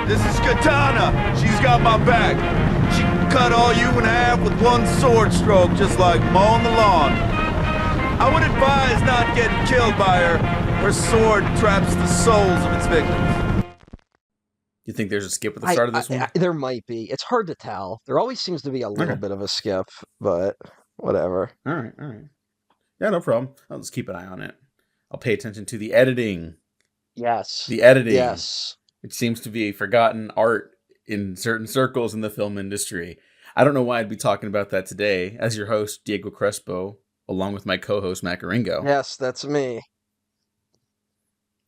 This is Katana. She's got my back. She can cut all you in half with one sword stroke, just like mowing the lawn. I would advise not getting killed by her. Her sword traps the souls of its victims. You think there's a skip at the start of this one? There might be. It's hard to tell. There always seems to be a little bit of a skip, but whatever. All right. Yeah, no problem. I'll just keep an eye on it. I'll pay attention to the editing. Yes. The editing. Yes. It seems to be a forgotten art in certain circles in the film industry. I don't know why I'd be talking about that today as your host, Diego Crespo, along with my co-host, Matt Garingo. Yes, that's me.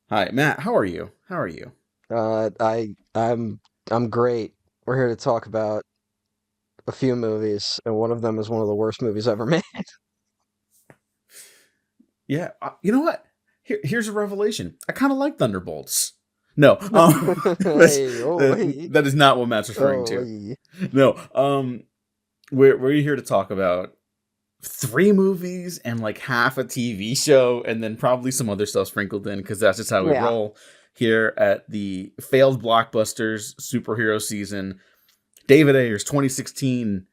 Hi, Matt. How are you? I'm great. We're here to talk about a few movies, and one of them is one of the worst movies ever made. Yeah, you know what? Here's a revelation. I kind of like Thunderbolts. No, that is not what Matt's referring to. No, we're here to talk about 3 movies and like half a TV show, and then probably some other stuff sprinkled in, because that's just how we roll here at the failed Blockbusters superhero season. David Ayer's 2016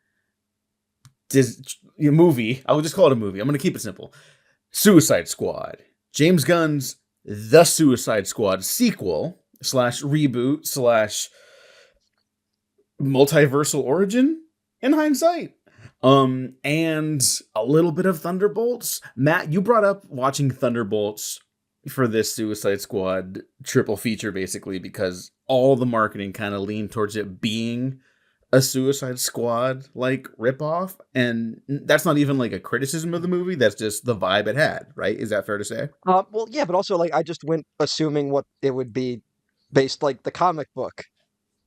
movie. I will just call it a movie. I'm going to keep it simple. Suicide Squad. James Gunn's The Suicide Squad sequel / reboot / multiversal origin in hindsight. And a little bit of Thunderbolts. Matt, you brought up watching Thunderbolts for this Suicide Squad triple feature, basically, because all the marketing kind of leaned towards it being a Suicide Squad like ripoff, and that's not even like a criticism of the movie. That's just the vibe it had, right? Is that fair to say? Well, yeah, but also like I just went assuming what it would be based like the comic book,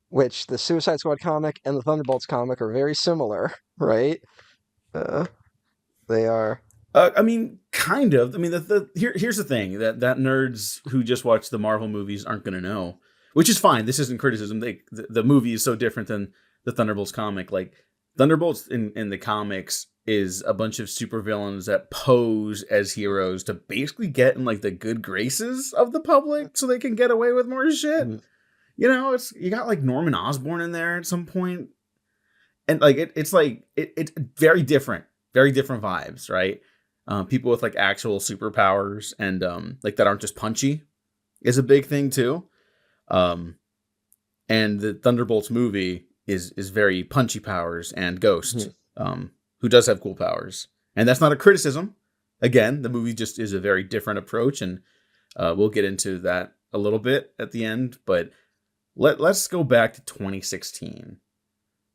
which the Suicide Squad comic and the Thunderbolts comic are very similar, right? They are. I mean, kind of. I mean, here's the thing that nerds who just watch the Marvel movies aren't going to know, which is fine. This isn't criticism. The movie is so different than the Thunderbolts comic. Like, Thunderbolts in the comics is a bunch of supervillains that pose as heroes to basically get in like the good graces of the public so they can get away with more shit. Mm-hmm. You know, you got like Norman Osborn in there at some point, and like it's very different vibes, right? People with like actual superpowers and like that aren't just punchy is a big thing too. And the Thunderbolts movie is very punchy powers and Ghost, who does have cool powers. And that's not a criticism. Again, the movie just is a very different approach, and we'll get into that a little bit at the end. But let's go back to 2016,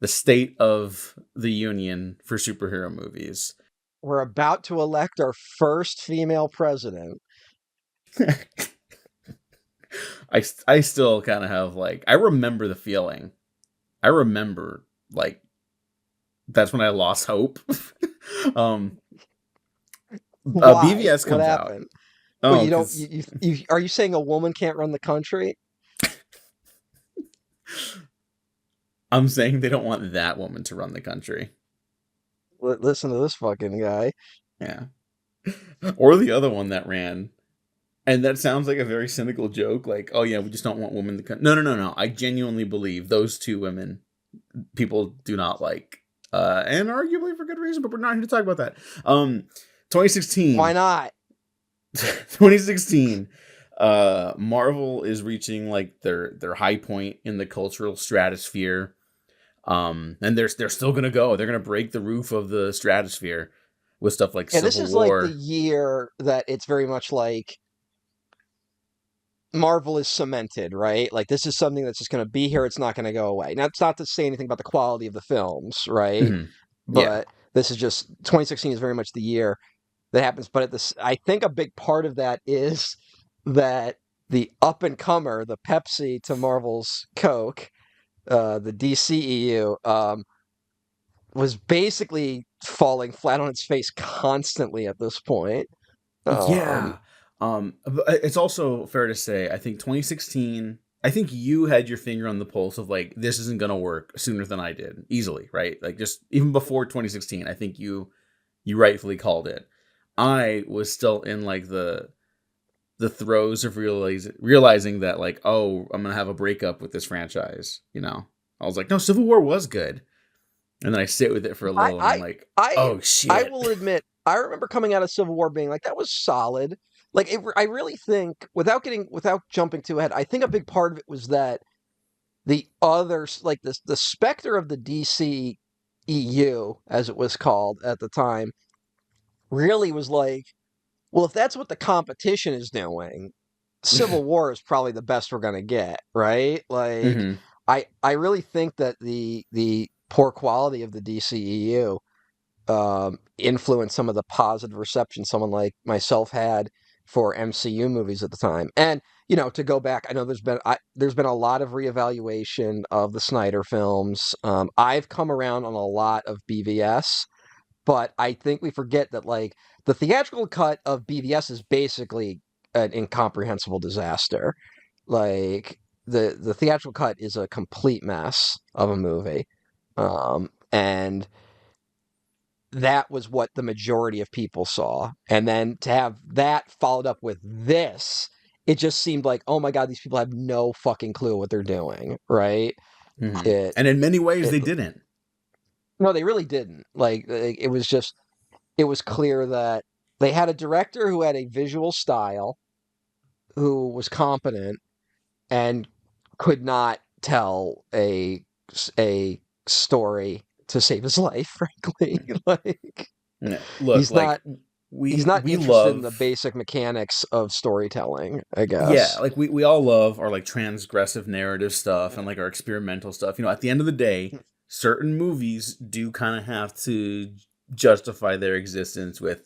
the state of the union for superhero movies. We're about to elect our first female president. I still kind of have like, I remember the feeling. I remember like, that's when I lost hope. BVS comes out. Well, you are you saying a woman can't run the country? I'm saying they don't want that woman to run the country. Listen to this fucking guy. Yeah. Or the other one that ran. And that sounds like a very cynical joke. Like, oh yeah, we just don't want women to... No. I genuinely believe those 2 women, people do not like. And arguably for good reason, but we're not here to talk about that. 2016. Why not? 2016. Marvel is reaching like their high point in the cultural stratosphere. And they're still gonna go. They're gonna break the roof of the stratosphere with stuff like Civil War. This is like the year that it's very much like Marvel is cemented, right? Like this is something that's just gonna be here. It's not gonna go away. Now, it's not to say anything about the quality of the films, right? Mm-hmm. But this is just 2016 is very much the year that happens. But I think a big part of that is that the up and comer, the Pepsi to Marvel's Coke, the DCEU, was basically falling flat on its face constantly at this point. It's also fair to say, I think 2016, I think you had your finger on the pulse of like, this isn't going to work sooner than I did, easily, right? Like just even before 2016, I think you rightfully called it. I was still in like the the throes of realizing that, like, oh, I'm gonna have a breakup with this franchise. I was like, no, Civil War was good, and then I sit with it for a little, and I'm like, oh I shit. will admit, I remember coming out of Civil War being like, that was solid. Like, I really think, without jumping too ahead, I think a big part of it was that the others, like the specter of the DC EU, as it was called at the time, really was like, well, if that's what the competition is doing, Civil War is probably the best we're gonna get, right? Like, Hmm. I really think that the poor quality of the DCEU influenced some of the positive reception someone like myself had for MCU movies at the time. And to go back, I know there's been a lot of reevaluation of the Snyder films. I've come around on a lot of BVS, but I think we forget that, like, the theatrical cut of BVS is basically an incomprehensible disaster. Like, the theatrical cut is a complete mess of a movie. And that was what the majority of people saw. And then to have that followed up with this, it just seemed like, oh my God, these people have no fucking clue what they're doing, right? Hmm. It, And in many ways, it, they didn't. no, they really didn't. Like, it was just, it was clear that they had a director who had a visual style, who was competent and could not tell a story to save his life, frankly. Like, Yeah. Look, he's like, not he's not we interested in the love. basic mechanics of storytelling, I Yeah, guess. like we all love our like transgressive narrative stuff and like our experimental stuff. At the end of the day, certain movies do kind of have to justify their existence with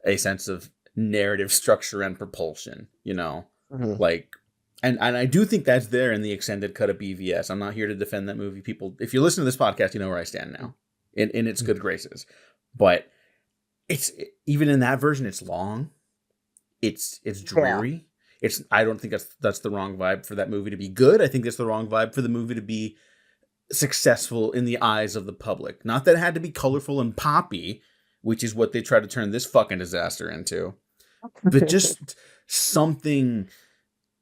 a sense of narrative structure and propulsion. Mhm. Like, and I do think that's there in the extended cut of BVS. I'm not here to defend that movie. People, if you listen to this podcast, you know where I stand now in its good graces. But it's even in that version, it's long. It's Yeah. dreary. I don't think that's the wrong vibe for that movie to be good. I think that's the wrong vibe for the movie to be successful in the eyes of the public. Not that it had to be colorful and poppy, which is what they try to turn this fucking disaster into, but just something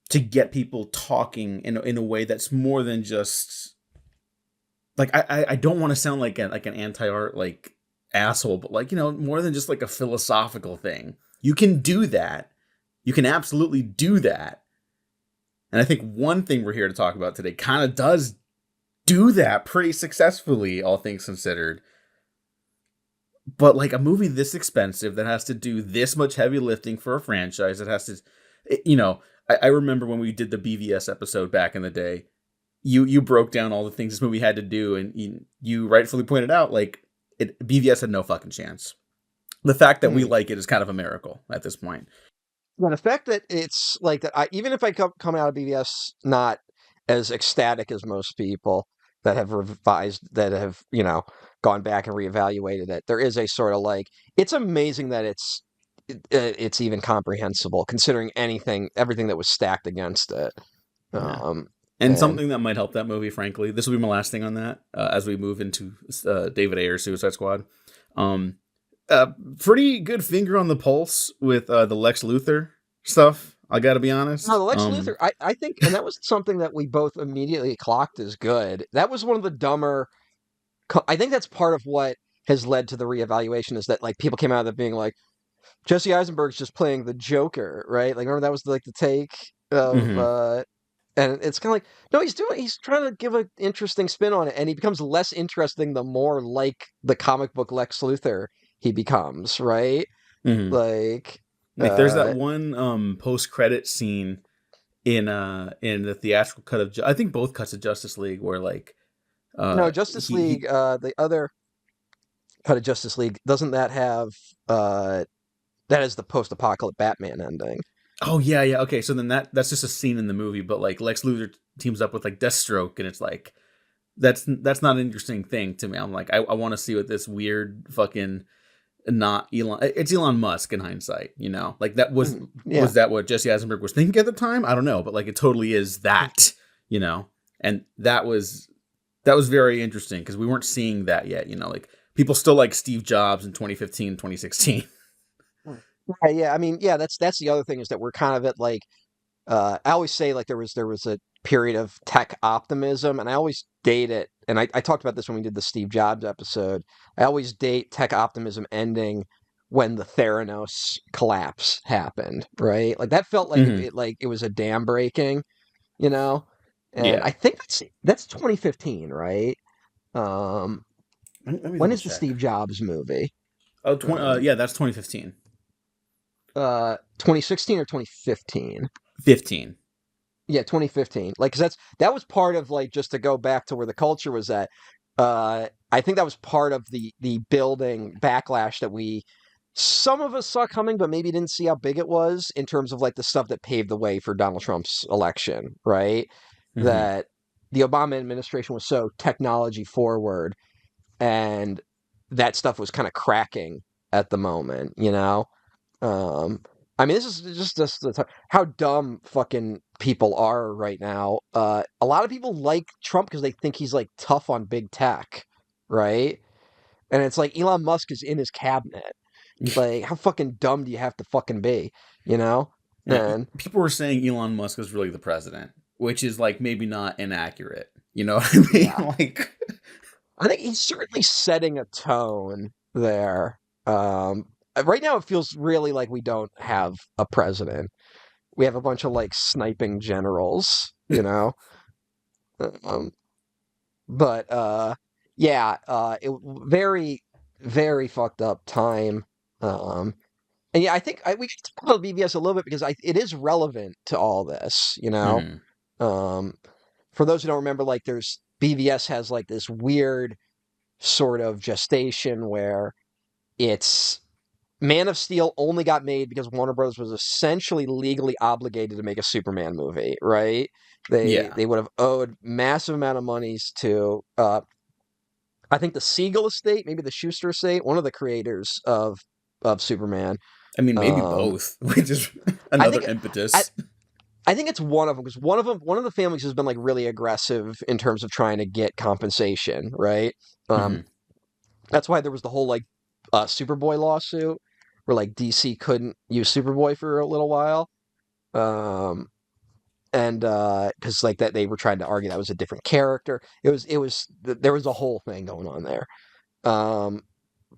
to get people talking in a way that's more than just like I don't want to sound like an anti-art like asshole, but like more than just like a philosophical thing. You can do that. You can absolutely do that. And I think one thing we're here to talk about today kind of does do that pretty successfully, all things considered. But like a movie this expensive that has to do this much heavy lifting for a franchise that has to, I remember when we did the BVS episode back in the day, you broke down all the things this movie had to do, and you rightfully pointed out, like, BVS had no fucking chance. The fact that we like it is kind of a miracle at this point. Well, the fact that it's like that, even if I come out of BVS not as ecstatic as most people that have gone back and reevaluated it, there is a sort of like, it's amazing that it's even comprehensible considering everything that was stacked against it. Yeah. Um, And something that might help that movie, frankly, this will be my last thing on that, as we move into David Ayer's Suicide Squad. Pretty good finger on the pulse with the Lex Luthor stuff, I gotta be honest. No, the Lex Luthor, I think, and that was something that we both immediately clocked as good. That was one of the dumber. I think that's part of what has led to the reevaluation, is that, like, people came out of it being like, Jesse Eisenberg's just playing the Joker, right? Like, remember that was like the take of, and it's kind of like, no, he's trying to give an interesting spin on it, and he becomes less interesting the more like the comic book Lex Luthor he becomes, right? Like, there's that one post-credit scene in the theatrical cut of I think both cuts of Justice League where like no, Justice League, the other cut of Justice League, doesn't that have that is the post-apocalyptic Batman ending? Oh yeah, okay, so then that's just a scene in the movie, but like Lex Luthor teams up with like Deathstroke, and it's like that's not an interesting thing to me. I'm like, I want to see what this weird fucking, not Elon, it's Elon Musk in hindsight, like that was that what Jesse Eisenberg was thinking at the time? I don't know, but like it totally is that, and that was very interesting because we weren't seeing that yet, like people still like Steve Jobs in 2015, 2016. Right, yeah, I mean, yeah, that's the other thing is that we're kind of at like I always say like there was a period of tech optimism, and I always date it. And I talked about this when we did the Steve Jobs episode. I always date tech optimism ending when the Theranos collapse happened, right? Like that felt like Hmm. like it was a dam breaking, you know. And Yeah. I think that's 2015, right? Um, Let me when double is the check. Steve Jobs movie? Oh, Um, yeah, that's 2015. 2016 or 2015? 15. Yeah, 2015. Like, 'cause that was part of like just to go back to where the culture was at. I think that was part of the building backlash that we some of us saw coming, but maybe didn't see how big it was in terms of like the stuff that paved the way for Donald Trump's election, right? Hmm. That the Obama administration was so technology forward, and that stuff was kind of cracking at the moment, you know? Um, I mean, this is just how dumb fucking people are right now. A lot of people like Trump because they think he's like tough on big tech, right? And it's like Elon Musk is in his cabinet. Like, how fucking dumb do you have to fucking be, you know? Yeah, And people were saying Elon Musk is really the president, which is like maybe not inaccurate. You know what I mean? yeah, Like, I think he's certainly setting a tone there. Um, right now, it feels really like we don't have a president. We have a bunch of like sniping generals, you know? Um, but yeah, very very fucked up time. Um, and yeah, I think we should talk about BBS a little bit because it is relevant to all this, you know. mhm. Um, for those who don't remember, like there's BVS has like this weird sort of gestation where it's Man of Steel only got made because Warner Bros. Was essentially legally obligated to make a Superman movie, right? They Yeah. they would have owed massive amount of monies to I think the Siegel estate, maybe the Schuster estate, one of the creators of Superman. I mean, maybe Um, both, which is I another think I, impetus. I think it's one of them because one of the families has been like really aggressive in terms of trying to get compensation, right? Um, Hmm. that's why there was the whole like Superboy lawsuit where like DC couldn't use Superboy for a little while. Um, and because like that they were trying to argue that was a different character. It was there was a whole thing going on there. Um,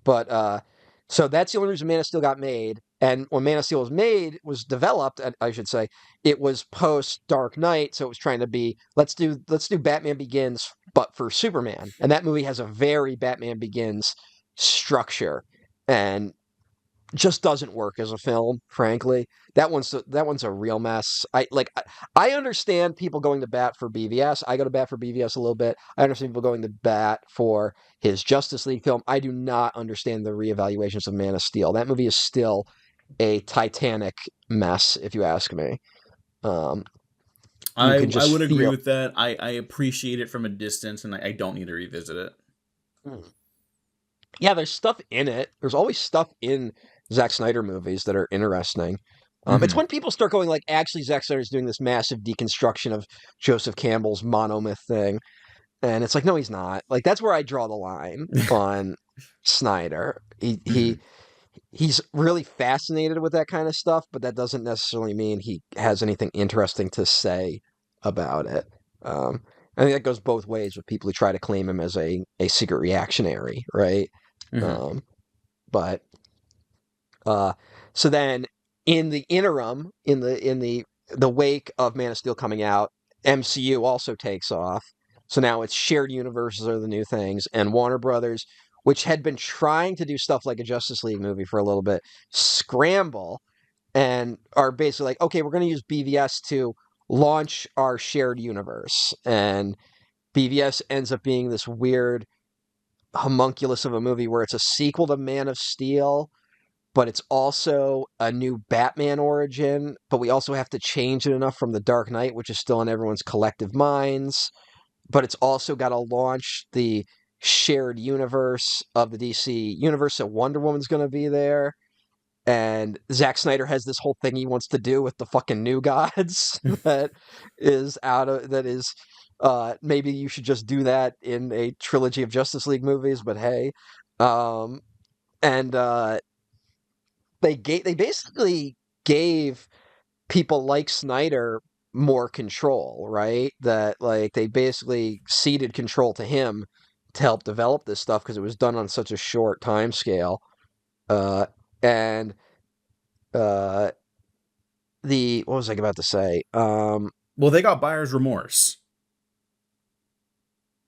But so that's the only reason Man of Steel got made. And when Man of Steel was made, was developed, I should say, it was post Dark Knight, so it was trying to be let's do Batman Begins, but for Superman. And that movie has a very Batman Begins structure, and just doesn't work as a film, frankly. That one's a real mess. I understand people going to bat for BVS. I go to bat for BVS a little bit. I understand people going to bat for his Justice League film. I do not understand the reevaluations of Man of Steel. That movie is still a titanic mess, if you ask me. Um, you can I just would agree feel. with that. I appreciate it from a distance, and I don't need to revisit it. Yeah, there's stuff in it. There's always stuff in Zack Snyder movies that are interesting. It's Hmm. when people start going like, actually, Zack Snyder's doing this massive deconstruction of Joseph Campbell's monomyth thing, and it's like, no, he's not. Like that's where I draw the line on Snyder. Hmm. He's really fascinated with that kind of stuff, but that doesn't necessarily mean he has anything interesting to say about it. Um, I think that goes both ways with people who try to claim him as a secret reactionary, right? Hmm. Um, but uh, so then in the interim, in the wake of Man of Steel coming out, MCU also takes off. So now it's shared universes are the new things, and Warner Brothers, which had been trying to do stuff like a Justice League movie for a little bit, scramble and are basically like, okay, we're going to use BVS to launch our shared universe, and BVS ends up being this weird homunculus of a movie where it's a sequel to Man of Steel, but it's also a new Batman origin. But we also have to change it enough from the Dark Knight, which is still in everyone's collective minds. But it's also got to launch the shared universe of the DC universe. So Wonder Woman's going to be there. And Zack Snyder has this whole thing he wants to do with the fucking new gods that is maybe you should just do that in a trilogy of Justice League movies, but hey. Um, and they basically gave people like Snyder more control, right? That like they basically ceded control to him to help develop this stuff because it was done on such a short time scale. And uh, the what was I about to say? Well, they got buyer's remorse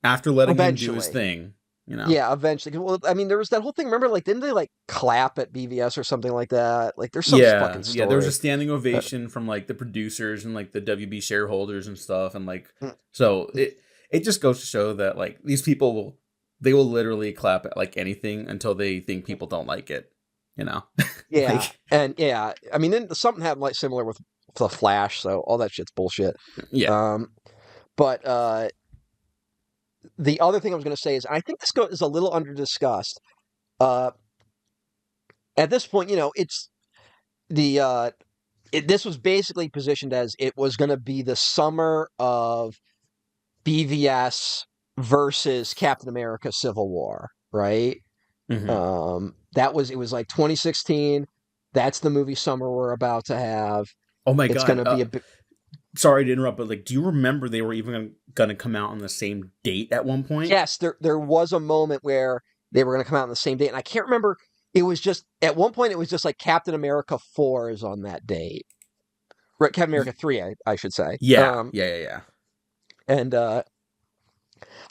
after letting him do his Eventually, thing. You know. yeah, eventually. Well, I mean, there was that whole thing. Remember, like, didn't they like clap at BVS or something like that? Like, there's some Yeah, fucking yeah. There was a story. standing Uh, ovation from like the producers and like the WB shareholders and stuff, and like mm, so it just goes to show that like these people will literally clap at like anything until they think people don't like it. You know, yeah, like and yeah, I mean, then something happened like similar with the Flash, so all that shit's bullshit. yeah. Um, but the other thing I was going to say is, I think is a little under discussed. Uh, at this point, it's the this was basically positioned as it was going to be the summer of BVS versus Captain America: Civil War, right? Hmm. It was like 2016. That's the movie summer we're about to have. Oh my It's going god. to be a bit. Sorry to interrupt, but like, do you remember they were even gonna come out on the same date at one point? Yes, there was a moment where they were going to come out on the same date, and I can't remember. It was just at one point it was just like Captain America 4 is on that date. Right, Captain America 3, I should say. Yeah, yeah, yeah, yeah. And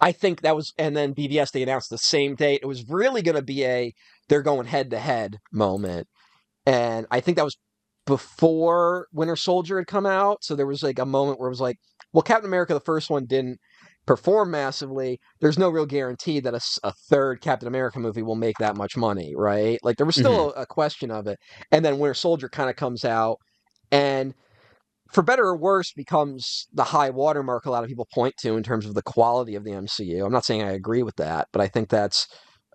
I think that was, and then BVS, they announced the same date. It was really going to be they're going head to head moment. And I think that was before Winter Soldier had come out. So there was like a moment where it was like, well, Captain America, the first one, didn't perform massively. There's no real guarantee that a third Captain America movie will make that much money, right? Like there was Hmm. still a question of it. And then Winter Soldier kind of comes out, and for better or worse, becomes the high watermark a lot of people point to in terms of the quality of the MCU. I'm not saying I agree with that, but I think that's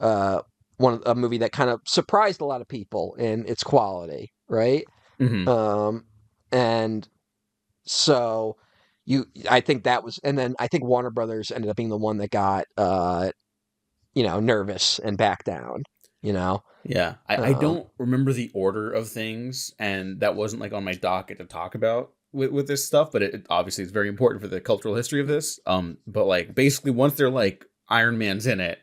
uh, a movie that kind of surprised a lot of people in its quality, right? Hmm. Um, and so I think that was, and then I think Warner Brothers ended up being the one that got, nervous and backed down. You know, Yeah, I um, don't remember the order of things, and that wasn't like on my docket to talk about with this stuff. But it obviously is very important for the cultural history of this. But like basically, once they're like Iron Man's in it,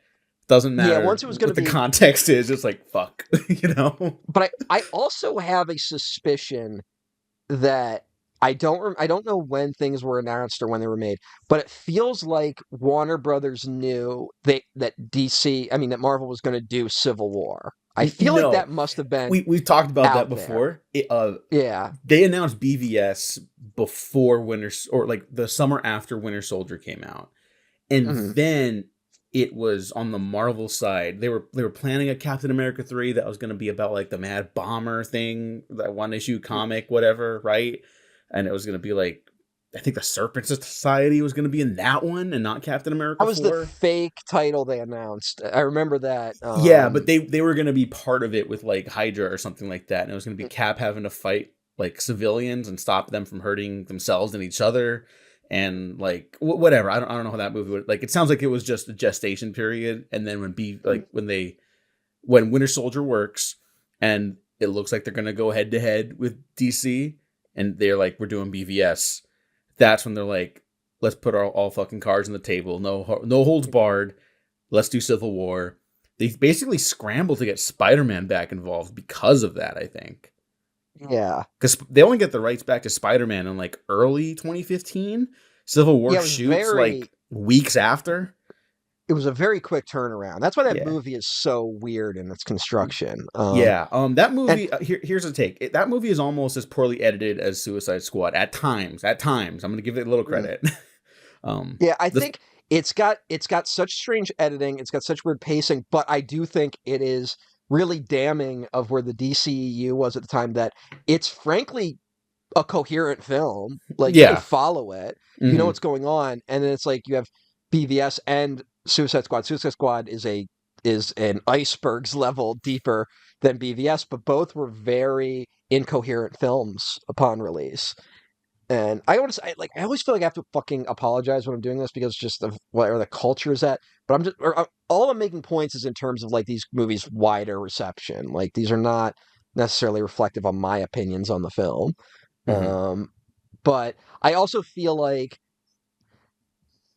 doesn't yeah. matter Once it was going to what the be, context is. It's like fuck, you know. but I also have a suspicion that I don't know when things were announced or when they were made, but it feels like Warner Brothers knew that Marvel was going to do Civil War. I feel like No, that must have been we've talked about that out there. before. Yeah. They announced BVS before or like the summer after Winter Soldier came out, and Mhm. then it was on the Marvel side. They were planning a Captain America 3 that was going to be about like the Mad Bomber thing, that one issue comic, whatever, right? And it was going to be like, I think the Serpent Society was going to be in that one, and not Captain That America was the 4. fake title they announced. I remember that. Yeah, but they were going to be part of it with like Hydra or something like that, and it was going to be Cap having to fight like civilians and stop them from hurting themselves and each other, and like whatever. I don't know how that movie would like. It sounds like it was just a gestation period, and then when Winter Soldier works, and it looks like they're going to go head to head with DC, and they're like, we're doing BVS. That's when they're like, let's put all fucking cards on the table, no holds barred. Let's do Civil War. They basically scrambled to get Spider-Man back involved because of that, I think. Yeah. Because they only get the rights back to Spider-Man in like early 2015. Civil War Yeah, it was shoots like weeks after. it was a very quick turnaround. That's why that Yeah. movie is so weird in its construction. Yeah. That And movie, here's a take. That movie is almost as poorly edited as Suicide Squad at times. At times. I'm going to give it a little mm, credit. yeah, I the think it's got such strange editing, it's got such weird pacing, but I do think it is really damning of where the DCEU was at the time, that it's frankly a coherent film. Like you can Yeah. follow it, you know Hmm. what's going on, and then it's like you have BVS and Suicide Squad. Suicide Squad is an iceberg's level deeper than BVS, but both were very incoherent films upon release. And I always feel like I have to fucking apologize when I'm doing this because just of where the culture is at. But all I'm making points is in terms of like these movies' wider reception. Like these are not necessarily reflective of my opinions on the film. Mm-hmm. But I also feel like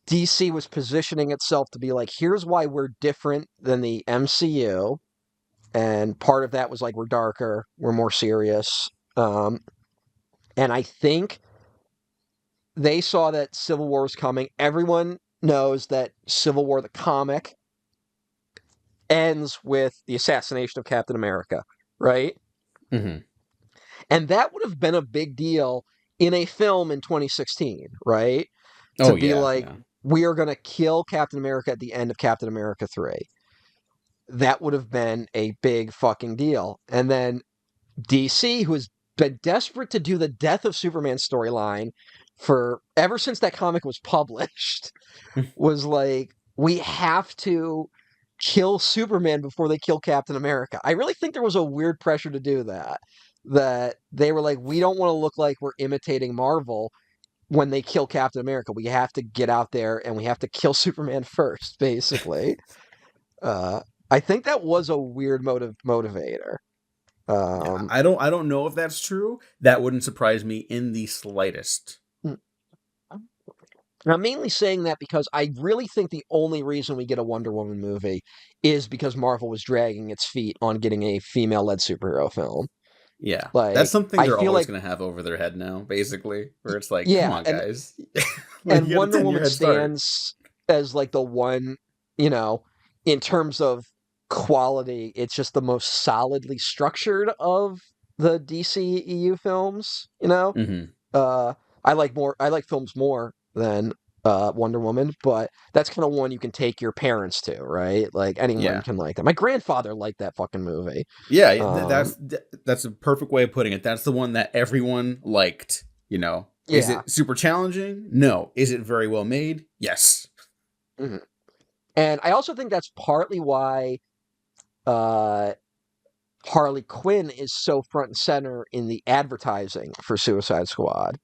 DC was positioning itself to be like, here's why we're different than the MCU. And part of that was like, we're darker, we're more serious. Um, and I think they saw that Civil War was coming. Everyone knows that Civil War, the comic, ends with the assassination of Captain America, right? Mm-hmm. And that would have been a big deal in a film in 2016, right? To Oh be yeah, like, yeah. we are going to kill Captain America at the end of Captain America 3. That would have been a big fucking deal. And then DC, who has been desperate to do the Death of Superman storyline for ever since that comic was published, was like, we have to kill Superman before they kill Captain America. I really think there was a weird pressure to do that. That they were like, we don't want to look like we're imitating Marvel when they kill Captain America. We have to get out there and we have to kill Superman first, basically. Uh, I think that was a weird motivator. Yeah, Um, I don't know if that's true. That wouldn't surprise me in the slightest. And I'm mainly saying that because I really think the only reason we get a Wonder Woman movie is because Marvel was dragging its feet on getting a female-led superhero film. Yeah, that's Like, something I they're feel always like, going to have over their head now, basically, where it's like, come yeah, on, guys. Like, and you got a Wonder 10-year Woman head start. stands as like the one, you know, in terms of quality, it's just the most solidly structured of the DC EU films, you know? Mm-hmm. Uh, I like films more than Wonder Woman, but that's kind of one you can take your parents to, right? Like anyone Yeah. can like that. My grandfather liked that fucking movie. Yeah, Um, that's a perfect way of putting it. That's the one that everyone liked, you know. Is yeah. it super challenging? No. Is it very well made? Yes. Mhm. And I also think that's partly why uh, Harley Quinn is so front and center in the advertising for Suicide Squad.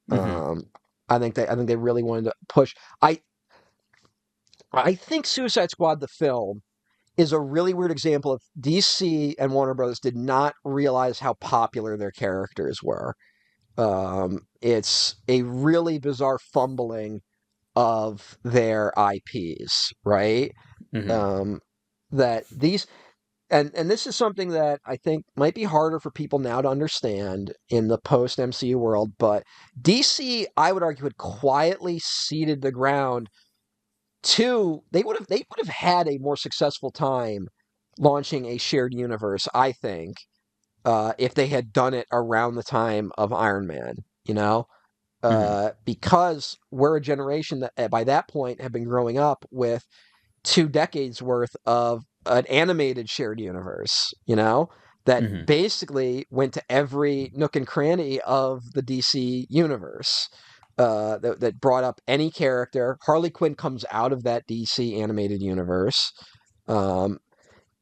Mm-hmm. Um, I think they really wanted to push. I think Suicide Squad the film is a really weird example of DC and Warner Brothers did not realize how popular their characters were. It's a really bizarre fumbling of their IPs, right? Mm-hmm. Um, that these and this is something that I think might be harder for people now to understand in the post MCU world, but DC, I would argue, had quietly ceded the ground to they would have had a more successful time launching a shared universe, I think, if they had done it around the time of Iron Man, you know? Mm-hmm. Because we're a generation that by that point have been growing up with 2 decades worth of an animated shared universe, you know, that Mm-hmm. basically went to every nook and cranny of the DC universe. That brought up any character. Harley Quinn comes out of that DC animated universe. Um,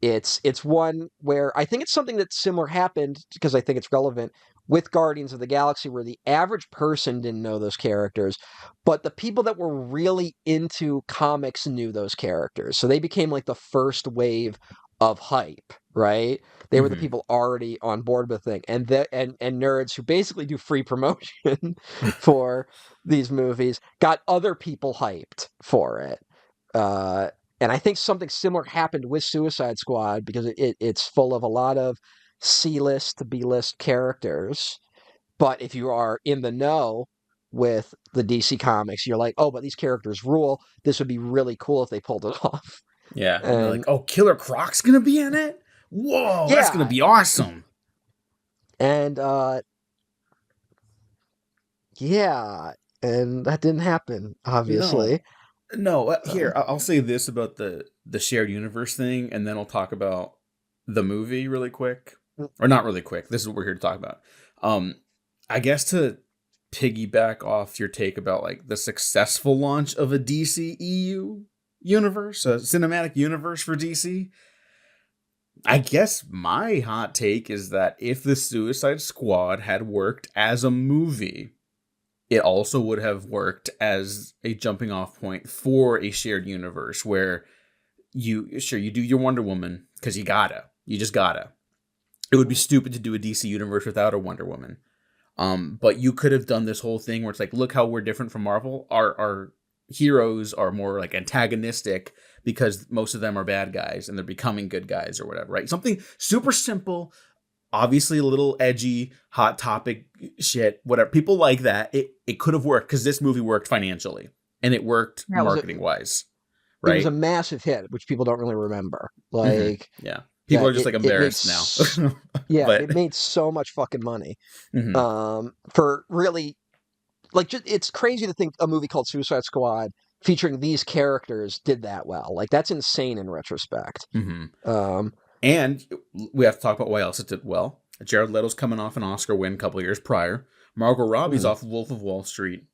it's one where I think it's something that similar happened because I think it's relevant with Guardians of the Galaxy, where the average person didn't know those characters, but the people that were really into comics knew those characters. So they became like the first wave of hype, right? They were the Mm-hmm. people already on board with the thing, and nerds who basically do free promotion for these movies got other people hyped for it. Uh, and I think something similar happened with Suicide Squad because it's full of a lot of C-list to B-list characters. But if you are in the know with the DC comics, you're like, oh, but these characters rule. This would be really cool if they pulled it off. Yeah. And they're like, And oh, Killer Croc's gonna be in it? Whoa, that's gonna yeah, be awesome. and yeah, and that didn't happen, No. obviously. No, Uh, here, I'll say this about the shared universe thing, and then I'll talk about the movie really quick. Or not really quick. This is what we're here to talk about. Um, I guess to piggyback off your take about like the successful launch of a DC EU universe, a cinematic universe for DC. I guess my hot take is that if the Suicide Squad had worked as a movie, it also would have worked as a jumping off point for a shared universe where you do your Wonder Woman because you just gotta. it would be stupid to do a DC universe without a Wonder Woman. But you could have done this whole thing where it's like, look how we're different from Marvel. Our heroes are more like antagonistic because most of them are bad guys and they're becoming good guys or whatever, right? Something super simple, obviously a little edgy, hot topic shit, whatever. People like that. It could have worked because this movie worked financially and it worked marketing wise, right? It was a massive hit, which people don't really remember. Like, yeah. People are just like embarrassed now. Yeah, but it made so much fucking money. Mm-hmm. For really, like, just, it's crazy to think a movie called Suicide Squad featuring these characters did that well. Like, that's insane in retrospect. Mm-hmm. And we have to talk about why else it did well. Jared Leto's coming off an Oscar win a couple of years prior. Margot Robbie's off of Wolf of Wall Street.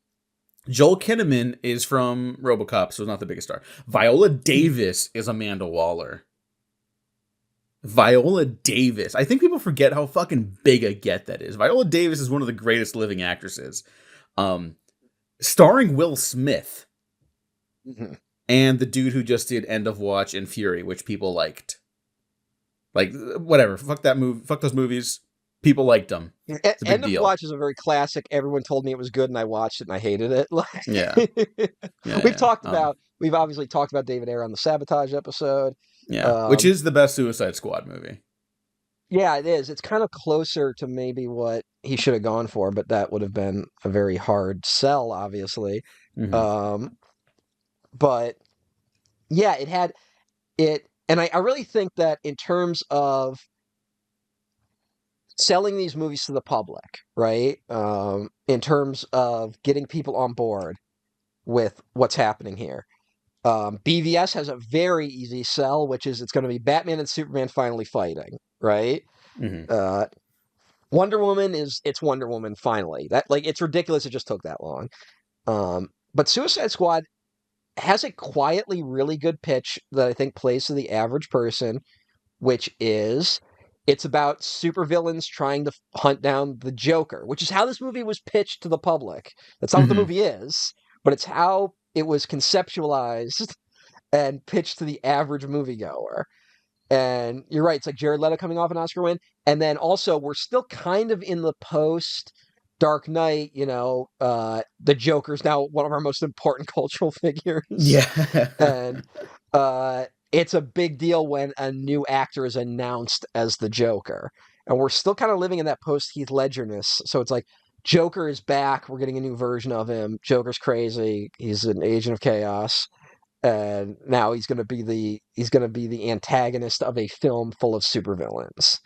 Joel Kinnaman is from RoboCop, so he's not the biggest star. Viola Davis is Amanda Waller. Viola Davis. I think people forget how fucking big a get that is. Viola Davis is one of the greatest living actresses. Starring Will Smith. Mm-hmm. And the dude who just did End of Watch and Fury, which people liked. Like, whatever. Fuck that movie. Fuck those movies. People liked them. End of Watch is a very classic. Everyone told me it was good, and I watched it, and I hated it. Like, yeah. We've obviously talked about David Ayer on the Sabotage episode. Yeah, which is the best Suicide Squad movie. Yeah, it is. It's kind of closer to maybe what he should have gone for, but that would have been a very hard sell, obviously. Mm-hmm. But yeah, it had it, and I really think that in terms of selling these movies to the public, right? In terms of getting people on board with what's happening here. BVS has a very easy sell, which is it's going to be Batman and Superman finally fighting, right? Mm-hmm. Wonder Woman it's Wonder Woman finally. That, like, it's ridiculous it just took that long. But Suicide Squad has a quietly really good pitch that I think plays to the average person, which is it's about supervillains trying to hunt down the Joker, which is how this movie was pitched to the public. That's not what the movie is, but it's how it was conceptualized and pitched to the average moviegoer. And you're right, it's like Jared Leto coming off an Oscar win. And then also, we're still kind of in the post Dark Knight, the Joker's now one of our most important cultural figures. Yeah. And it's a big deal when a new actor is announced as the Joker. And we're still kind of living in that post Heath Ledger-ness. So it's like, Joker is back. We're getting a new version of him. Joker's crazy. He's an agent of chaos. And now he's going to be the antagonist of a film full of supervillains.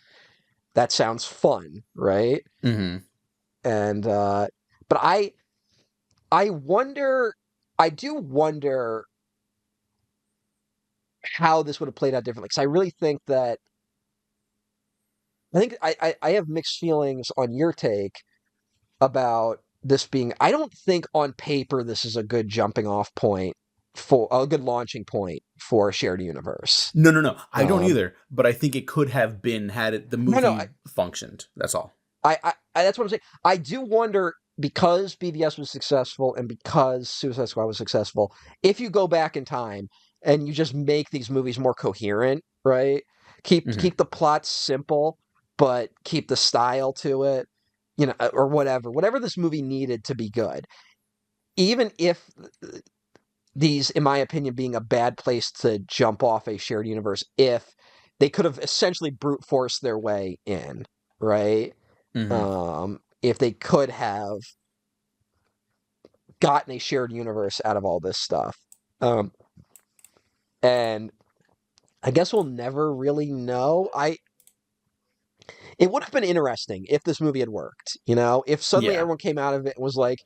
That sounds fun, right? Mm-hmm. And but I do wonder how this would have played out differently. Because I really think that I have mixed feelings on your take about this being. I don't think on paper this is a good jumping off point. For a good launching point for a shared universe. No. I don't either. But I think it could have been had the movie functioned. That's all. I that's what I'm saying. I do wonder, because BVS was successful and because Suicide Squad was successful, if you go back in time and you just make these movies more coherent, right? Keep the plot simple, but keep the style to it, or whatever this movie needed to be good. Even if these, in my opinion, being a bad place to jump off a shared universe, if they could have essentially brute forced their way in, right? If they could have gotten a shared universe out of all this stuff. And I guess we'll never really know. It would have been interesting if this movie had worked, if suddenly everyone came out of it and was like,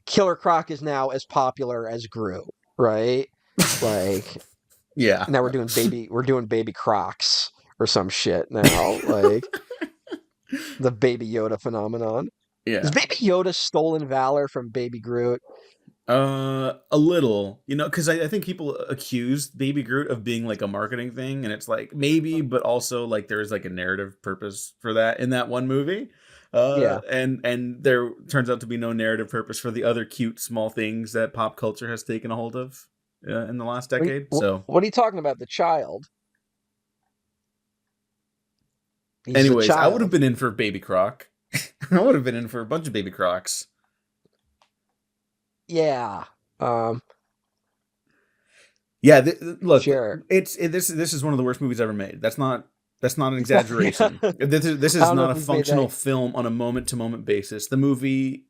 Killer Croc is now as popular as Gru. Right? Like, yeah. Now we're doing baby Crocs or some shit now. Like, the Baby Yoda phenomenon. Yeah. Is Baby Yoda stolen valor from Baby Groot? A little, because I think people accuse Baby Groot of being like a marketing thing, and it's like maybe, but also like there's like a narrative purpose for that in that one movie. And there turns out to be no narrative purpose for the other cute small things that pop culture has taken a hold of in the last decade. What are you talking about? The child? He's a Anyways, I would have child. been in for Baby Croc. I would have been in for a bunch of Baby Crocs. Yeah. Um, Yeah, look, sure. this is one of the worst movies ever made. That's not an Yeah. exaggeration. This I is don't know not if a we've made functional that. film on a moment to moment basis. The movie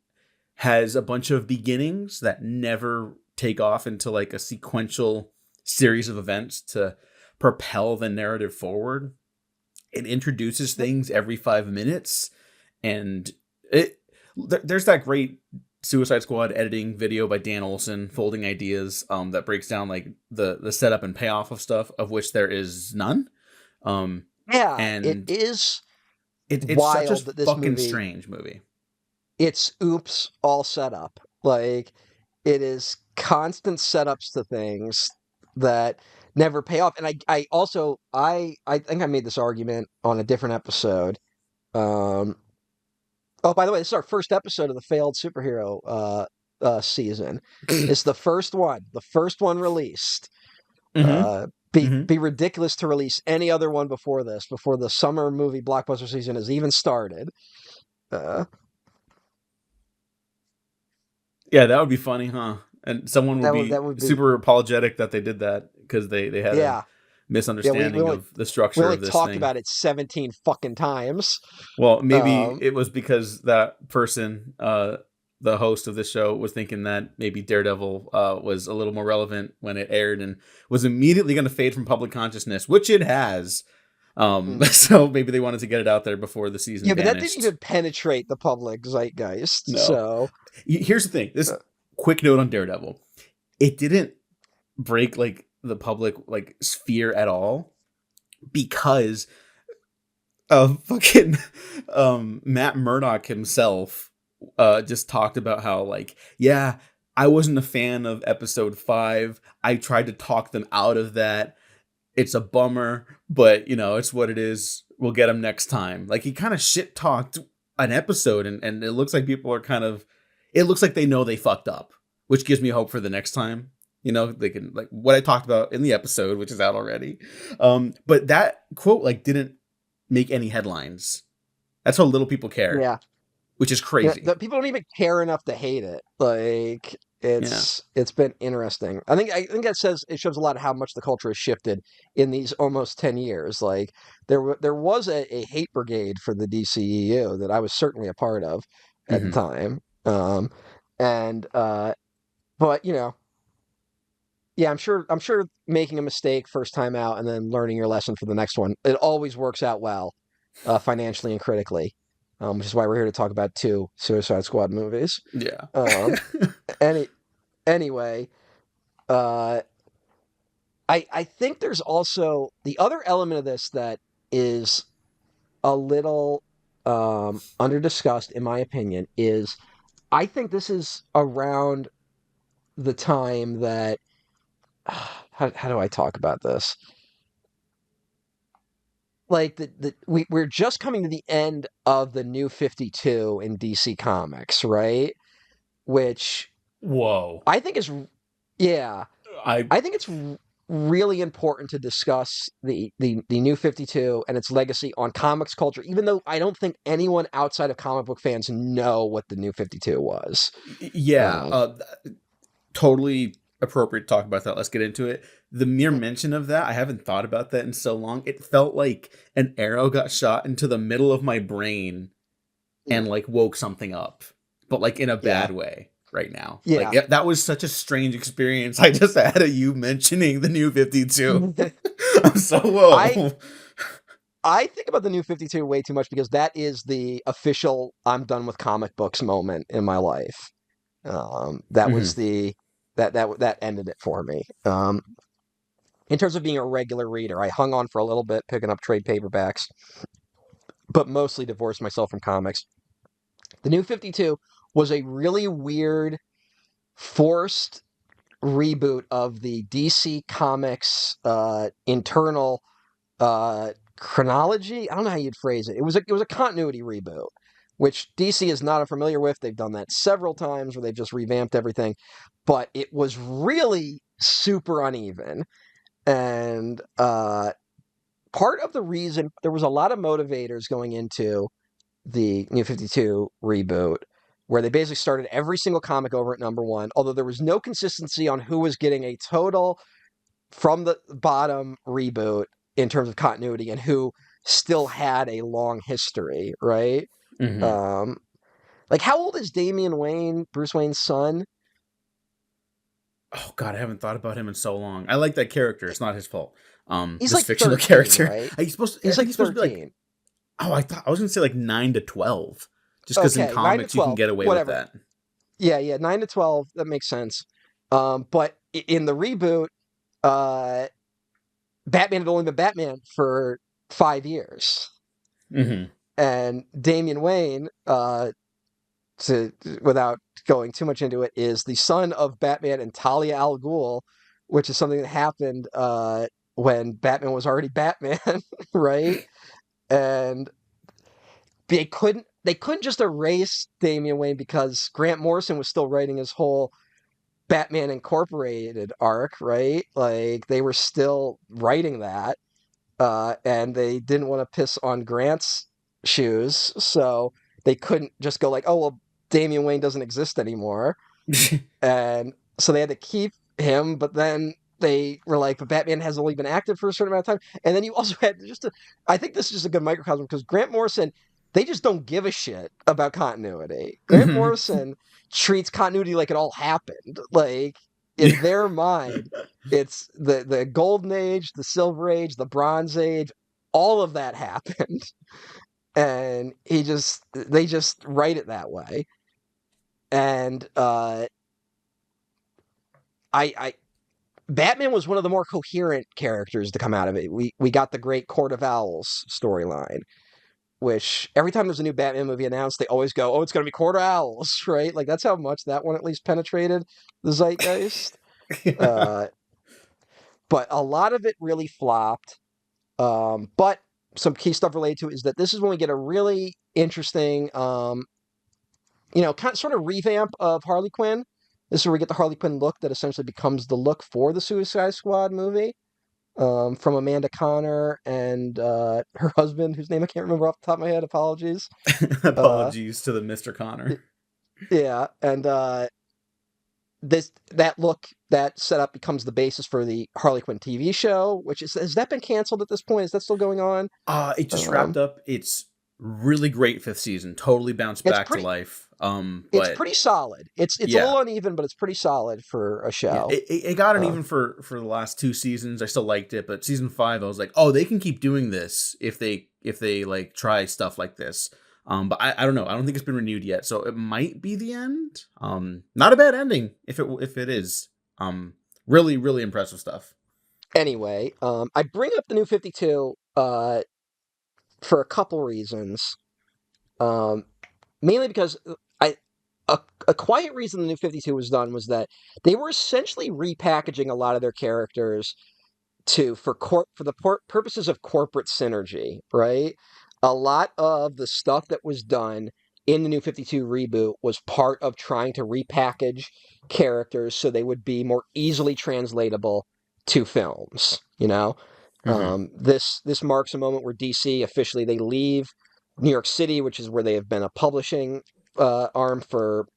has a bunch of beginnings that never take off into like a sequential series of events to propel the narrative forward. It introduces things every 5 minutes, and there's that great Suicide Squad editing video by Dan Olson, Folding Ideas, that breaks down like the setup and payoff of stuff, of which there is none. Um, Yeah, it and is it's such a wild that this fucking movie, strange movie. it's oops all set up. Like it is constant setups to things that never pay off. And I also I think I made this argument on a different episode. Um oh, by the way, this is our first episode of the failed superhero season. It's the first one released. Mm-hmm. Mm-hmm. Be ridiculous to release any other one before this, before the summer movie blockbuster season has even started. Uh, Yeah, that would be funny, huh? And someone would be that would be super apologetic that they did that because they had a yeah. Yeah, misunderstanding of the structure only of this talked thing. about it 17 fucking times. Well, maybe Um, it was because that person, the host of this show, was thinking that maybe Daredevil was a little more relevant when it aired and was immediately going to fade from public consciousness, which it has. mm. So maybe they wanted to get it out there before the season Yeah, but that didn't vanished. even penetrate the public zeitgeist. No. So, Here's the thing. This uh, quick note on Daredevil. It didn't break like the public like sphere at all because fucking Matt Murdock himself just talked about how like, yeah, I wasn't a fan of episode 5. I tried to talk them out of that. It's a bummer, but you know, it's what it is. We'll get them next time. Like he kind of shit talked an episode, and it looks like people are kind of, it looks like they know they fucked up, which gives me hope for the next time. You know, they can like what I talked about in the episode, which is out already. But that quote like didn't make any headlines. That's how little people cared, yeah. which is Yeah, crazy. the people don't even care enough to hate it. Like Yeah. it's been interesting. I think that says it shows a lot of how much the culture has shifted in these almost 10 years. Like there was a hate brigade for the DCEU that I was certainly a part of at the Hmm. time. And but you know, yeah, I'm sure making a mistake first time out and then learning your lesson for the next one, it always works out well, financially and critically. Which is why we're here to talk about two Suicide Squad movies. Yeah. Um, any anyway, uh, I think there's also the other element of this that is a little under discussed, in my opinion, is I think this is around the time that how do I talk about this? Like we're just coming to the end of the New 52 in DC Comics, right? Which Whoa. I think is yeah, I I think it's really important to discuss the New 52 and its legacy on comics culture, even though I don't think anyone outside of comic book fans know what the New 52 was. yeah. Um, Totally appropriate to talk about that. Let's get into it. The mere mention of that, I haven't thought about that in so long. It felt like an arrow got shot into the middle of my brain and like woke something up, but like in a yeah, bad way right now. Like yeah. that was such a strange experience. I just had of you mentioning the New 52. I'm so I whoa. I think about the New 52 way too much because that is the official I'm done with comic books moment in my life. That was Hmm. the that ended it for me. In terms of being a regular reader, I hung on for a little bit picking up trade paperbacks, but mostly divorced myself from comics. The New 52 was a really weird, forced reboot of the DC Comics internal chronology. I don't know how you'd phrase it. It was a continuity reboot, which DC is not unfamiliar with. They've done that several times where they've just revamped everything, but it was really super uneven. And part of the reason there was a lot of motivators going into the New 52 reboot, where they basically started every single comic over at #1, although there was no consistency on who was getting a total from the bottom reboot in terms of continuity and who still had a long history, right? Mm-hmm. Like, how old is Damian Wayne, Bruce Wayne's son? Oh God, I haven't thought about him in so long. I like that character. It's not his fault. He's This like fictional 13, character. right? He's supposed. I He's think like he's supposed to be like. 13. Oh, I was gonna say like 9 to 12, just because in Okay, 9 to comics you can 12, get away with whatever. that. Yeah, 9 to 12, that makes sense. But in the reboot, uh, Batman had only been Batman for 5 years. Mm-hmm. And Damian Wayne, without going too much into it, is the son of Batman and Talia al Ghul, which is something that happened when Batman was already Batman, right? And they couldn't just erase Damian Wayne because Grant Morrison was still writing his whole Batman Incorporated arc, right? Like they were still writing that, and they didn't want to piss on Grant's shoes, so they couldn't just go like, "Oh well, Damian Wayne doesn't exist anymore," and so they had to keep him. But then they were like, "But Batman has only been active for a certain amount of time," and then you also had I think this is just a good microcosm because Grant Morrison. They just don't give a shit about continuity. Grant Mm-hmm. Morrison treats continuity like it all happened. Like in their mind, it's the golden age, the silver age, the bronze age, all of that happened. And they just write it that way. And I Batman was one of the more coherent characters to come out of it. We got the great Court of Owls storyline, which every time there's a new Batman movie announced, they always go, "Oh, it's going to be Court of Owls," right? Like that's how much that one at least penetrated the zeitgeist. Uh, but a lot of it really flopped. But some key stuff related to it is that this is when we get a really interesting, kind of, sort of revamp of Harley Quinn. This is where we get the Harley Quinn look that essentially becomes the look for the Suicide Squad movie, from Amanda Connor and her husband, whose name I can't remember off the top of my head. Apologies. Uh, Apologies to the Mr. Connor. yeah, and that look, that setup becomes the basis for the Harley Quinn TV show, which has that been canceled at this point? Is that still going on? It just wrapped up. It's really great 5th season. Totally bounced It's back to pretty. life. It's But pretty solid. It's a yeah, little uneven, but it's pretty solid for a yeah, show. it got an Uh, even for the last 2 seasons. I still liked it, but season 5, I was like, oh, they can keep doing this if they like try stuff like this. But I don't know. I don't think it's been renewed yet, so it might be the end. Not a bad ending if it is. Really really impressive stuff. anyway, I bring up the New 52 for a couple reasons. Um, Mainly because I a quiet reason the New 52 was done was that they were essentially repackaging a lot of their characters for the purposes of corporate synergy, right? A lot of the stuff that was done in the New 52 reboot was part of trying to repackage characters so they would be more easily translatable to films, you know? Hmm. This marks a moment where DC officially they leave New York City, which is where they have been a publishing arm for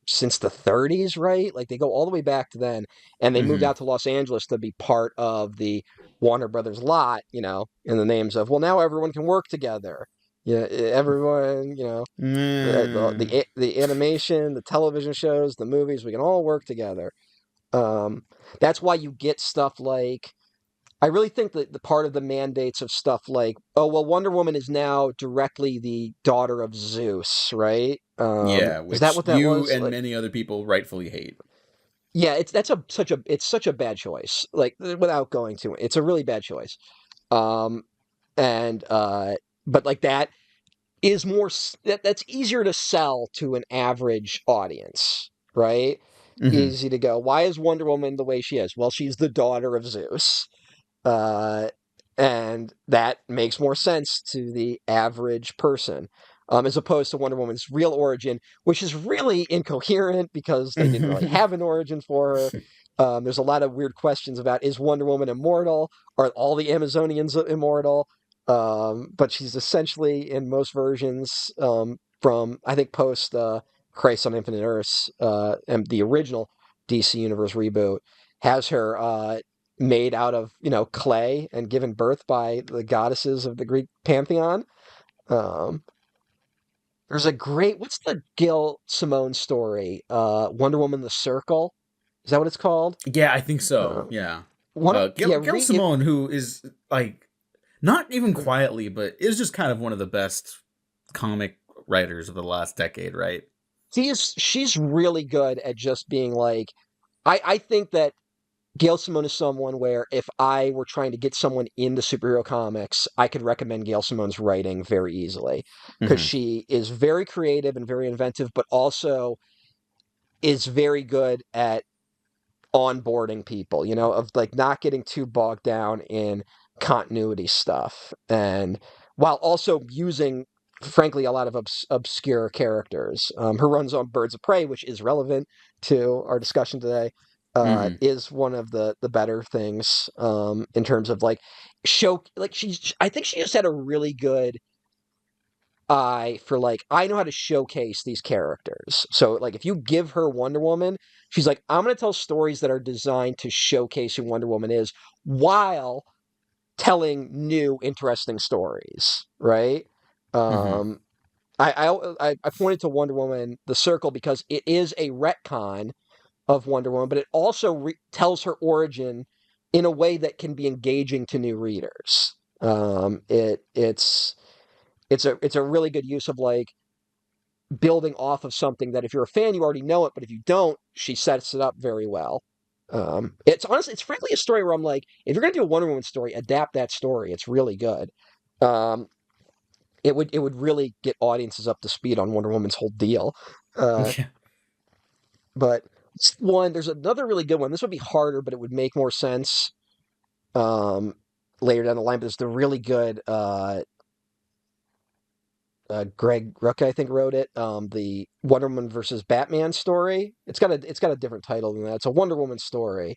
since the 30s, right? Like they go all the way back to then, and they moved Hmm. out to Los Angeles to be part of the Warner Brothers lot, in the names of, well, now everyone can work together. Yeah, everyone, Mm. the animation, the television shows, the movies, we can all work together. Um, that's why you get stuff like I really think that the part of the mandates of stuff like, oh well, Wonder Woman is now directly the daughter of Zeus, right? Yeah, Is that which what that you was? and Like, many other people rightfully hate. yeah, it's such a bad choice. Like without going to it, it's a really bad choice. Um, and but like that is that's easier to sell to an average audience, right? Hmm. Easy to go. Why is Wonder Woman the way she is? Well, she's the daughter of Zeus. Uh, and that makes more sense to the average person, as opposed to Wonder Woman's real origin, which is really incoherent because they didn't really Hmm. have an origin for her. There's a lot of weird questions about, is Wonder Woman immortal? Are all the Amazonians immortal? But she's essentially, in most versions, from I think post Crisis on Infinite Earths, and the original DC Universe reboot, has her made out of clay and given birth by the goddesses of the Greek pantheon. Um, there's a great, what's the Gail Simone story? Wonder Woman: The Circle. Is that what it's called? Yeah, I think so. Uh, Yeah. one of Gail, yeah, Gail Simone, who is like not even quietly, but is just kind of one of the best comic writers of the last decade, right? she's really good at just being like, I think that Gail Simone is someone where if I were trying to get someone into superhero comics, I could recommend Gail Simone's writing very easily because Hmm. she is very creative and very inventive, but also is very good at onboarding people, of like not getting too bogged down in continuity stuff. And while also using, frankly, a lot of obscure characters. Her runs on Birds of Prey, which is relevant to our discussion today, Hmm. is one of the better things in terms of like like I think she just had a really good eye for like, I know how to showcase these characters. So like if you give her Wonder Woman, she's like, I'm going to tell stories that are designed to showcase who Wonder Woman is while telling new interesting stories, right? Hmm. Um I pointed to Wonder Woman: The Circle because it is a retcon of Wonder Woman, but it also tells her origin in a way that can be engaging to new readers. It's a really good use of like building off of something that if you're a fan, you already know it, but if you don't, she sets it up very well. It's honestly, it's frankly a story where I'm like, if you're gonna do a Wonder Woman story, adapt that story. It's really good. Um, it would really get audiences up to speed on Wonder Woman's whole deal. Uh, Yeah. but there's another really good one. This would be harder, but it would make more sense later down the line. But there's the really good Greg Rucka, I think, wrote it. The Wonder Woman versus Batman story. It's got a different title than that. It's a Wonder Woman story.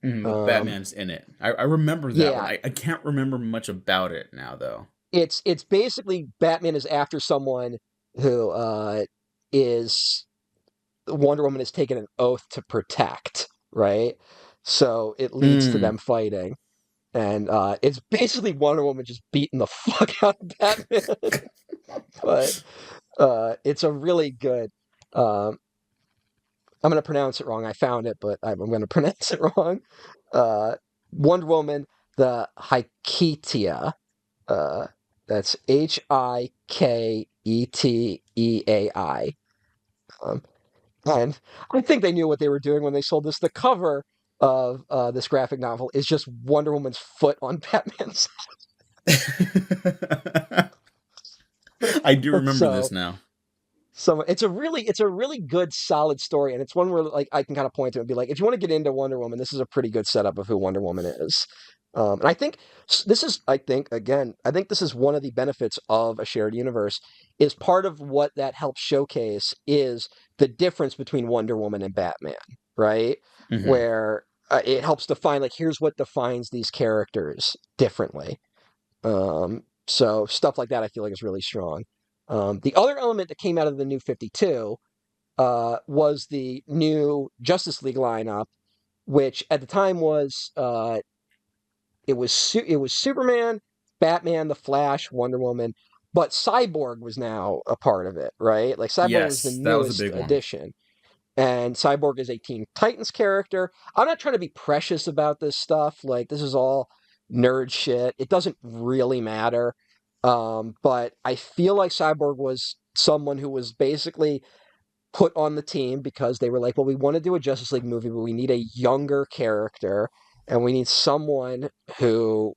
With Um, Batman's in it. I remember that one. yeah, I can't remember much about it now, though. it's basically Batman is after someone who is Wonder Woman has taken an oath to protect, right? So it leads to Mm. them fighting, and it's basically Wonder Woman just beating the fuck out of Batman. But it's a really good. Um, I'm going to pronounce it wrong. I found it, but I'm going to pronounce it wrong. Uh, Wonder Woman, the Hiketeai. Uh, that's Hiketeai. Um, and I think they knew what they were doing when they sold this. The cover of this graphic novel is just Wonder Woman's foot on Batman's. I do remember so this now. So it's a really good solid story, and it's one where like I can kind of point to and be like, if you want to get into Wonder Woman, this is a pretty good setup of who Wonder Woman is. And I think this is, I think again, I think this is one of the benefits of a shared universe. Is part of what that helps showcase is the difference between Wonder Woman and Batman, right? Hmm. Where it helps define like, here's what defines these characters differently. So stuff like that I feel like is really strong. The other element that came out of the new 52 was the new Justice League lineup, which at the time was it was Superman, Batman, The Flash, Wonder Woman, but Cyborg was now a part of it, right? Like Cyborg was the Yes, that was a newest big one. addition, and Cyborg is a Teen Titans character. I'm not trying to be precious about this stuff. Like, this is all nerd shit. It doesn't really matter. But I feel like Cyborg was someone who was basically put on the team because they were like, well, we want to do a Justice League movie, but we need a younger character and we need someone who,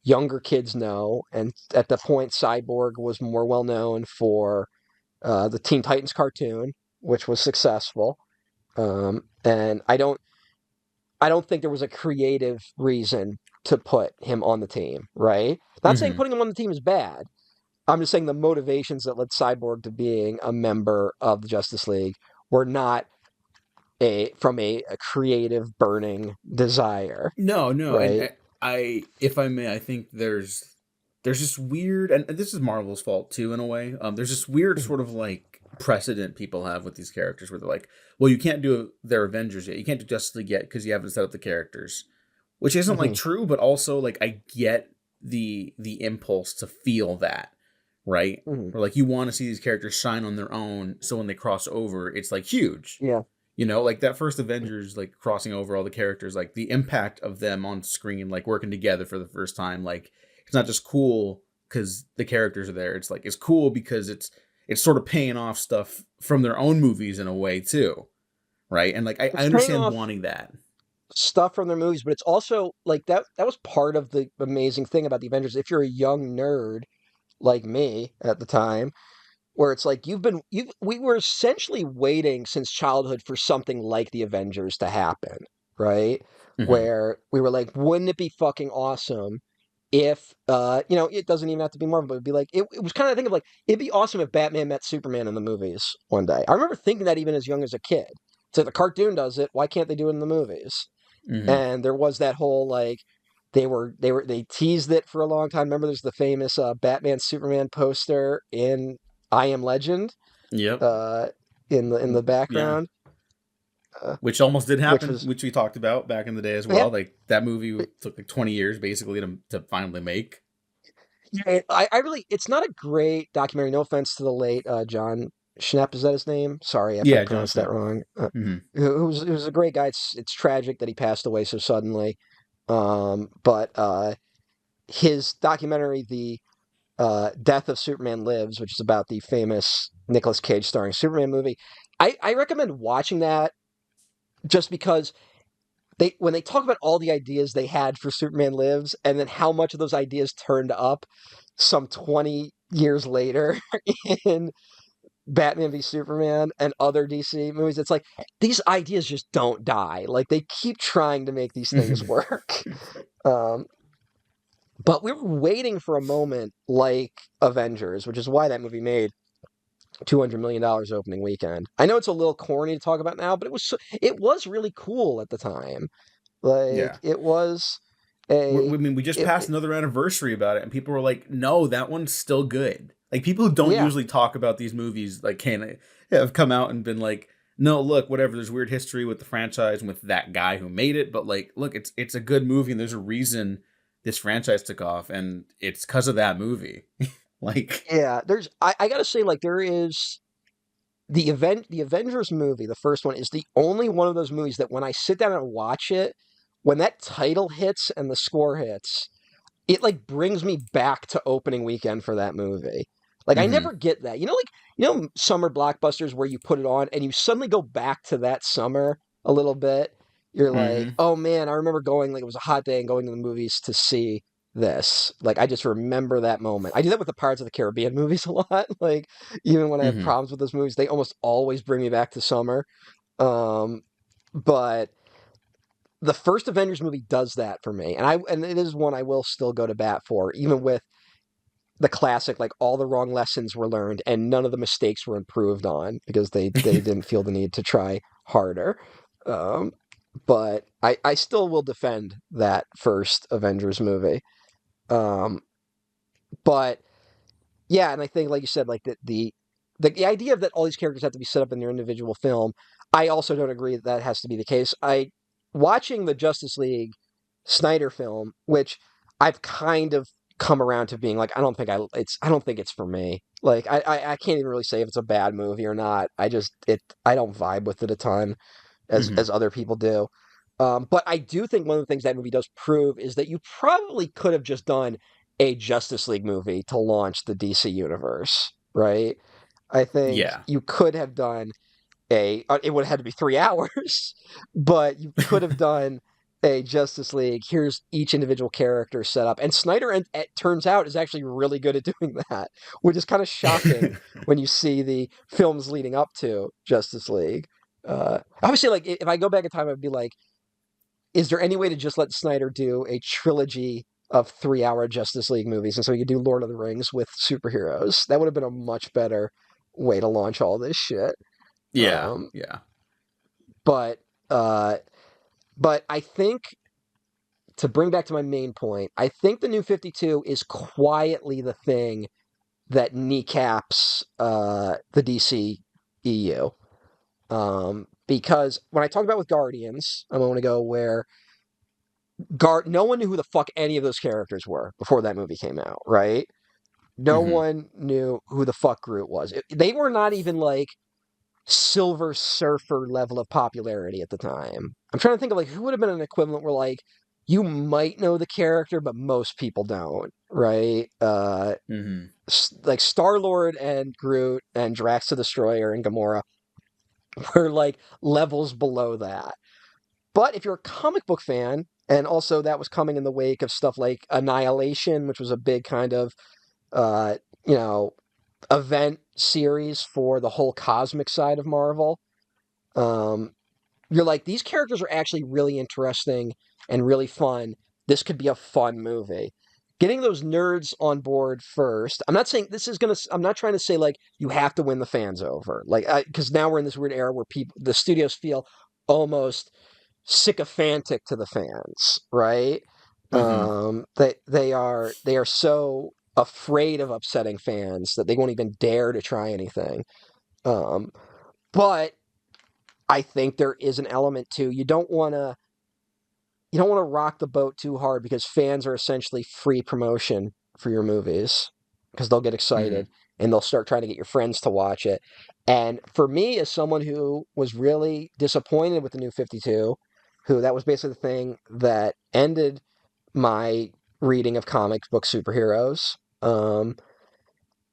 younger kids know. And at the point, Cyborg was more well known for the Teen Titans cartoon, which was successful. And I don't think there was a creative reason to put him on the team, right? Not saying Hmm. putting him on the team is bad. I'm just saying the motivations that led Cyborg to being a member of the Justice League were not a creative burning desire, No, no, and right? if I may, I think there's this weird, and this is Marvel's fault too in a way. There's this weird sort of like precedent people have with these characters where they're like, well, you can't do their Avengers yet, you can't do Justice League yet because you haven't set up the characters, which isn't like Mhm. true, but also like I get the impulse to feel that, right? Mhm. Or like you want to see these characters shine on their own, so when they cross over, it's like huge. Yeah. You know, like that first Avengers, like crossing over all the characters, like the impact of them on screen, like working together for the first time, like it's not just cool because the characters are there. It's like it's cool because it's sort of paying off stuff from their own movies in a way too, right? And like I It's paying understand off wanting that. stuff from their movies, but it's also like that was part of the amazing thing about the Avengers. If you're a young nerd like me at the time, where it's like we were essentially waiting since childhood for something like the Avengers to happen, right? Hmm. Where we were like, wouldn't it be fucking awesome if it doesn't even have to be Marvel, but it'd be like it was kind of think of like it'd be awesome if Batman met Superman in the movies one day. I remember thinking that even as young as a kid. So the cartoon does it, why can't they do it in the movies? Hmm. And there was that whole like they teased it for a long time. Remember, there's the famous Batman Superman poster in I Am Legend, Yep. uh, in the Yeah. background, Which almost did which happen, was which we talked about back in the day as yeah. well. Like that movie took like 20 years basically to finally make. Yeah, I really it's not a great documentary. No offense to the late John Schnepp, is that his name? Sorry if I Yeah, John pronounced that Schnapp. wrong. Hmm. Who was a great guy. It's tragic that he passed away so suddenly. But his documentary, The Death of Superman Lives, which is about the famous Nicolas Cage starring Superman movie. I recommend watching that just because when they talk about all the ideas they had for Superman Lives and then how much of those ideas turned up some 20 years later in Batman v Superman and other DC movies, it's like these ideas just don't die. Like they keep trying to make these things work. Um, but we were waiting for a moment like Avengers, which is why that movie made $200 million opening weekend. I know it's a little corny to talk about now, but it was really cool at the time. Like Yeah. it was I a mean, we just passed it another anniversary about it, and people were like, "No, that one's still good." Like people who don't yeah. usually talk about these movies, like, can have come out and been like, "No, look, whatever. There's weird history with the franchise and with that guy who made it, but like, look, it's a good movie, and there's a reason this franchise took off, and it's because of that movie." Like, Yeah, I gotta say, like there is the Avengers movie, the first one is the only one of those movies that when I sit down and watch it, when that title hits and the score hits, it like brings me back to opening weekend for that movie. Like I mm-hmm, never get that. Summer blockbusters where you put it on and you suddenly go back to that summer a little bit. You're like, mm-hmm, "Oh man, I remember going like it was a hot day and going to the movies to see this." Like I just remember that moment. I do that with the Pirates of the Caribbean movies a lot. Like even when I have mm-hmm, problems with those movies, they almost always bring me back to summer. Um, but the first Avengers movie does that for me, and it is one I will still go to bat for, even with the classic, like all the wrong lessons were learned and none of the mistakes were improved on because they didn't feel the need to try harder. Um, but I still will defend that first Avengers movie. Um, but yeah, and I think like you said, like the idea of that all these characters have to be set up in their individual film, I also don't agree that that has to be the case. I watching the Justice League Snyder film, which I've kind of come around to being like, I don't think it's for me. Like I can't even really say if it's a bad movie or not. I don't vibe with it a ton mm-hmm. as other people do. But I do think one of the things that movie does prove is that you probably could have just done a Justice League movie to launch the DC universe, right? I think Yeah. you could have done it would have had to be 3 hours, but you could have done a Justice League. Here's each individual character set up. And Snyder, it turns out, is actually really good at doing that, which is kind of shocking when you see the films leading up to Justice League. Obviously, like if I go back in time, I'd be like, is there any way to just let Snyder do a trilogy of 3 hour Justice League movies? And so you could do Lord of the Rings with superheroes. That would have been a much better way to launch all this shit. Yeah. Um, Yeah. But I think, to bring back to my main point, I think the New 52 is quietly the thing that kneecaps the DC EU. Because when I talked about with Guardians a moment ago, where no one knew who the fuck any of those characters were before that movie came out, right? No one knew who the fuck Groot was. They were not even like Silver Surfer level of popularity at the time. I'm trying to think of like who would have been an equivalent where like you might know the character, but most people don't, right? Like Star-Lord and Groot and Drax the Destroyer and Gamora were like levels below that. But if you're a comic book fan, and also that was coming in the wake of stuff like Annihilation, which was a big kind of, uh, you know, event series for the whole cosmic side of Marvel. You're like, these characters are actually really interesting and really fun. This could be a fun movie. Getting those nerds on board first. I'm not saying this is gonna. I'm not trying to say like you have to win the fans over, like because now we're in this weird era where the studios feel almost sycophantic to the fans, right? They are so afraid of upsetting fans that they won't even dare to try anything. But I think there is an element to you don't want to rock the boat too hard because fans are essentially free promotion for your movies because they'll get excited and they'll start trying to get your friends to watch it. And for me, as someone who was really disappointed with the New 52, who that was basically the thing that ended my reading of comic book superheroes, and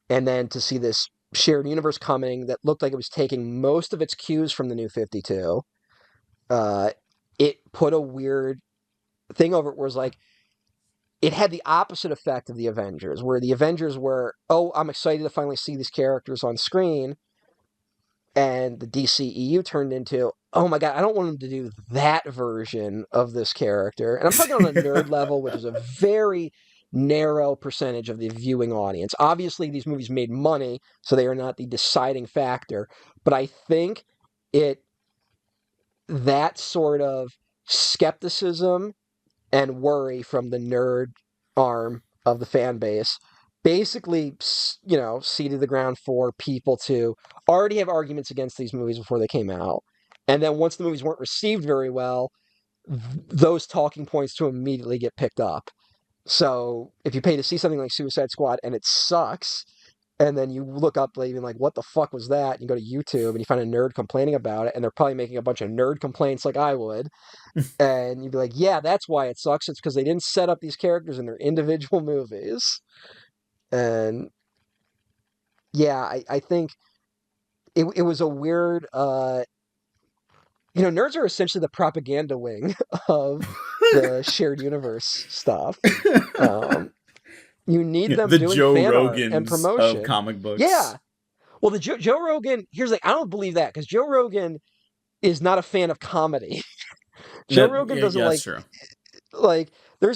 then to see this shared universe coming that looked like it was taking most of its cues from the New 52, it put a weird thing over it where it was like, it had the opposite effect of the Avengers, where the Avengers were, oh, I'm excited to finally see these characters on screen. And the DCEU turned into, oh my God, I don't want them to do that version of this character. And I'm talking on a nerd level, which is a very narrow percentage of the viewing audience. Obviously, these movies made money, so they are not the deciding factor. But I think that sort of skepticism and worry from the nerd arm of the fan base basically, seeded the ground for people to already have arguments against these movies before they came out. And then once the movies weren't received very well, those talking points to immediately get picked up. So if you pay to see something like Suicide Squad and it sucks, and then you look up even like, what the fuck was that? And you go to YouTube and you find a nerd complaining about it, and they're probably making a bunch of nerd complaints like I would. And you'd be like, yeah, that's why it sucks. It's because they didn't set up these characters in their individual movies. And yeah, I think it was a weird, nerds are essentially the propaganda wing of the shared universe stuff. You need them the doing Joe fan art Rogans and promotion of comic books. Yeah. Well, the Joe Rogan, here's the I don't believe that because Joe Rogan is not a fan of comedy. Joe Rogan doesn't that's true. Like there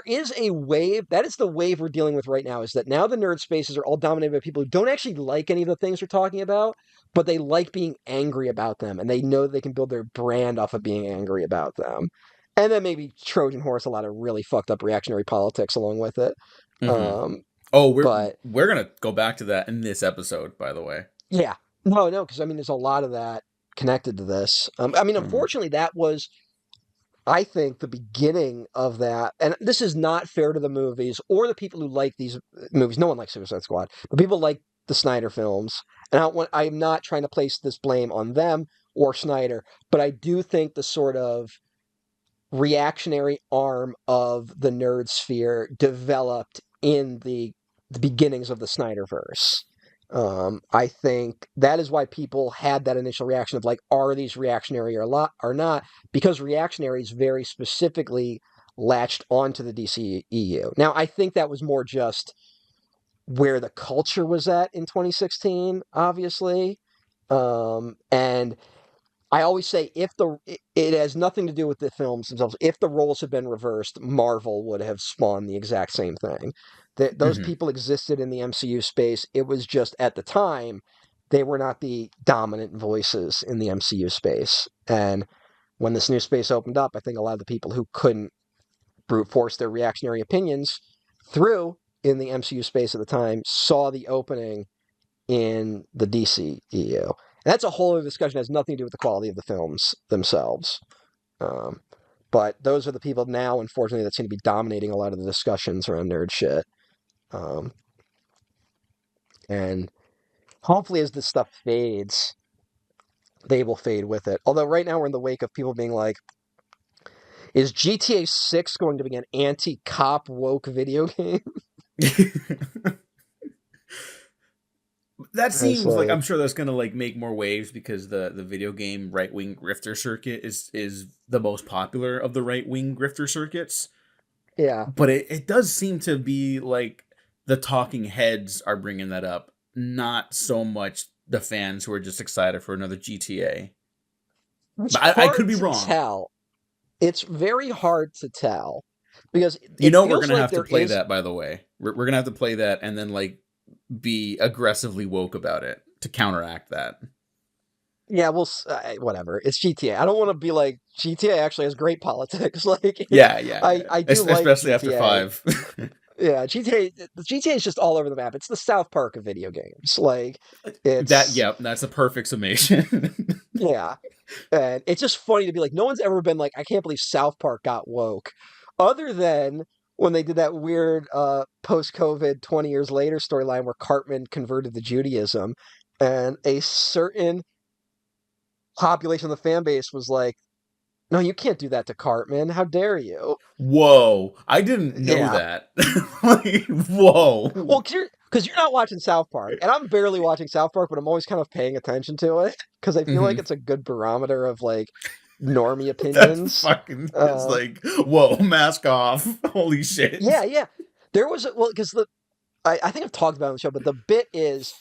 is a wave. That is the wave we're dealing with right now, is that now the nerd spaces are all dominated by people who don't actually like any of the things we're talking about, but they like being angry about them, and they know they can build their brand off of being angry about them. And then maybe Trojan horse a lot of really fucked up reactionary politics along with it. We're gonna go back to that in this episode, by the way. Yeah. No, because I mean there's a lot of that connected to this. Unfortunately that was, I think, the beginning of that, and this is not fair to the movies or the people who like these movies. No one likes Suicide Squad, but people like the Snyder films. And I'm not trying to place this blame on them or Snyder, but I do think the sort of reactionary arm of the nerd sphere developed in the beginnings of the Snyderverse. I think that is why people had that initial reaction of like, are these reactionary or not? Because reactionaries very specifically latched onto the DCEU. Now, I think that was more just where the culture was at in 2016, obviously. And I always say it has nothing to do with the films themselves. If the roles had been reversed, Marvel would have spawned the exact same thing. Those people existed in the MCU space. It was just at the time they were not the dominant voices in the MCU space. And when this new space opened up, I think a lot of the people who couldn't brute force their reactionary opinions through in the MCU space at the time saw the opening in the DC EU. And that's a whole other discussion. It has nothing to do with the quality of the films themselves. But those are the people now, unfortunately, that seem to be dominating a lot of the discussions around nerd shit. And hopefully as this stuff fades, they will fade with it. Although right now we're in the wake of people being like, is GTA 6 going to be an anti-cop woke video game? That seems like I'm sure that's going to like make more waves because the video game right-wing grifter circuit is the most popular of the right-wing grifter circuits. Yeah. But it does seem to be like the talking heads are bringing that up, not so much the fans who are just excited for another GTA. But I could be wrong. Tell. It's very hard to tell because we're going to have to play that, by the way. We're going to have to play that and then like be aggressively woke about it to counteract that. Yeah, well, whatever. It's GTA. I don't want to be like GTA actually has great politics. Like, yeah. I do especially like after 5. Yeah, GTA is just all over the map. It's the South Park of video games. Like, it's that. Yep, that's a perfect summation. Yeah, and it's just funny to be like, no one's ever been like, I can't believe South Park got woke, other than when they did that weird post-COVID 20 years later storyline where Cartman converted to Judaism, and a certain population of the fan base was like, no, you can't do that to Cartman. How dare you? Whoa. I didn't know that. Like, whoa. Well, because you're not watching South Park, and I'm barely watching South Park, but I'm always kind of paying attention to it because I feel like it's a good barometer of like normie opinions. It's like, whoa, mask off. Holy shit. Yeah. There was, because I think I've talked about it on the show, but the bit is,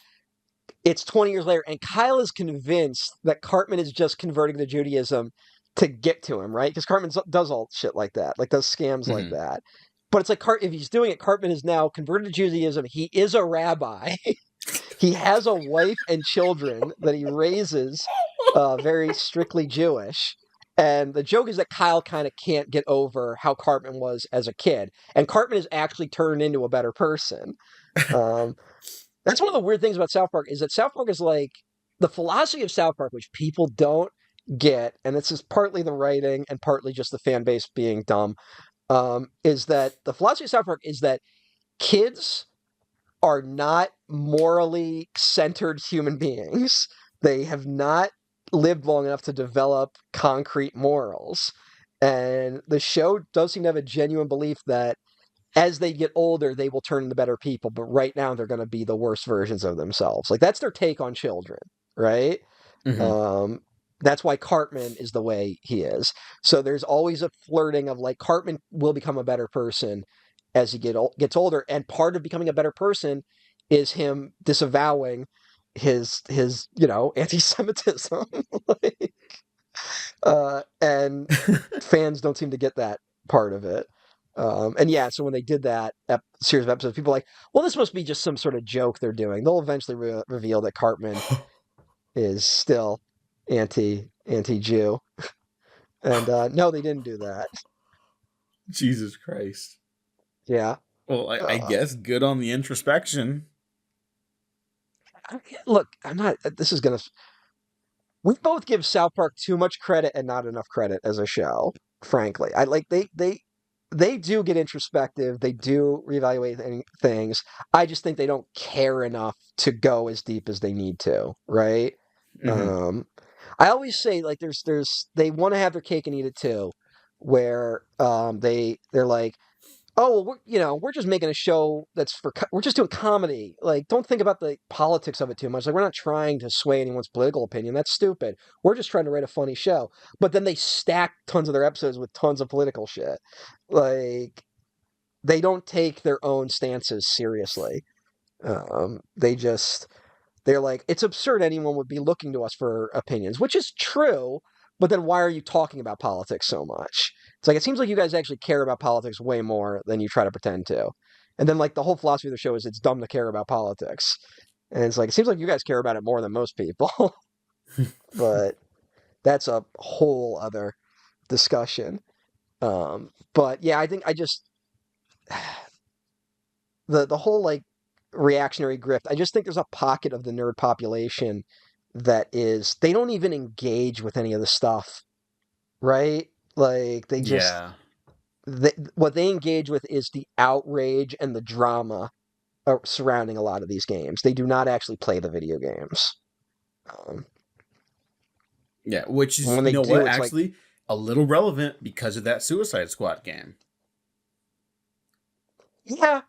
it's 20 years later, and Kyle is convinced that Cartman is just converting to Judaism to get to him, right? Because Cartman does all shit like that, like does scams like that. But it's like, if he's doing it, Cartman is now converted to Judaism. He is a rabbi. He has a wife and children that he raises very strictly Jewish. And the joke is that Kyle kind of can't get over how Cartman was as a kid. And Cartman is actually turned into a better person. That's one of the weird things about South Park, is that South Park is like, the philosophy of South Park, which people don't get, and this is partly the writing and partly just the fan base being dumb, is that the philosophy of South Park is that kids are not morally centered human beings. They have not lived long enough to develop concrete morals. And the show does seem to have a genuine belief that as they get older, they will turn into better people. But right now, they're going to be the worst versions of themselves. Like, that's their take on children, right? That's why Cartman is the way he is. So there's always a flirting of like, Cartman will become a better person as he gets older. And part of becoming a better person is him disavowing his anti-Semitism. And fans don't seem to get that part of it. So when they did that series of episodes, people were like, well, this must be just some sort of joke they're doing. They'll eventually reveal that Cartman is still anti-Jew. And no, they didn't do that. Jesus Christ. Yeah. Well, I guess good on the introspection. Look, we both give South Park too much credit and not enough credit as a show, frankly. They do get introspective. They do reevaluate things. I just think they don't care enough to go as deep as they need to, right? I always say, like, they want to have their cake and eat it too, where they're like, oh, well, we're just making a show we're just doing comedy. Like, don't think about the politics of it too much. Like, we're not trying to sway anyone's political opinion. That's stupid. We're just trying to write a funny show. But then they stack tons of their episodes with tons of political shit. Like, they don't take their own stances seriously. They're like, it's absurd anyone would be looking to us for opinions, which is true. But then why are you talking about politics so much? It's like, it seems like you guys actually care about politics way more than you try to pretend to. And then, like, the whole philosophy of the show is it's dumb to care about politics. And it's like, it seems like you guys care about it more than most people, but that's a whole other discussion. But yeah, I think I just the whole like reactionary grift. I just think there's a pocket of the nerd population that is they don't even engage with any of the stuff, right? Like Yeah. what they engage with is the outrage and the drama surrounding a lot of these games. They do not actually play the video games. Um, Yeah, which is, when you they know what, do, it's like, actually a little relevant because of that Suicide Squad game. yeah,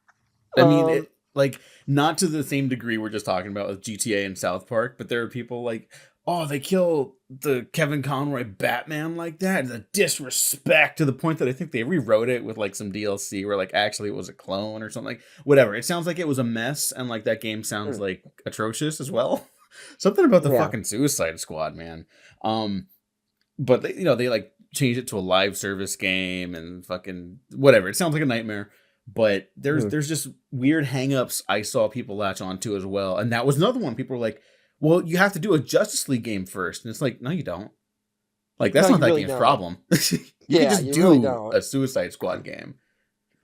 I mean, um, like, not to the same degree we're just talking about with GTA and South Park, but there are people like, oh, they kill the Kevin Conroy Batman like that. The disrespect, to the point that I think they rewrote it with like some DLC where like actually it was a clone or something. Like, whatever. It sounds like it was a mess, and like that game sounds like atrocious as well. Something about the yeah. fucking Suicide Squad, man. Um, but they, they like changed it to a live service game and fucking whatever. It sounds like a nightmare. But Mm. there's just weird hangups I saw people latch onto as well, and that was another one. People were like, "Well, you have to do a Justice League game first," and it's like, no, you don't. Like, No, that's not you that really game's don't. problem. You could Yeah, just you really do don't. a Suicide Squad game.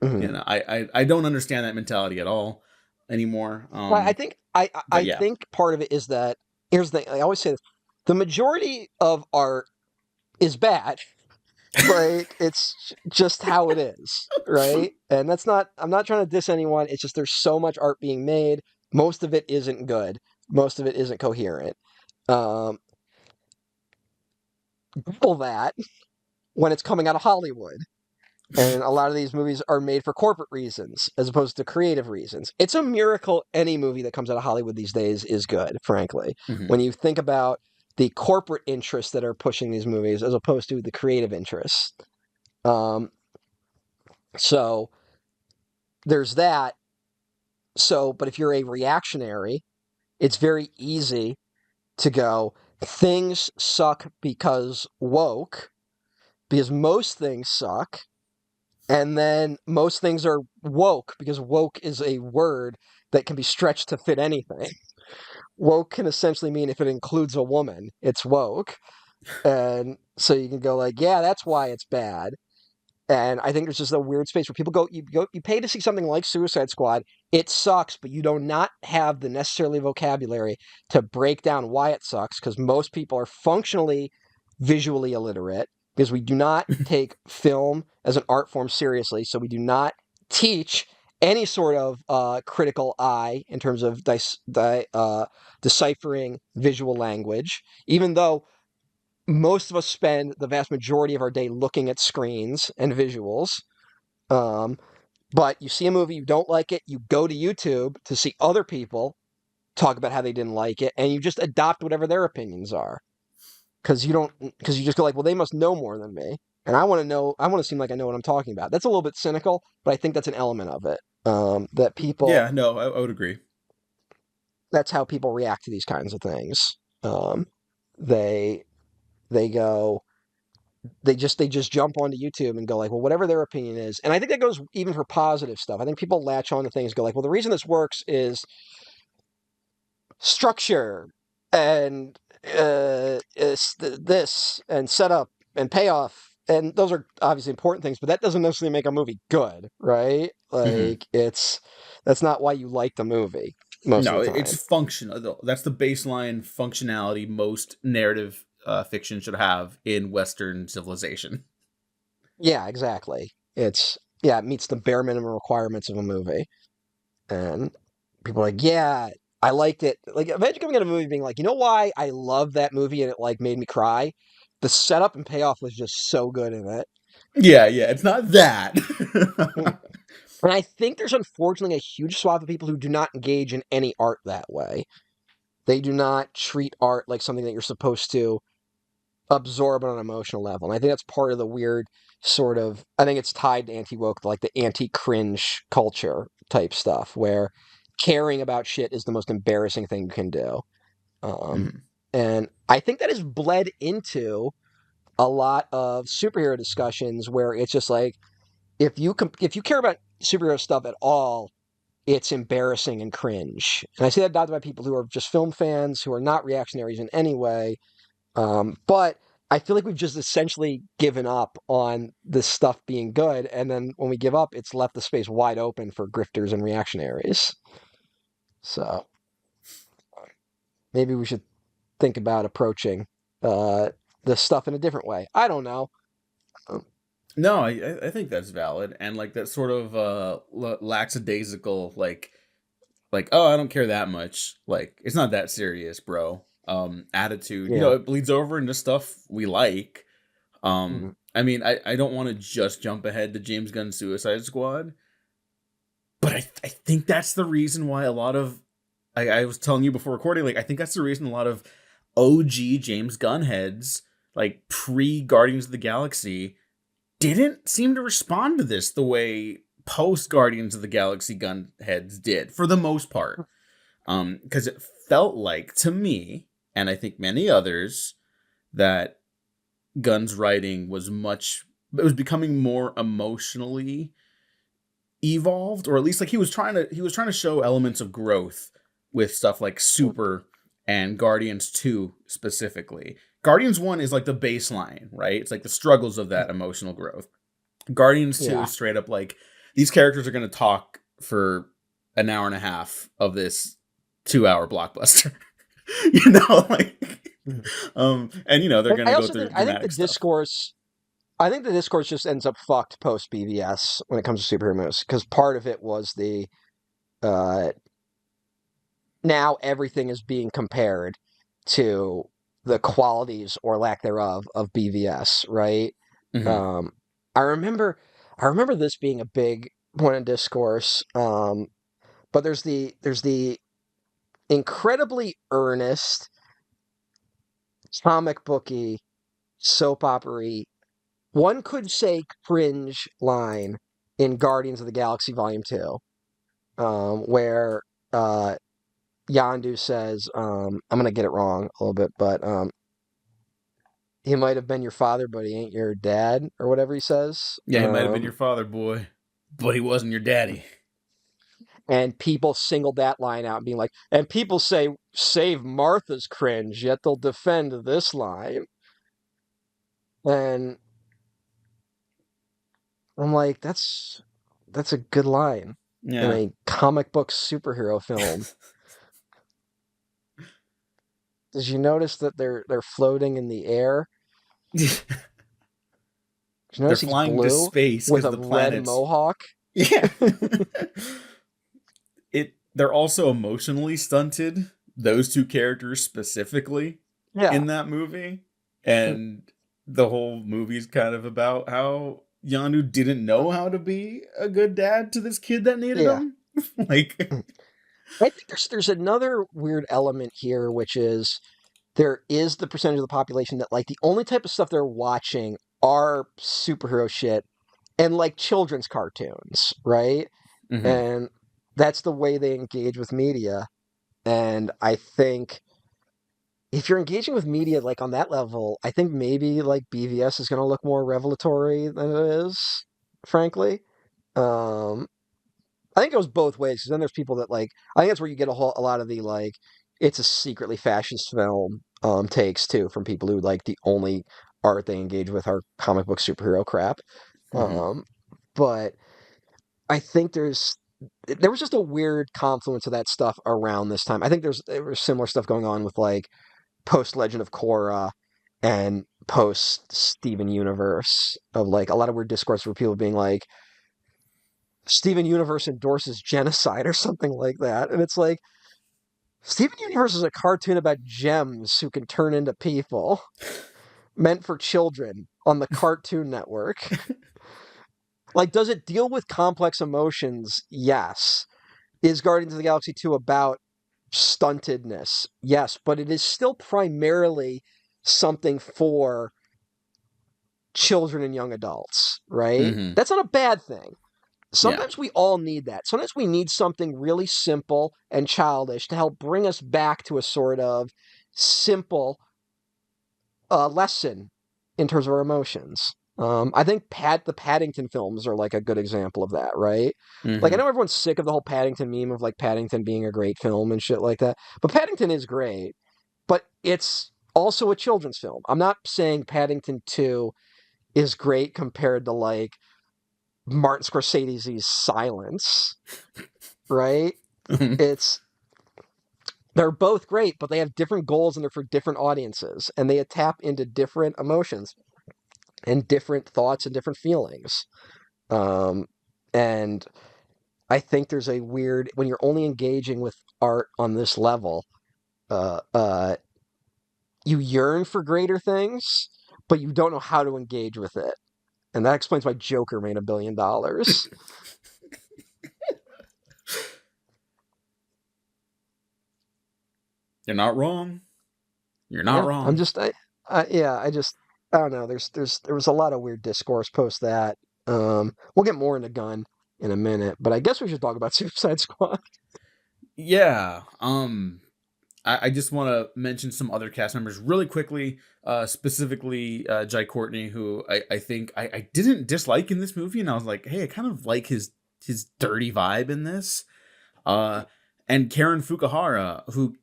Mhm. I don't understand that mentality at all anymore. Well, I think But I yeah, think part of it is that here's the thing. I always say this: the majority of art is bad. Like it's just how it is, right? And that's not. I'm not trying to diss anyone. It's just there's so much art being made. Most of it isn't good. Most of it isn't coherent. Um, double that when it's coming out of Hollywood. And a lot of these movies are made for corporate reasons as opposed to creative reasons. It's a miracle any movie that comes out of Hollywood these days is good, frankly. hmm When you think about the corporate interests that are pushing these movies as opposed to the creative interests. Um, so there's that. So, but if you're a reactionary, it's very easy to go, things suck because woke, because most things suck. And then most things are woke because woke is a word that can be stretched to fit anything. Woke can essentially mean if it includes a woman, it's woke. And so you can go like, yeah, that's why it's bad. And I think there's just a weird space where people you pay to see something like Suicide Squad. It sucks, but you do not have the necessarily vocabulary to break down why it sucks because most people are functionally visually illiterate because we do not take film as an art form seriously. So we do not teach any sort of critical eye in terms of deciphering visual language, even though most of us spend the vast majority of our day looking at screens and visuals. Um, but you see a movie, you don't like it, you go to YouTube to see other people talk about how they didn't like it, and you just adopt whatever their opinions are. Because you just go like, well, they must know more than me. And I want to know, I want to seem like I know what I'm talking about. That's a little bit cynical, but I think that's an element of it. That people, yeah, no, I would agree. that's how people react to these kinds of things. Um, they, they go, they just jump onto YouTube and go like, well, whatever their opinion is. And I think that goes even for positive stuff. I think people latch on to things, go like, well, the reason this works is structure and this and setup and payoff. And those are obviously important things, but that doesn't necessarily make a movie good, right? hmm Like that's not why you like the movie most No, of the it's time. functional. That's the baseline functionality most narrative fiction should have in Western civilization. Yeah, exactly. It meets the bare minimum requirements of a movie. And people are like, yeah, I liked it. Like, imagine coming out of a movie being like, you know why I love that movie and it like made me cry? The setup and payoff was just so good in it. Yeah, yeah, it's not that. Mm. And I think there's unfortunately a huge swath of people who do not engage in any art that way. They do not treat art like something that you're supposed to absorb on an emotional level. And I think that's part of the weird sort of, I think it's tied to anti-woke, like the anti-cringe culture type stuff, where caring about shit is the most embarrassing thing you can do. Um, Mhm. and I think that has bled into a lot of superhero discussions where it's just like, if you care about superhero stuff at all, it's embarrassing and cringe. And I say that not by people who are just film fans, who are not reactionaries in any way. But I feel like we've just essentially given up on this stuff being good. And then when we give up, it's left the space wide open for grifters and reactionaries. So maybe we should think about approaching this stuff in a different way. I don't know. No, I think that's valid, and like that sort of lackadaisical, like oh, I don't care that much, like it's not that serious, bro. Attitude, Yeah. it bleeds over into stuff we like. I mean, I don't want to just jump ahead to James Gunn's Suicide Squad, but I think that's the reason why a lot of I was telling you before recording, like I think that's the reason a lot of OG James Gunn heads, like pre Guardians of the Galaxy, didn't seem to respond to this the way post Guardians of the Galaxy Gun heads did, for the most part. Because it felt like, to me, and I think many others, that Gunn's writing was becoming more emotionally evolved, or at least like he was trying to show elements of growth with stuff like Super and Guardians 2 specifically. Guardians 1 is like the baseline, right? It's like the struggles of that emotional growth. Guardians 2 is straight up like, these characters are going to talk for an hour and a half of this 2-hour blockbuster. And they're going to go through dramatic stuff. I think the discourse just ends up fucked post BVS when it comes to superhero movies, because part of it was the now everything is being compared to the qualities or lack thereof of BVS, right? Mm-hmm. I remember this being a big point of discourse. But there's the incredibly earnest comic booky soap opera-y, one could say cringe line in Guardians of the Galaxy Volume 2, where Yondu says, I'm going to get it wrong a little bit, but he might have been your father, but he ain't your dad, or whatever he says. Yeah, he might have been your father, boy, but he wasn't your daddy. And people singled that line out, being like, and people say, save Martha's cringe, yet they'll defend this line. And I'm like, that's a good line in a comic book superhero film. Did you notice that they're floating in the air? Did you notice they're flying to space with a the planets... red mohawk? Yeah. They're also emotionally stunted, those two characters specifically, in that movie. And the whole movie's kind of about how Yondu didn't know how to be a good dad to this kid that needed him. Like, I think there's another weird element here, which is there is the percentage of the population that, like, the only type of stuff they're watching are superhero shit and like children's cartoons, right? Mm-hmm. And that's the way they engage with media. And I think if you're engaging with media like on that level, I think maybe like BVS is going to look more revelatory than it is, frankly. I think it goes both ways, because then there's people that like, I think that's where you get a lot of the like, it's a secretly fascist film takes too, from people who like the only art they engage with are comic book superhero crap. Mm-hmm. But I think there was just a weird confluence of that stuff around this time. I think there was similar stuff going on with like post Legend of Korra and post Steven Universe, of like a lot of weird discourse where people being like, Steven Universe endorses genocide or something like that. And it's like, Steven Universe is a cartoon about gems who can turn into people, meant for children on the Cartoon Network. Like, does it deal with complex emotions? Yes. Is Guardians of the Galaxy 2 about stuntedness? Yes, but it is still primarily something for children and young adults, right? Mm-hmm. That's not a bad thing. Sometimes we all need that. Sometimes we need something really simple and childish to help bring us back to a sort of simple lesson in terms of our emotions. I think the Paddington films are like a good example of that, right? Like I Mm-hmm. know everyone's sick of the whole Paddington meme of like Paddington being a great film and shit like that, but Paddington is great. But it's also a children's film. I'm not saying Paddington 2 is great compared to like Martin Scorsese's Silence, right? It's they're both great, but they have different goals and they're for different audiences, and they tap into different emotions and different thoughts and different feelings. Um, and I think there's a weird when you're only engaging with art on this level, uh, uh, you yearn for greater things, but you don't know how to engage with it. And that explains why Joker made $1 billion. You're not wrong. You're not Yeah, I'm wrong. just, yeah, I don't know. There was a lot of weird discourse post that. We'll get more into Gun in a minute, but I guess we should talk about Suicide Squad. Yeah. I just want to mention some other cast members really quickly, specifically Jai Courtney, who I think I didn't dislike in this movie, and I was like, hey, I kind of like his dirty vibe in this. And Karen Fukuhara, who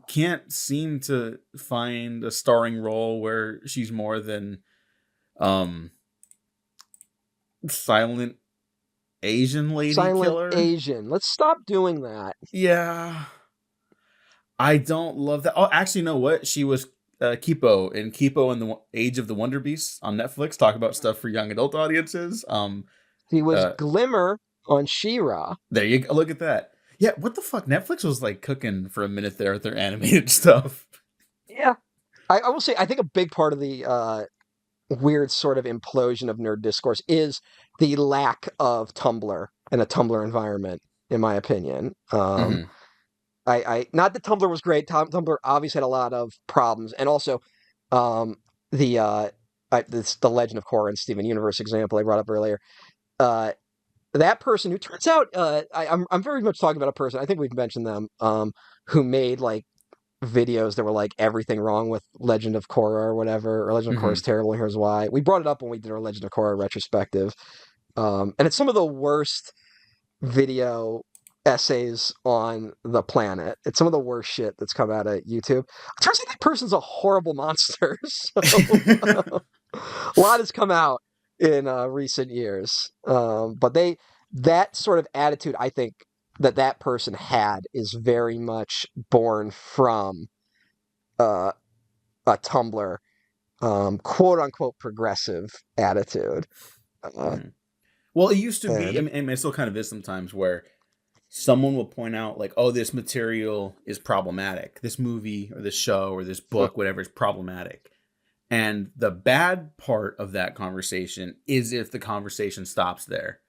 can't seem to find a starring role where she's more than um silent Asian lady Silent killer. Asian. Let's stop doing that. Yeah. I don't love that. Oh, actually, you know what? She was Kipo in Kipo and the Age of the Wonder Beasts on Netflix. Talk about stuff for young adult audiences. He was Uh, Glimmer on She-Ra. there you go. Look at that. Yeah, what the fuck? Netflix was like cooking for a minute there with their animated stuff. Yeah. I will say, I think a big part of the weird sort of implosion of nerd discourse is the lack of Tumblr and a Tumblr environment, in my opinion. Mm-hmm. Not that Tumblr was great. Tumblr obviously had a lot of problems, and also, um, the the Legend of Korra and Steven Universe example I brought up earlier. Uh, that person who turns out, I'm very much talking about a person. I think we've mentioned them. Who made like videos that were like everything wrong with Legend of Korra or whatever, or Legend of Korra Mm-hmm. is terrible, and here's why. We brought it up when we did our Legend of Korra retrospective. And it's some of the worst video essays on the planet. It's some of the worst shit that's come out of YouTube. It turns out that person's a horrible monster. So a lot has come out in recent years. But that sort of attitude, I think that person had is very much born from uh, a Tumblr quote unquote progressive attitude. Uh, Mm-hmm. Well, it used to be, and and it still kind of is sometimes, where someone will point out, like, oh, this material is problematic. This movie or this show or this book, whatever, is problematic. And the bad part of that conversation is if the conversation stops there.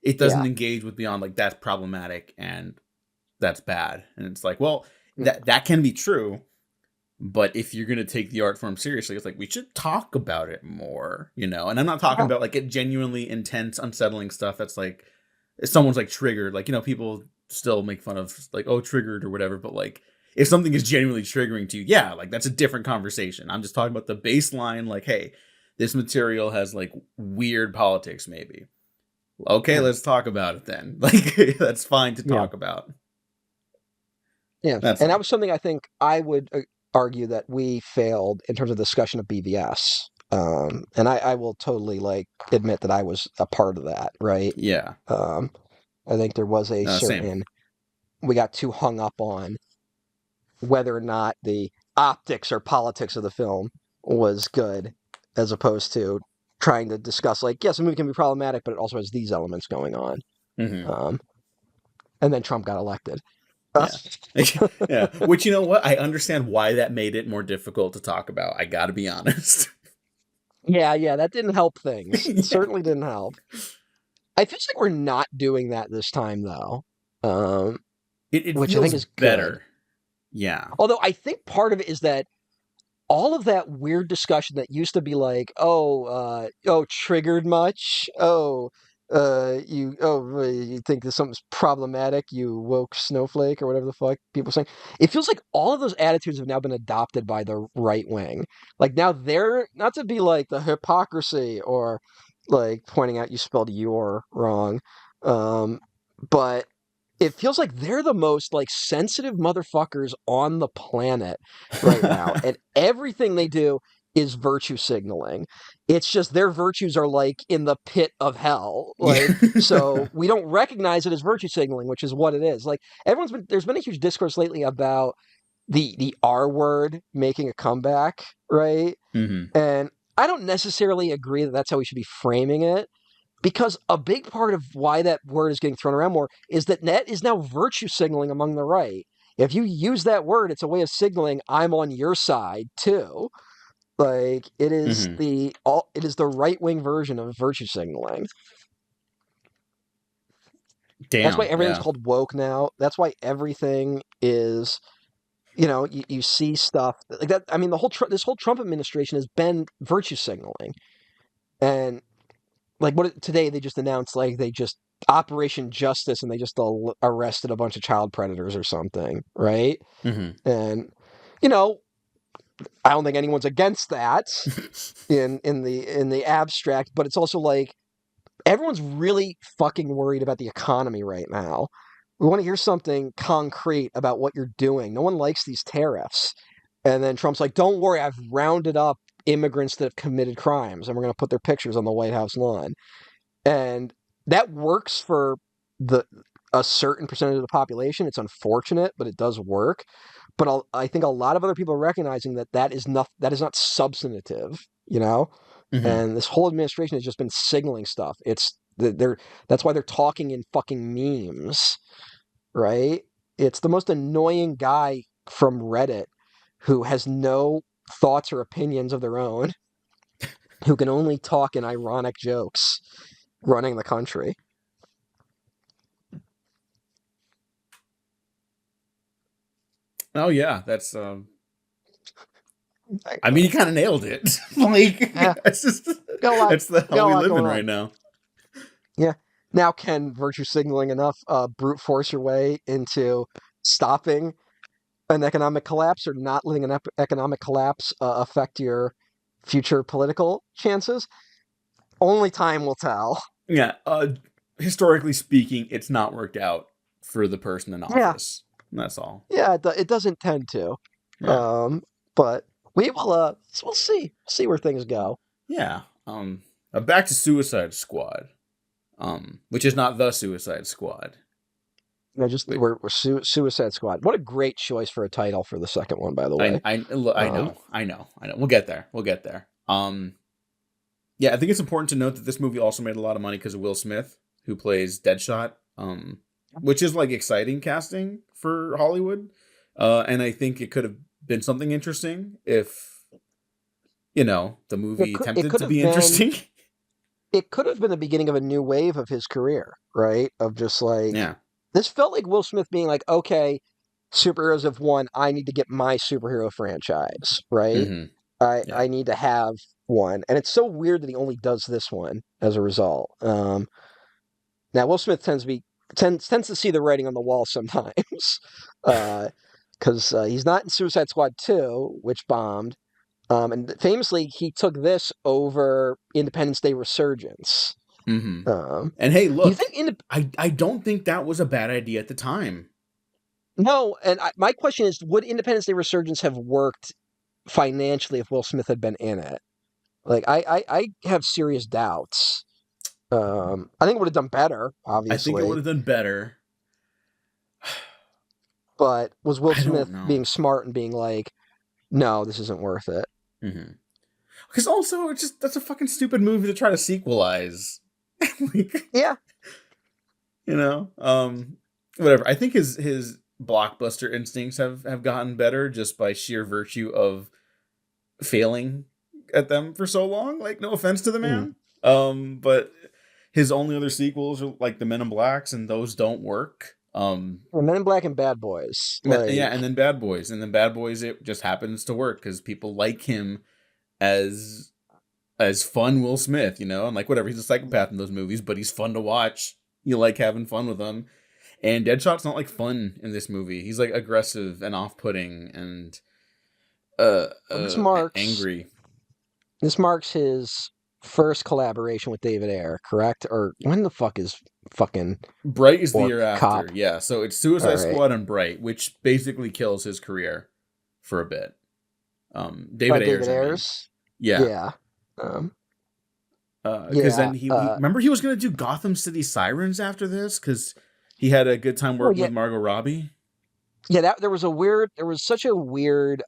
It doesn't yeah, engage with beyond, like, that's problematic and that's bad. And it's like, well, mm, that can be true. But if you're going to take the art form seriously, it's like, we should talk about it more, you know? And I'm not talking yeah, about like it genuinely intense, unsettling stuff that's like, if someone's like triggered, like, you know, people still make fun of like, oh, triggered or whatever. But like, if something is genuinely triggering to you, yeah, like that's a different conversation. I'm just talking about the baseline, like, hey, this material has like weird politics, maybe. Okay, mm, let's talk about it then. Like, that's fine to yeah, talk about. yeah. That's And that all. was something I think I would argue that we failed in terms of discussion of BVS. And I will totally like admit that I was a part of that, right? Yeah. Um, I think there was a Same. certain we got too hung up on whether or not the optics or politics of the film was good, as opposed to trying to discuss like, yes, a movie can be problematic, but it also has these elements going on. Hmm. Um, and then Trump got elected. Uh, Yeah. Yeah. Which, you know what? I understand why that made it more difficult to talk about. I gotta be honest. yeah, that didn't help things. It Yeah. certainly didn't help. I feel like we're not doing that this time, though, um, It which I think feels is good. better. Yeah. Although I think part of it is that all of that weird discussion that used to be like, oh, triggered much? Oh, you think that something's problematic, you woke snowflake or whatever the fuck people are saying. It feels like all of those attitudes have now been adopted by the right wing. Like now they're not to be like the hypocrisy or like pointing out you spelled your wrong, um, but it feels like they're the most like sensitive motherfuckers on the planet right now, and everything they do is virtue signaling. It's just their virtues are like in the pit of hell. Yeah. Like, so we don't recognize it as virtue signaling, which is what it is. Like there's been a huge discourse lately about the R word making a comeback, right? Hmm. And I don't necessarily agree that that's how we should be framing it, because a big part of why that word is getting thrown around more is that net is now virtue signaling among the right. If you use that word, it's a way of signaling I'm on your side too. Like Hmm. it is the right wing version of virtue signaling. That's why Damn. everything's Yeah. called woke now. That's why everything is, you see stuff like that. I mean, this whole Trump administration has been virtue signaling, and like today they just announced like they just Operation Justice, and they just arrested a bunch of child predators or something, right? Hmm. And you know, I don't think anyone's against that in the abstract, but it's also like everyone's really fucking worried about the economy right now. We want to hear something concrete about what you're doing. No one likes these tariffs. And then Trump's like, don't worry, I've rounded up immigrants that have committed crimes and we're going to put their pictures on the White House lawn. And that works for the a certain percentage of the population. It's unfortunate, but it does work. But I think a lot of other people are recognizing that that is not substantive, you know? Hmm. And this whole administration has just been signaling stuff. That's why they're talking in fucking memes, right? It's the most annoying guy from Reddit who has no thoughts or opinions of their own, who can only talk in ironic jokes running the country. Oh yeah, that's Like, I mean, he kind of nailed it. Like, yeah, it's just got a lot, that's the hell got a we lot live in going right on. now. Yeah. Now, can virtue signaling enough brute force your way into stopping an economic collapse or not letting an economic collapse affect your future political chances? Only time will tell. Yeah, historically speaking, it's not worked out for the person in Yeah, office. That's all. yeah, it doesn't tend to. Yeah, But we will. We'll see where things go. yeah. Back to Suicide Squad. Which is not the Suicide Squad. Just Wait, we're Suicide Squad. What a great choice for a title for the second one, by the way. I Um, know, I know, I know. We'll get there. We'll get there. Yeah, I think it's important to note that this movie also made a lot of money because of Will Smith, who plays Deadshot. Which is like exciting casting for Hollywood. And I think it could have been something interesting if the it movie could it attempted could to have be been interesting. it could have been the beginning of a new wave of his career, right? Of just like Yeah. this felt like Will Smith being like, okay, superheroes have won. I need to get my superhero franchise, right? Hmm. Yeah. I need to have one, and it's so weird that he only does this one as a result. Now Will Smith tends to see the writing on the wall sometimes, because he's not in Suicide Squad 2, which bombed. And famously, he took this over Independence Day Resurgence. Hmm. Um, And hey, do you look, think I don't think that was a bad idea at the time. No, and my question is, would Independence Day Resurgence have worked financially if Will Smith had been in it? Like, I have serious doubts. I think it would have done better, I think it would obviously, have done better. but was Will I Smith don't know. being smart and being like, no, this isn't worth it? Hmm. Because also, it's just that's a fucking stupid movie to try to sequelize. Like, Yeah, you know, whatever. I think his blockbuster instincts have gotten better just by sheer virtue of failing at them for so long. Like, no offense to the mm. man, but his only other sequels are like the Men in Blacks, and those don't work. Well, Men in Black and Bad Boys, Yeah, and like, then Bad Boys, it just happens to work because people like him as as fun Will Smith, and like whatever, he's a psychopath in those movies, but he's fun to watch. You like having fun with him. And Deadshot's not like fun in this movie. He's like aggressive and off-putting and angry. This marks his first collaboration with David Ayer, correct? Or when the fuck is fucking Bright is the year Cop? after. Yeah, so it's Suicide Squad and Bright, which basically kills his career for a bit. David Ayers. Yeah. Because then he remember he was going to do Gotham City Sirens after this because he had a good time working with Margot Robbie. Yeah, there was such a weird.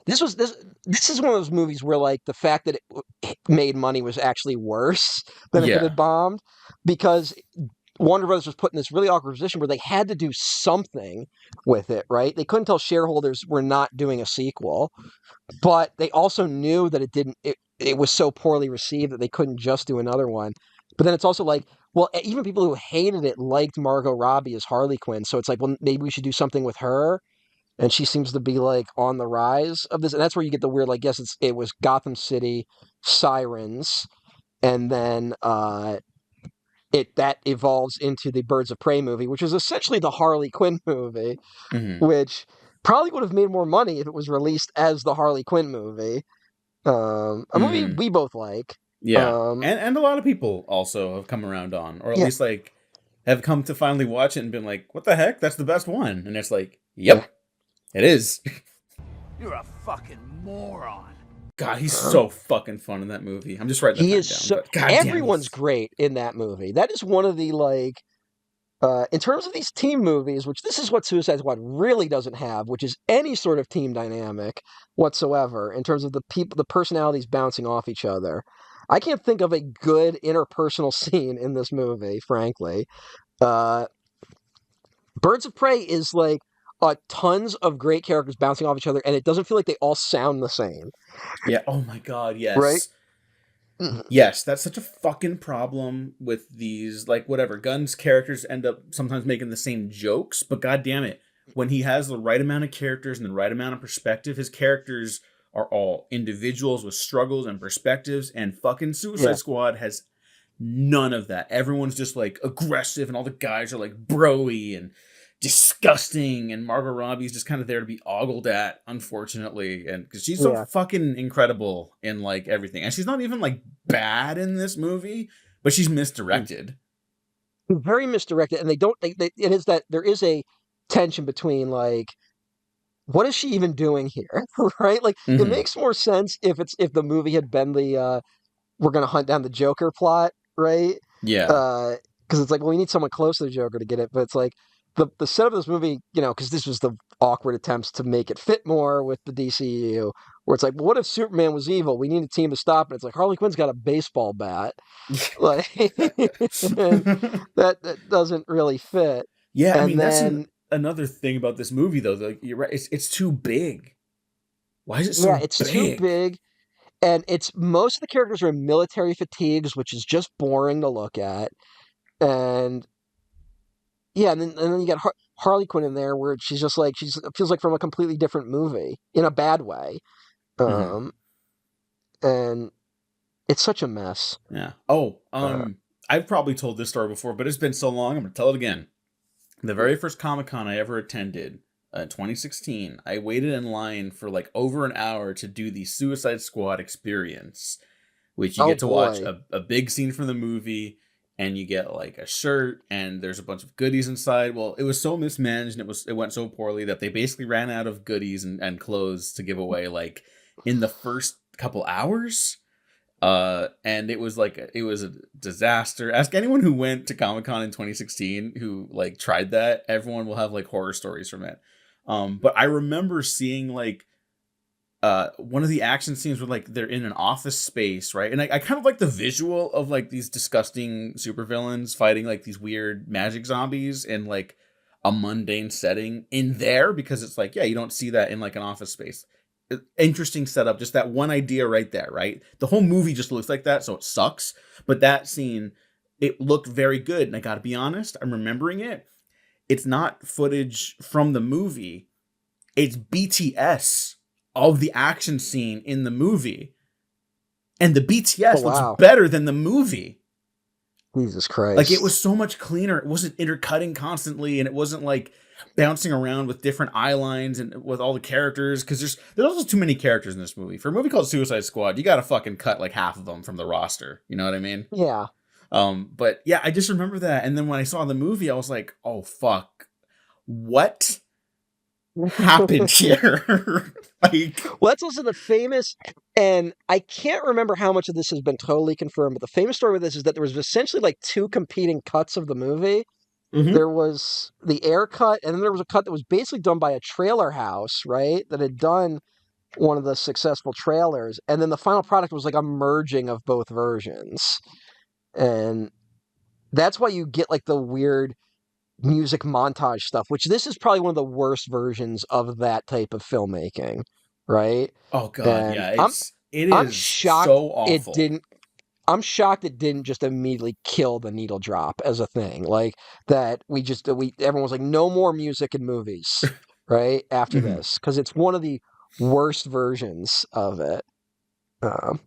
This is one of those movies where like the fact that it made money was actually worse than if it had bombed, because Warner Brothers was put in this really awkward position where they had to do something with it, right? They couldn't tell shareholders we're not doing a sequel, but they also knew that it was so poorly received that they couldn't just do another one. But then it's also like, well, even people who hated it liked Margot Robbie as Harley Quinn, so it's like, well, maybe we should do something with her. And she seems to be like on the rise of this, and that's where you get the weird. Like, yes, it was Gotham City Sirens, and then that evolves into the Birds of Prey movie, which is essentially the Harley Quinn movie, which probably would have made more money if it was released as the Harley Quinn movie. A movie we both like. Yeah, and a lot of people also have come around on, or at least like have come to finally watch it and been like, "What the heck? That's the best one." And it's like, "Yep, it is." You're a fucking moron. God, he's so fucking fun in that movie. I'm just writing that down. Everyone's great in that movie. That is one of the like, in terms of these team movies, which this is what Suicide Squad really doesn't have, which is any sort of team dynamic whatsoever in terms of the personalities bouncing off each other. I can't think of a good interpersonal scene in this movie, frankly. Birds of Prey is like tons of great characters bouncing off each other, and it doesn't feel like they all sound the same. Yeah. Oh my God. Yes. Right. Yes, that's such a fucking problem with these, like, whatever. Gunn's characters end up sometimes making the same jokes, but God damn it, when he has the right amount of characters and the right amount of perspective, his characters are all individuals with struggles and perspectives, and fucking Suicide Squad has none of that. Everyone's just, like, aggressive, and all the guys are, like, bro-y and disgusting, and Margot Robbie's just kind of there to be ogled at, unfortunately, and because she's so fucking incredible in like everything, and she's not even like bad in this movie, but she's misdirected, very misdirected, and it is that there is a tension between like, what is she even doing here, right? Like it makes more sense if the movie had been the we're gonna hunt down the Joker plot, right? Yeah, because it's like, well, we need someone close to the Joker to get it, but it's like the setup of this movie, because this was the awkward attempts to make it fit more with the DCU, where it's like, well, what if Superman was evil? We need a team to stop it. It's like, Harley Quinn's got a baseball bat. Like, that doesn't really fit. Yeah, and I mean, that's another thing about this movie, though. Like, you're right, it's too big. Why is it so big? Yeah, it's too big. And most of the characters are in military fatigues, which is just boring to look at. And yeah, and then you got Harley Quinn in there, where she's just like, it feels like from a completely different movie in a bad way, and it's such a mess. Yeah. Oh, I've probably told this story before, but it's been so long, I'm gonna tell it again. The very first Comic-Con I ever attended, 2016, I waited in line for like over an hour to do the Suicide Squad experience, which you get to watch a big scene from the movie. And you get like a shirt, and there's a bunch of goodies inside. Well, it was so mismanaged, and it went so poorly that they basically ran out of goodies and clothes to give away, like in the first couple hours. And it was a disaster. Ask anyone who went to Comic-Con in 2016 who like tried that. Everyone will have like horror stories from it. But I remember seeing like one of the action scenes where like they're in an office space, right? And I kind of like the visual of like these disgusting supervillains fighting like these weird magic zombies in like a mundane setting in there, because it's like, yeah, you don't see that in like an office space. Interesting setup, just that one idea right there, right? The whole movie just looks like that, so it sucks. But that scene, it looked very good, and I gotta be honest, I'm remembering it. It's not footage from the movie. It's BTS of the action scene in the movie. And the BTS Oh, looks wow. better than the movie. Jesus Christ. Like, it was so much cleaner. It wasn't intercutting constantly, and it wasn't like bouncing around with different eye lines and with all the characters, because there's also too many characters in this movie. For a movie called Suicide Squad, you gotta fucking cut like half of them from the roster. You know what I mean? Yeah. But yeah, I just remember that. And then when I saw the movie, I was like, oh fuck. What happened here? Like, well, that's also the famous, and I can't remember how much of this has been totally confirmed, but the famous story with this is that there was essentially like two competing cuts of the movie. mm-hmm. There was the air cut, and then there was a cut that was basically done by a trailer house, right? That had done one of the successful trailers, and then the final product was like a merging of both versions. And that's why you get like the weird music montage stuff, which this is probably one of the worst versions of that type of filmmaking, right? Oh god, And yeah, it I'm is shocked so awful. I'm shocked it didn't just immediately kill the needle drop as a thing. Like that everyone was like, no more music in movies, right? After Mm-hmm. this. Because it's one of the worst versions of it. Um,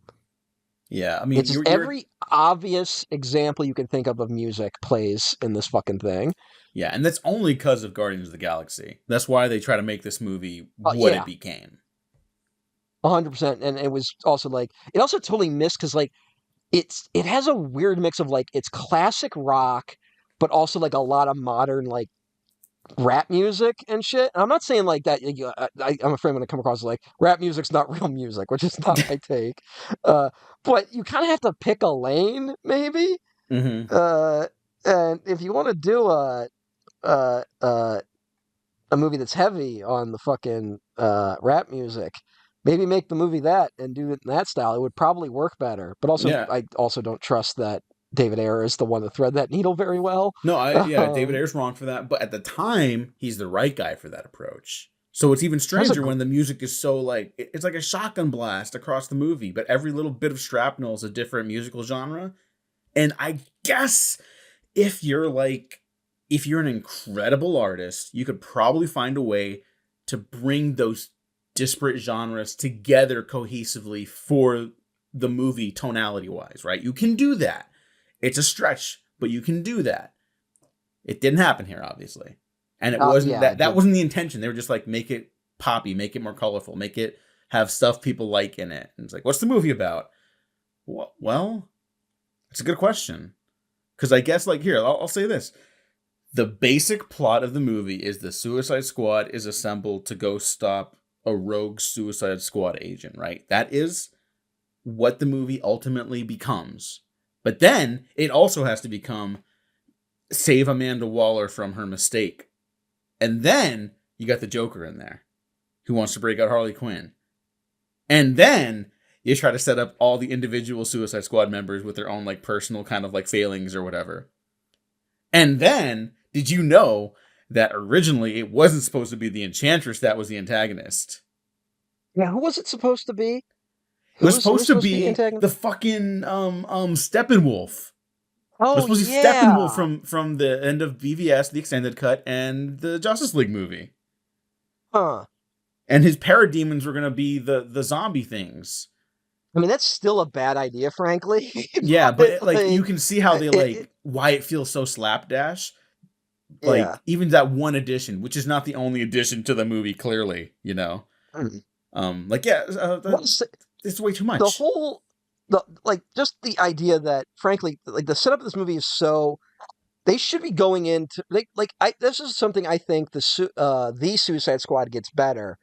Yeah, I mean, it's just you're every obvious example you can think of music plays in this fucking thing. yeah, and that's only because of Guardians of the Galaxy. That's why they try to make this movie what it Yeah, became. 100%. And it was also like, it also totally missed because like, it has a weird mix of like, it's classic rock, but also like a lot of modern like rap music and shit. And I'm not saying like that. I'm afraid I'm going to come across as like rap music's not real music, which is not my take. But you kind of have to pick a lane, maybe. Mm-hmm. And if you want to do a, a a movie that's heavy on the fucking rap music, maybe make the movie that and do it in that style. It would probably work better. But also, Yeah. I also don't trust that David Ayer is the one to thread that needle very well. No, David Ayer's wrong for that, but at the time, he's the right guy for that approach. So it's even stranger when the music is so like, it's like a shotgun blast across the movie, but every little bit of shrapnel is a different musical genre. And I guess if you're an incredible artist, you could probably find a way to bring those disparate genres together cohesively for the movie tonality wise, right? You can do that. It's a stretch, but you can do that. It didn't happen here, obviously. And it wasn't that wasn't the intention. They were just like, make it poppy, make it more colorful, make it have stuff people like in it. And it's like, what's the movie about? Well, it's a good question. Because I guess, like, here, I'll say this. The basic plot of the movie is the Suicide Squad is assembled to go stop a rogue Suicide Squad agent, right? That is what the movie ultimately becomes. But then it also has to become save Amanda Waller from her mistake. And then you got the Joker in there who wants to break out Harley Quinn. And then you try to set up all the individual Suicide Squad members with their own like personal kind of like failings or whatever. And then, did you know that originally it wasn't supposed to be the Enchantress that was the antagonist? Yeah, who was it supposed to be? It was supposed to be the fucking Steppenwolf. Oh, it was supposed to be Steppenwolf from the end of BVS, the extended cut, and the Justice League movie. Huh. And his parademons were going to be the zombie things. I mean, that's still a bad idea, frankly. Yeah, but you can see how they why it feels so slapdash. Like, even that one addition, which is not the only addition to the movie, clearly, you know. It's way too much. Just the idea that, frankly, like the setup of this movie is so. They should be going into this is something I think the Suicide Squad gets better,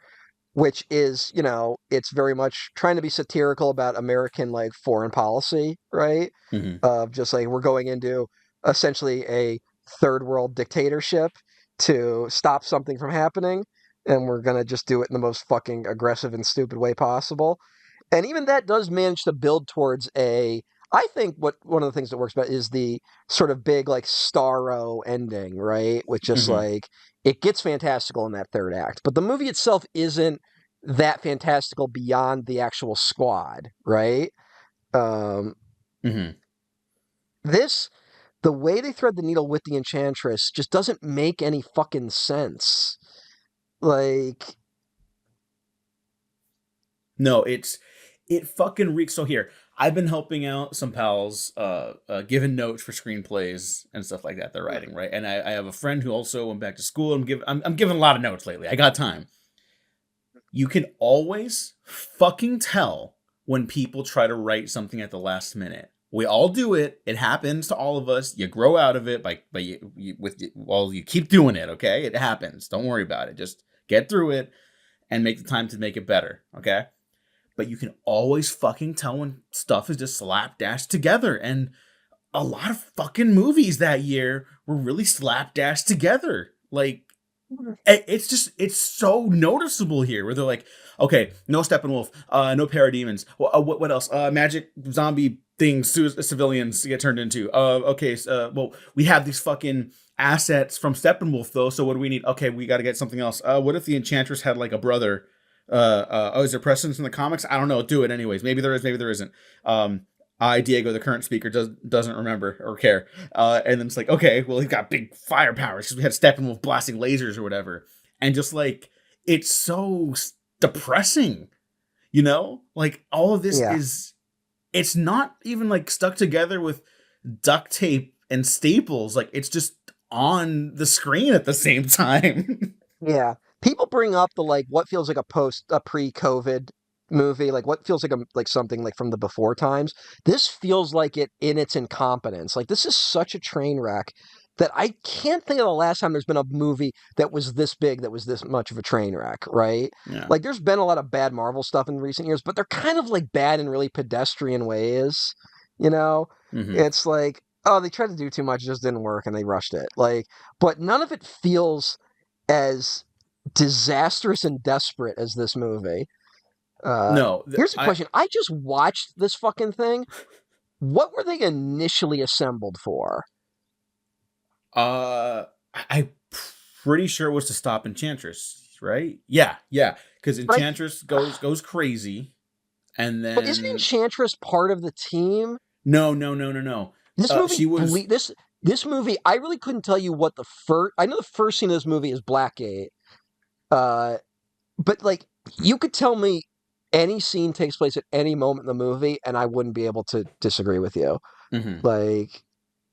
which is, you know, it's very much trying to be satirical about American like foreign policy, right? Mm-hmm. Just like we're going into essentially a third world dictatorship to stop something from happening, and we're gonna just do it in the most fucking aggressive and stupid way possible. And even that does manage to build towards I think one of the things that works about is the sort of big like Starro ending, right? With just like it gets fantastical in that third act, but the movie itself isn't that fantastical beyond the actual squad, right? This, the way they thread the needle with the Enchantress just doesn't make any fucking sense. Like, No, it fucking reeks. So here, I've been helping out some pals, giving notes for screenplays and stuff like that they're writing, right? And I have a friend who also went back to school. I'm giving a lot of notes lately. I got time. You can always fucking tell when people try to write something at the last minute. We all do it. It happens to all of us. You grow out of it you keep doing it. Okay, it happens. Don't worry about it. Just get through it and make the time to make it better. Okay. But you can always fucking tell when stuff is just slapdash together. And a lot of fucking movies that year were really slapdash together. Like, it's so noticeable here where they're like, okay, no Steppenwolf, no parademons. What else? Magic zombie things, civilians get turned into. Okay, well, we have these fucking assets from Steppenwolf though. So what do we need? Okay, we got to get something else. What if the Enchantress had like a brother? Is there precedence in the comics? I don't know. Do it anyways. Maybe there is. Maybe there isn't. Diego, the current speaker, doesn't remember or care. And then it's like, okay, well, he's got big firepower because we had Steppenwolf blasting lasers or whatever. And just like, it's so depressing, you know? Like, all of this it's not even like stuck together with duct tape and staples. Like, it's just on the screen at the same time. Yeah. People bring up the like what feels like a pre-COVID movie, like what feels like something like from the before times. This feels like it in its incompetence. Like this is such a train wreck that I can't think of the last time there's been a movie that was this big, that was this much of a train wreck, right? Yeah. Like there's been a lot of bad Marvel stuff in recent years, but they're kind of like bad in really pedestrian ways, you know? Mm-hmm. It's like, oh, they tried to do too much, it just didn't work and they rushed it. Like, but none of it feels as disastrous and desperate as this movie. Here's a question. I just watched this fucking thing. What were they initially assembled for? I'm pretty sure it was to stop Enchantress, right? Yeah. Because Enchantress goes crazy, and then. But isn't Enchantress part of the team? No. This movie, this movie, I really couldn't tell you what the first. I know the first scene of this movie is Blackgate. But like you could tell me any scene takes place at any moment in the movie and I wouldn't be able to disagree with you. Mm-hmm. Like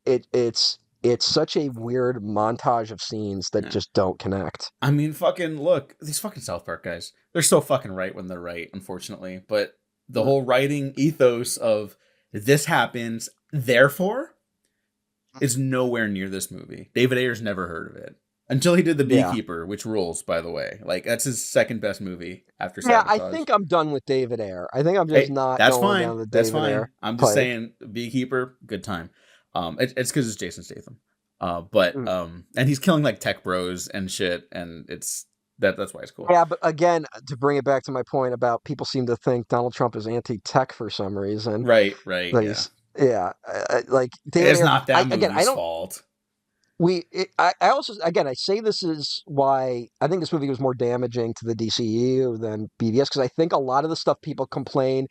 it's such a weird montage of scenes that just don't connect. I mean, fucking look, these fucking South Park guys, they're so fucking right when they're right, unfortunately. But the whole writing ethos of this happens, therefore, is nowhere near this movie. David Ayer's never heard of it. Until he did The Beekeeper, which rules, by the way. Like, that's his second best movie after Sabotage. Yeah, I think I'm done with David Ayer. I think I'm just not going down the David Ayer. I'm just saying, Beekeeper, good time. It's because it's Jason Statham. And he's killing, like, tech bros and shit, and that's why it's cool. Yeah, but again, to bring it back to my point about people seem to think Donald Trump is anti-tech for some reason. Right, yeah. Like, David it's Ayer, not that movie's fault. I say this is why I think this movie was more damaging to the DCEU than BVS, because I think a lot of the stuff people complain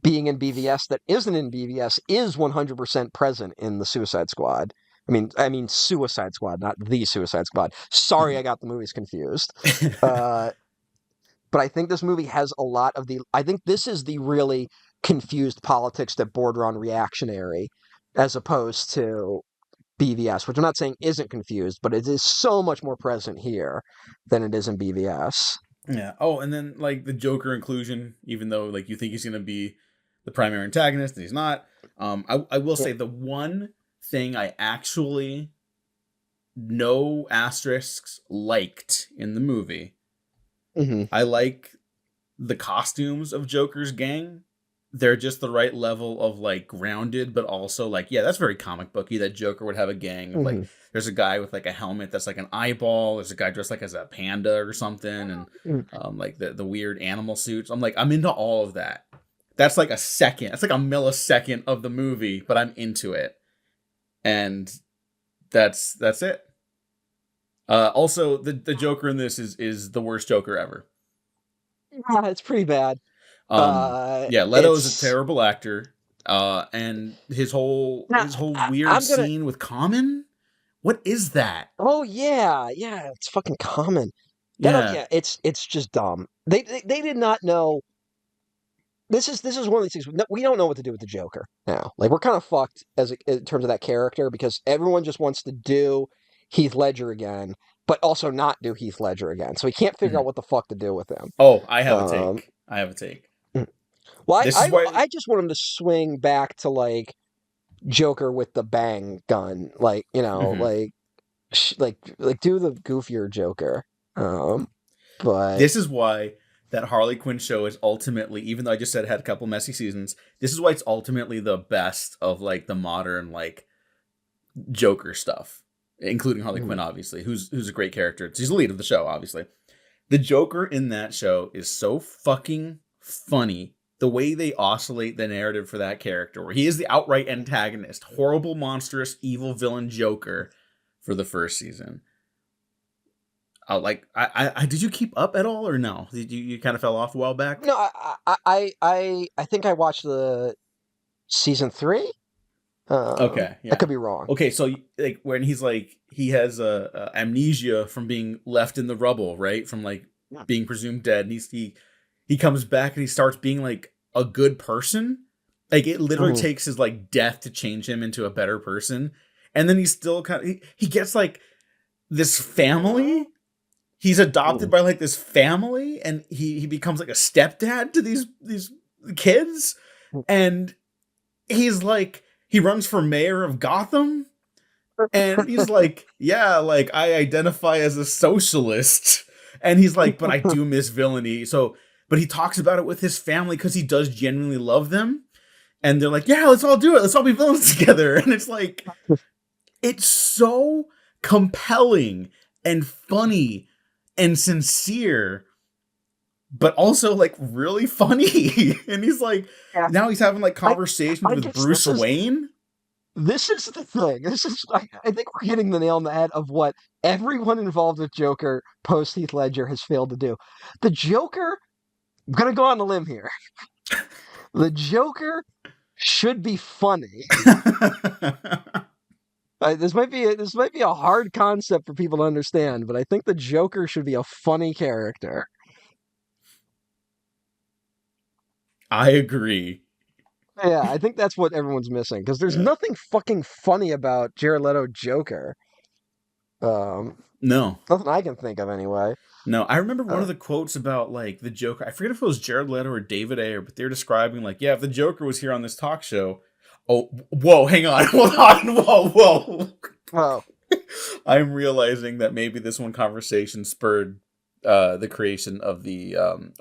being in BVS that isn't in BVS is 100% present in the Suicide Squad. I mean Suicide Squad, not the Suicide Squad. Sorry, I got the movies confused. But I think this movie has a lot of I think this is the really confused politics that border on reactionary, as opposed to BVS, which I'm not saying isn't confused, but it is so much more present here than it is in BVS. Yeah. Oh, and then like the Joker inclusion, even though like you think he's going to be the primary antagonist and he's not. I will say the one thing I actually no asterisks liked in the movie. Mm-hmm. I like the costumes of Joker's gang. They're just the right level of like grounded, but also like, yeah, that's very comic booky that Joker would have a gang of like, there's a guy with like a helmet that's like an eyeball. There's a guy dressed like as a panda or something. And like the weird animal suits. I'm like, I'm into all of that. That's like that's like a millisecond of the movie, but I'm into it. And that's it. Also the Joker in this is the worst Joker ever. Yeah, it's pretty bad. Leto is a terrible actor. And his whole weird scene with Common. What is that? Oh yeah, it's fucking Common. It's just dumb. They did not know this is one of these things. We don't know what to do with the Joker now. Like, we're kind of fucked in terms of that character, because everyone just wants to do Heath Ledger again, but also not do Heath Ledger again. So we can't figure out what the fuck to do with him. Oh, I have a Um, take. I have a take. well, This is why. I just want him to swing back to like Joker with the bang gun, like, you know, Mhm. like do the goofier Joker. But This is why that Harley Quinn show is ultimately, even though I just said it had a couple messy seasons, this is why it's ultimately the best of like the modern like Joker stuff, including Harley Quinn, obviously, who's a great character. She's the lead of the show, obviously. The Joker in that show is so fucking funny. The way they oscillate the narrative for that character, where he is the outright antagonist, horrible, monstrous, evil villain Joker for the first season. I did you keep up at all or no? Did you kind of fell off a while back? no, I think I watched the season 3. Okay, I yeah. could be wrong. Okay, so like when he's like he has amnesia from being left in the rubble, right? From like Yeah. being presumed dead, and he comes back and he starts being like a good person. Like it literally Mhm. takes his like death to change him into a better person, and then he's still kind of he gets like this family. He's adopted by like this family, and he becomes like a stepdad to these kids, and he's like he runs for mayor of Gotham, and he's like, yeah, like I identify as a socialist, and he's like, but I do miss villainy. So, but he talks about it with his family because he does genuinely love them, and they're like, yeah, let's all do it, let's all be villains together, and it's like it's so compelling and funny and sincere, but also like really funny. And he's like, Yeah. now he's having like conversations I with guess Bruce Wayne. this is the thing. I think we're hitting the nail on the head of what everyone involved with Joker post Heath Ledger has failed to do. The Joker, I'm gonna go on a limb here. The Joker should be funny. This might be a hard concept for people to understand, but I think the Joker should be a funny character. I agree. Yeah, I think that's what everyone's missing, because there's Yeah. nothing fucking funny about Jared Leto Joker. No. Nothing I can think of anyway. No, I remember one Uh, of the quotes about like the Joker. I forget if it was Jared Leto or David Ayer, but they're describing like, yeah, if the Joker was here on this talk show. Oh, whoa, hang on, hold on, whoa. oh, I'm realizing that maybe this one conversation spurred the creation of the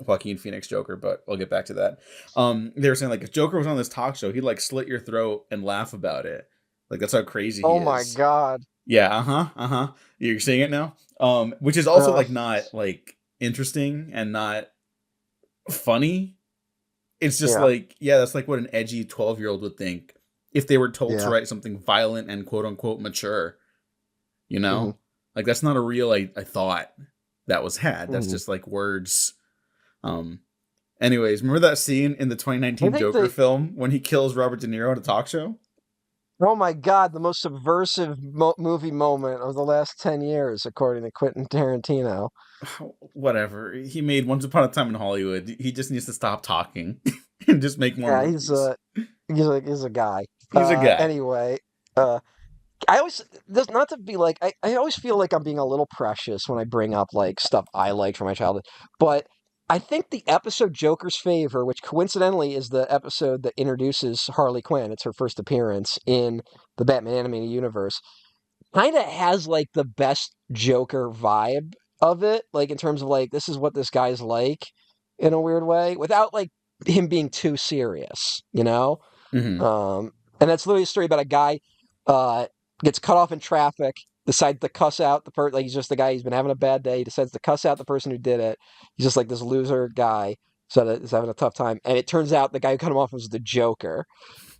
Joaquin Phoenix Joker, but I'll get back to that. They were saying like if Joker was on this talk show, he'd like slit your throat and laugh about it. Like that's how crazy he oh my is. God. Yeah, uh-huh. You're seeing it now? Which is also like not like interesting and not funny. It's just Yeah, like, yeah, that's like what an edgy 12-year-old would think if they were told to yeah. write something violent and quote unquote mature. You hmm know? Like that's not a real I thought that was had. That's hmm just like words. Um anyways, remember that scene in the I 2019 think Joker film when he kills Robert De Niro at a talk show? oh my God, the most subversive movie moment of the last 10 years, according to Quentin Tarantino. Whatever. He made Once Upon a Time in Hollywood. He just needs to stop talking and just make more Yeah, movies. he's a guy. He's a guy. Anyway, uh, I always this not to be like I always feel like I'm being a little precious when I bring up like stuff I liked from my childhood. But I think the episode Joker's Favor, which coincidentally is the episode that introduces Harley Quinn, it's her first appearance in the Batman animated universe, kind of has like the best Joker vibe of it, like in terms of like this is what this guy's like in a weird way, without like him being too serious, you know? Hmm. And that's literally a story about a guy uh, gets cut off in traffic, decides to cuss out the person. Like he's just the guy. He's been having a bad day. He decides to cuss out the person who did it. He's just like this loser guy, so that is having a tough time. And it turns out the guy who cut him off was the Joker.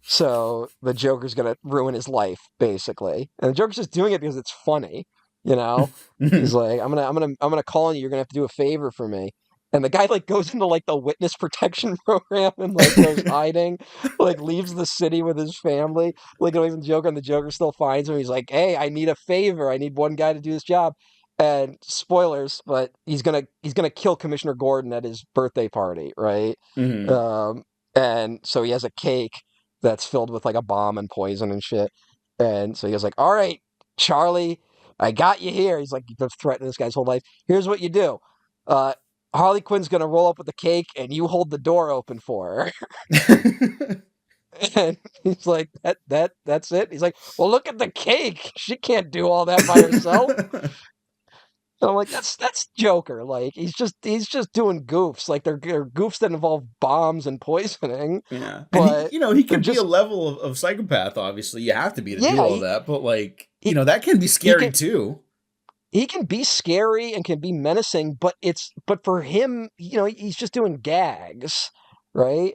So the Joker's gonna ruin his life, basically. And the Joker's just doing it because it's funny, you know. He's like, I'm gonna call on you. You're gonna have to do a favor for me. And the guy like goes into like the witness protection program and like goes hiding, like leaves the city with his family. Like even the Joker, and the Joker still finds him. He's like, "Hey, I need a favor. I need one guy to do this job." And spoilers, but he's gonna kill Commissioner Gordon at his birthday party, right? Hmm. Um, And so he has a cake that's filled with like a bomb and poison and shit. And so he was like, "All right, Charlie, I got you here." He's like, he's been threatening this guy's whole life. "Here's what you do. Uh, Harley Quinn's gonna roll up with the cake, and you hold the door open for her." And he's like, that's it. He's like, "Well, look at the cake. She can't do all that by herself." And I'm like, that's Joker. Like he's just doing goofs. Like they're goofs that involve bombs and poisoning. Yeah. And But he they're can be a just level of psychopath, obviously. You have to be to do yeah. all that, but like, He, that can be he scary can too. he can be scary and can be menacing, but for him, he's just doing gags, right?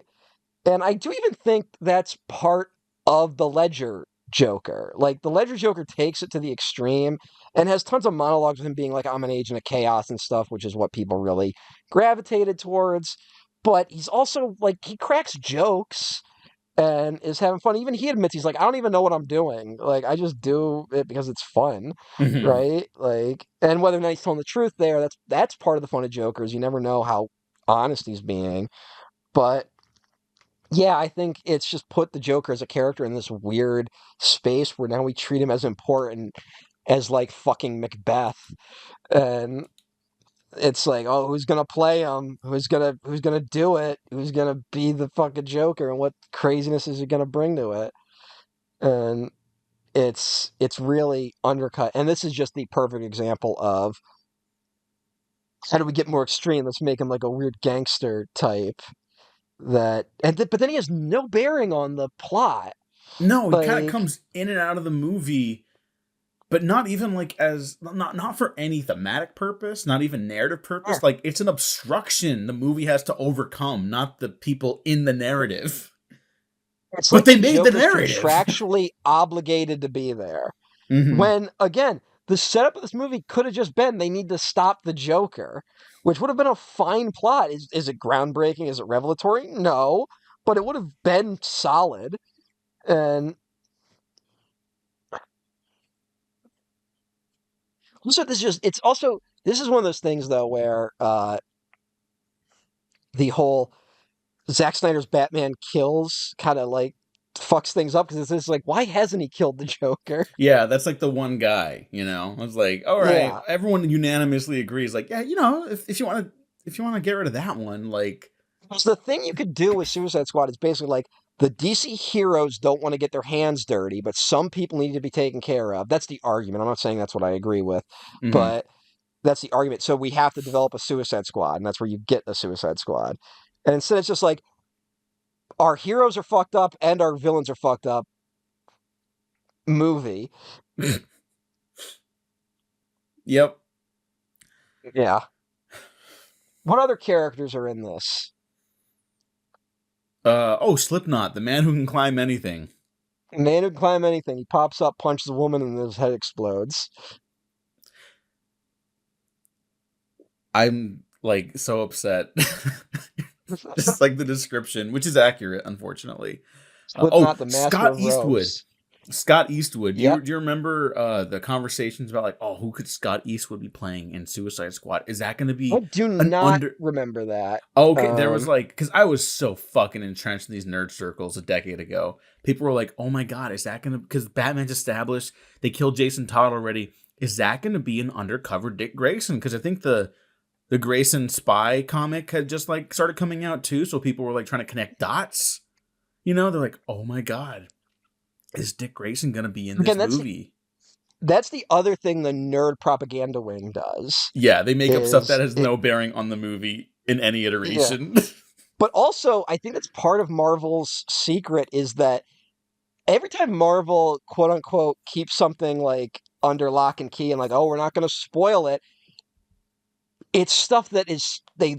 And I do even think that's part of the Ledger Joker. Like the Ledger Joker takes it to the extreme and has tons of monologues with him being like, "I'm an agent of chaos" and stuff, which is what people really gravitated towards. But he's also like he cracks jokes and is having fun. Even he admits he's like, "I don't even know what I'm doing. Like I just do it because it's fun." Hmm. Right? Like, and whether or not he's telling the truth there, that's part of the fun of Jokers. You never know how honest he's being. But yeah, I think it's just put the Joker as a character in this weird space where now we treat him as important as like fucking Macbeth. And it's like, oh, who's gonna play him? Who's gonna do it? Who's gonna be the fucking Joker? And what craziness is he gonna bring to it? And it's really undercut. And this is just the perfect example of how do we get more extreme? Let's make him like a weird gangster type but then he has no bearing on the plot. No, he kind of Like, comes in and out of the movie, but not even like as not for any thematic purpose, not even narrative yeah, purpose. Like it's an obstruction the movie has to overcome, not the people in the narrative. it's But like they the made the Joker's narrative. contractually obligated to be there. Hmm. When, again, the setup of this movie could have just been they need to stop the Joker, which would have been a fine plot. Is it groundbreaking? Is it revelatory? No, but it would have been solid. And also, this is one of those things though where the whole Zack Snyder's Batman Kills kind of like fucks things up because it's just like, why hasn't he killed the Joker? Yeah, that's like the one guy. I was like, all right, Yeah. everyone unanimously agrees. Like, yeah, if you want to get rid of that one, like, Because the thing you could do with Suicide Squad is basically like the DC heroes don't want to get their hands dirty, but some people need to be taken care of. That's the argument. I'm not saying that's what I agree with, mhm. but that's the argument. So we have to develop a Suicide Squad, and that's where you get the Suicide Squad. And instead, it's just like our heroes are fucked up and our villains are fucked up movie. Yep. Yeah. What other characters are in this? Slipknot, the man who can climb anything. Man who can climb anything. He pops up, punches a woman, and his head explodes. I'm like so upset. Just like the description, which is accurate, unfortunately. Slipknot, the master Scott of Eastwood. ropes. Scott Eastwood. Yep. Do you remember the conversations about like, oh, who could Scott Eastwood be playing in Suicide Squad? Is that going to I be do an not under? remember that. Oh, okay, there was like, because I was so fucking entrenched in these nerd circles a decade ago. People were like, oh my god, is that going to? Because Batman's established, they killed Jason Todd already. Is that going to be an undercover Dick Grayson? Because I think the Grayson Spy comic had just like started coming out too, so people were like trying to connect dots. They're like, oh my god, is Dick Grayson gonna be in this Again, movie? that's the other thing the nerd propaganda wing does Yeah, they make up stuff that is has it no bearing on the movie in any yeah. iteration. But also I think that's part of Marvel's secret is that every time Marvel quote unquote keeps something like under lock and key and like, oh, we're not gonna spoil it, it's stuff that is they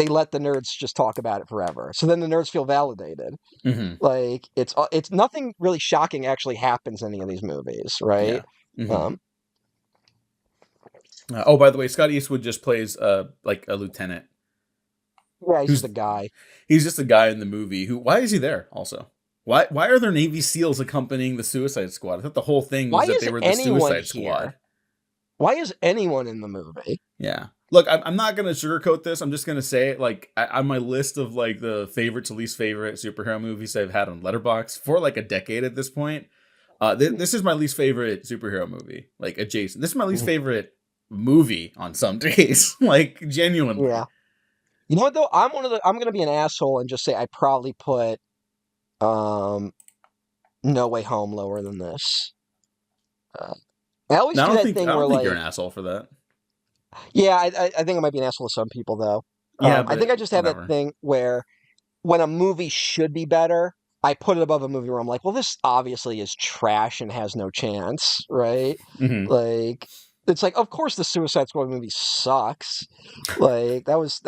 let the nerds just talk about it forever. So then the nerds feel validated. Hmm. Like it's nothing really shocking actually happens in any of these movies, right? Yeah. Hmm. Um, By the way, Scott Eastwood just plays like a lieutenant. yeah, he's just Who's a guy. He's just a guy in the movie who. Why is he there? Also, why are there Navy SEALs accompanying the Suicide Squad? I thought the whole thing Why was that is they were the anyone Suicide Squad. here? Why is anyone in the movie? Yeah. Look, I'm not gonna sugarcoat this. I'm just gonna say it. Like on my list of like the favorite to least favorite superhero movies I've had on Letterboxd for like a decade at this point. This is my least favorite superhero movie. Like adjacent. This is my least favorite movie on some days. Like genuinely. Yeah. You know what though? I'm gonna be an asshole and just say I probably put No Way Home lower than this. I always Now, do that thing I where don't think like, you're an asshole for that. yeah, I think I might be an asshole to some people though. Yeah, I think but I just have that whatever. thing where when a movie should be better, I put it above a movie where I'm like, well, this obviously is trash and has no chance, right? Mm-hmm. Like, it's like, of course, the Suicide Squad movie sucks. Like that was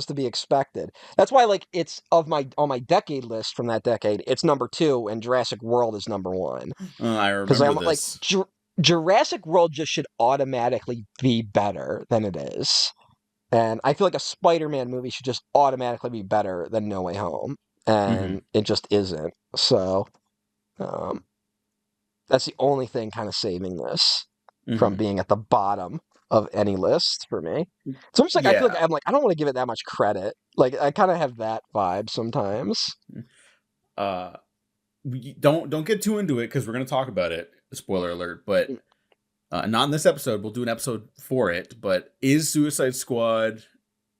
to be expected. That's why, like, it's of my on my decade list from that decade. It's number 2, and Jurassic World is number 1 I because remember I'm like this. Jurassic World just should automatically be better than it is. And I feel like a Spider-Man movie should just automatically be better than No Way Home, Mm-hmm. and it just isn't. So um, that's the only thing kind of saving this from Mm-hmm. being at the bottom of any list for me. It's almost like I feel Yeah. like I don't want to give it that much credit. Like I kind of have that vibe sometimes. Uh, don't get too into it because we're gonna talk about it. Spoiler alert, but not in this episode. We'll do an episode for it. But is Suicide Squad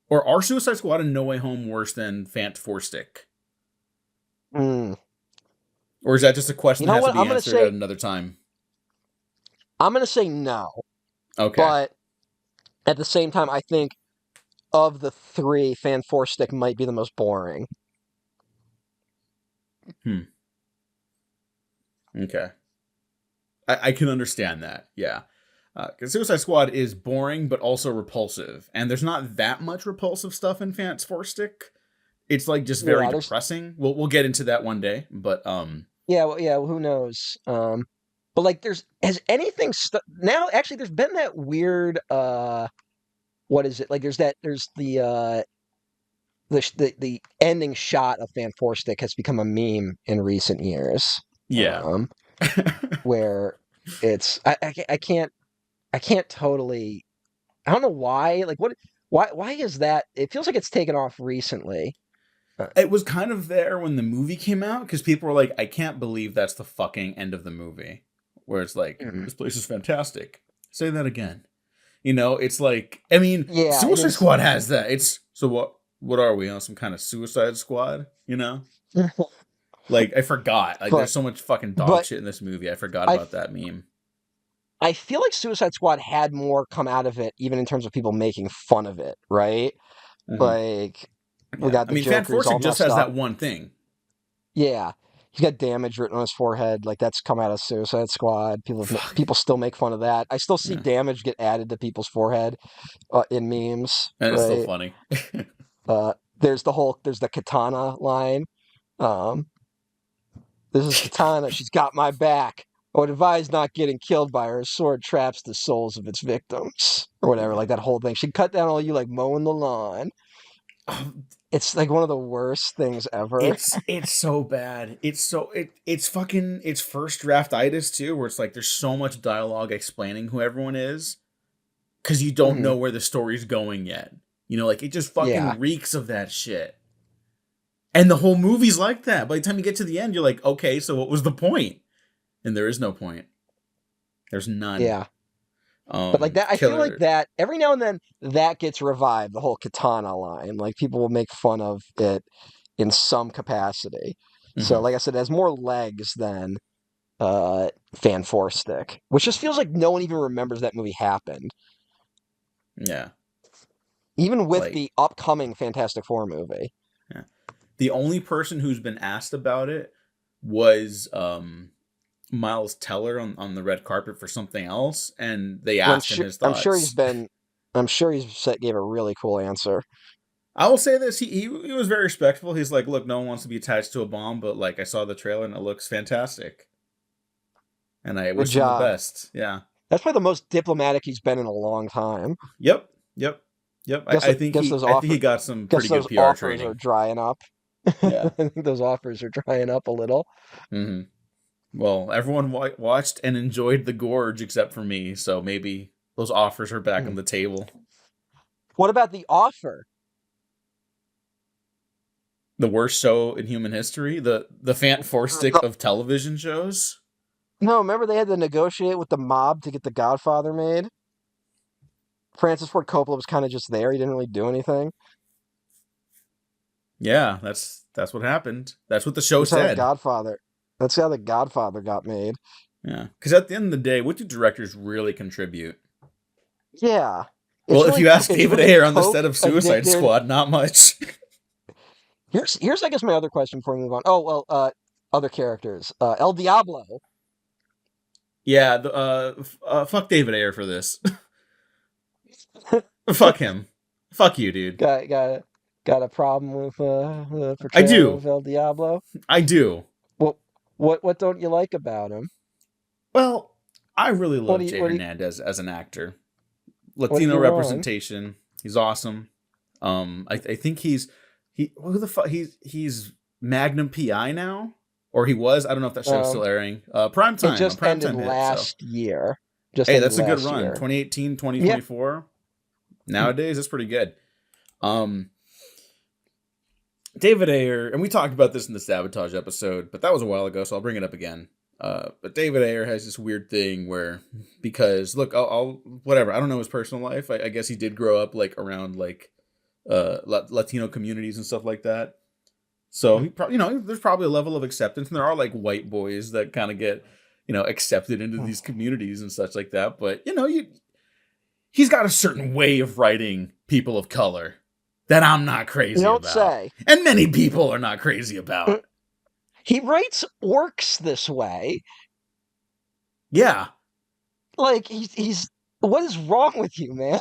or are Suicide Squad and No Way Home worse than Fant Four Stick? Mm. Or is that just a You question that know has to what? be answered at another time? I'm gonna say no, Okay. but at the same time, I think of the three, Fan Four Stick might be the most boring. Okay. I can understand that. Yeah. Because Suicide Squad is boring, but also repulsive. And there's not that much repulsive stuff in Fant's Four Stick. It's like just very Yeah, there's depressing. We'll get into that one day, but well, who knows? But like, has anything now? Actually, there's been that weird. What is it? Like, there's the ending shot of Fan Four Stick has become a meme in recent years. yeah. Where it's I can't totally. I don't know why. Like, why is that? It feels like it's taken off recently. It was kind of there when the movie came out because people were like, I can't believe that's the fucking end of the movie. Where it's like, Mhm. this place is fantastic. Say that again. You know, it's like, I mean, Yeah, it Suicide is. Squad has that. It's so what are we on some kind of Suicide Squad? You know? Like I forgot. Like but there's so much fucking dog but shit in this movie. I forgot I about that meme. I feel like Suicide Squad had more come out of it, even in terms of people making fun of it, right? Hmm. Like we Yeah. got I the mean, Fan Joker, he's all Forstick just messed has up. that one thing. Yeah, he's got damage written on his forehead. Like that's come out of Suicide Squad. Fuck. People still make fun of that. I still see Yeah. damage get added to people's forehead in memes, And it's still right? funny. There's the katana line. Um, this is Katana. She's got my back. I would advise not getting killed by her. Sword traps the souls of its victims, or whatever. Yeah. Like that whole thing. She'd cut down all you like mowing the lawn. It's like one of the worst things ever. It's so bad. It's fucking it's first draftitis too, where it's like there's so much dialogue explaining who everyone is because you don't Hmm. know where the story's going yet. You know, like it just Yeah, fucking reeks of that shit. And the whole movie's like that. By the time you get to the end, you're like, okay, so what was the point? And there is no point. There's none. yeah. But like that, I feel like Killer. that every now and then that gets revived. The whole katana line, like people will make fun of it in some capacity. So, Hmm. like I said, it has more legs than Fan Four Stick, which just feels like no one even remembers that movie happened, Yeah. even with Like, the upcoming Fantastic Four movie. yeah. The only person who's been asked about it was Miles Teller on the red carpet for something else, and they And asked him his I'm sure he's thoughts. been, I'm sure gave a really cool answer. I will say this: he was very respectful. He's like, "Look, no one wants to be attached to a bomb, but like I saw the trailer and it looks fantastic, and I Good wish him the job. best." Yeah. That's probably the most diplomatic he's been in a long time. Yep. Yep. Yep. I think Guess those I think he got some guess pretty good those PR offers are training. drying up. Yeah. I think those offers are drying up a little. Hmm. Well, everyone watched and enjoyed The Gorge except for me, so maybe those offers are back on the table. What about The Offer? The worst show in human history, the Four Stick of television shows. No, remember they had to negotiate with the mob to get The Godfather made? Francis Ford Coppola was kind of just there. He didn't really do anything. Yeah, that's what happened. That's what the show That's how said. That's how The Godfather got made. Yeah, because at the end of the day, what do directors really contribute? Yeah. Well, if you ask David Ayer on the set of Suicide Squad, not much. Here's I guess my other question before we move on. Oh well, other characters. El Diablo. Yeah, fuck David Ayer for this. Fuck him. Fuck you, dude. Got a problem with the I portrayal do. of El Diablo? I do. What don't you like about him? Well, I really love Jay Hernandez as an actor. Latino representation. He's awesome. I think he's Magnum PI now, or he was. I don't know if that show's still airing. Prime time. It just ended last year. Hey, that's a good run. 2018, 2024. Yeah. Nowadays, that's pretty good. David Ayer, and we talked about this in the Sabotage episode, but that was a while ago, so I'll bring it up again. But David Ayer has this weird thing where, because look, I'll whatever. I don't know his personal life. I guess he did grow up like around like Latino communities and stuff like that. So he probably, there's probably a level of acceptance, and there are like white boys that kind of get, accepted into these communities and such like that. But he's got a certain way of writing people of color that I'm not crazy about. Say. And many people are not crazy about. He writes orcs this way. Yeah. Like, he's what is wrong with you, man?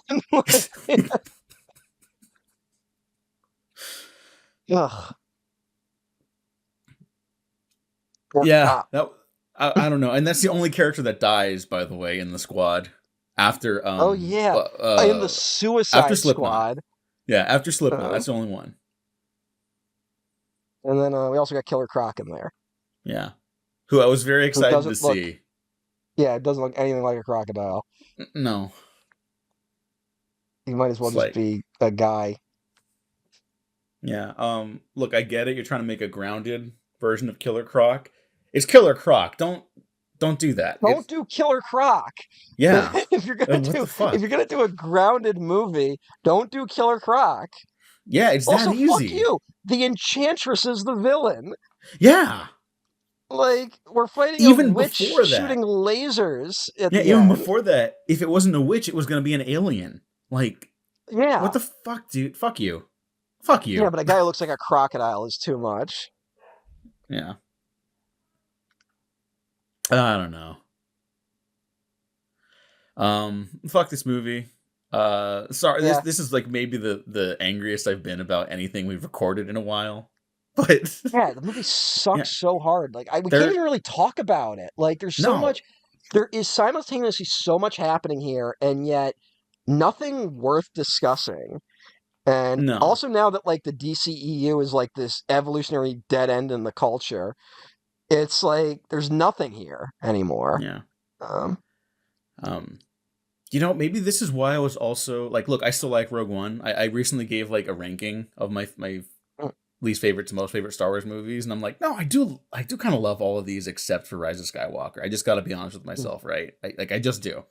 Ugh. Yeah. I don't know. And that's the only character that dies, by the way, in the squad. After in the Suicide Squad. Yeah, after Slipknot, that's the only one. And then we also got Killer Croc in there. Yeah, who I was very excited to see. Yeah, it doesn't look anything like a crocodile. No. He might as well just be a guy. Yeah. Look, I get it. You're trying to make a grounded version of Killer Croc. It's Killer Croc. Don't do that. Don't do Killer Croc. Yeah. if you're gonna do a grounded movie, don't do Killer Croc. Yeah, it's that easy. Fuck you. The Enchantress is the villain. Yeah. Like, we're fighting even a witch shooting lasers. Even before that, if it wasn't a witch, it was going to be an alien. Like, yeah. What the fuck, dude? Fuck you. Fuck you. Yeah, but a guy who looks like a crocodile is too much. Yeah. I don't know. Fuck this movie. Sorry, this is like maybe the angriest I've been about anything we've recorded in a while. But yeah, the movie sucks so hard. Like we can't even really talk about it. Like there's so much. There is simultaneously so much happening here, and yet nothing worth discussing. And also now that like the DCEU is like this evolutionary dead end in the culture, it's like there's nothing here anymore. Yeah. Maybe this is why I was also like, look, I still like Rogue One. I recently gave like a ranking of my least favorite to most favorite Star Wars movies, and I'm like, no, I do kind of love all of these except for Rise of Skywalker. I just got to be honest with myself, right? I just do.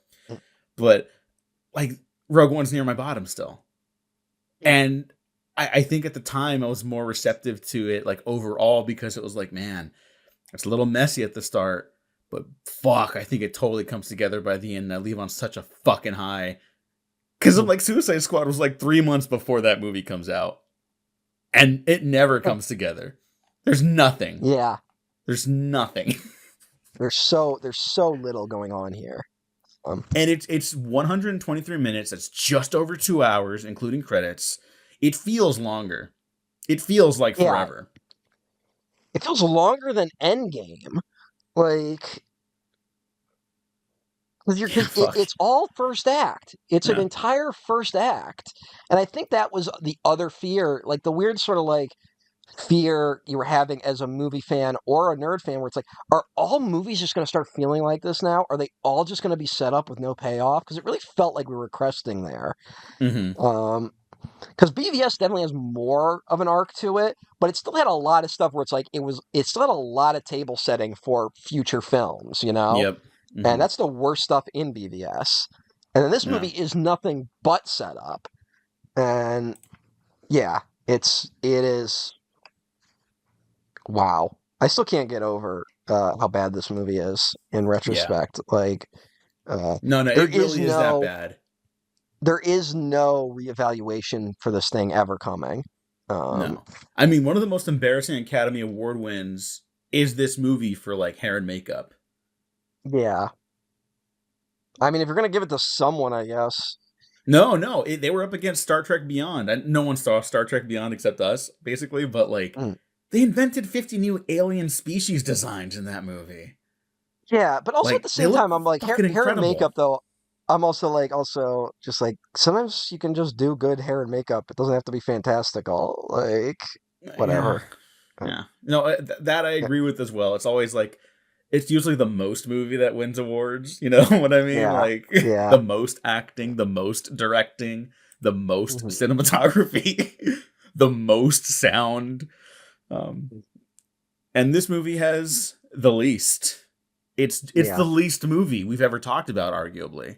But like Rogue One's near my bottom still, and I think at the time I was more receptive to it, like overall, because it was like, man, it's a little messy at the start, but fuck, I think it totally comes together by the end. And I leave on such a fucking high, because I'm like, Suicide Squad was like 3 months before that movie comes out. And it never comes together. There's nothing. Yeah. There's nothing. There's so little going on here. And it's 123 minutes. That's just over 2 hours, including credits. It feels longer. It feels like forever. It feels longer than Endgame. Like, it's all first act. It's an entire first act. And I think that was the other fear, like the weird sort of like fear you were having as a movie fan or a nerd fan, where it's like, are all movies just going to start feeling like this now? Are they all just going to be set up with no payoff? Because it really felt like we were cresting there. Mm-hmm. because BVS definitely has more of an arc to it, but it still had a lot of stuff where it's like it still had a lot of table setting for future films, you know? Yep. And that's the worst stuff in BVS. And then this movie Yeah. is nothing but set up. And yeah, it is wow. I still can't get over how bad this movie is in Yeah. retrospect. Like No, there it is really is that no bad. there is no reevaluation for this thing ever coming. Um, No. I mean, one of the most embarrassing Academy Award wins is this movie for like hair and makeup. yeah. I mean, if you're gonna give it to someone, I guess. No, they were up against Star Trek Beyond. And no one saw Star Trek Beyond except us, basically. But like, Mm. they invented 50 new alien species designs in that movie. Yeah, but also at Like, the they same look time, I'm like fucking hair and makeup incredible. though. I'm also just like sometimes you can just do good hair and makeup. It doesn't have to be fantastical. Like Yeah, whatever. Uh, yeah. No, that I agree with as well. It's always like, it's usually the most movie that wins awards. You know what I mean? Yeah, Like yeah. the most acting, the most directing, the most Mhm. cinematography, the most sound. Um, and this movie has the least. It's Yeah, the least movie we've ever talked about, arguably.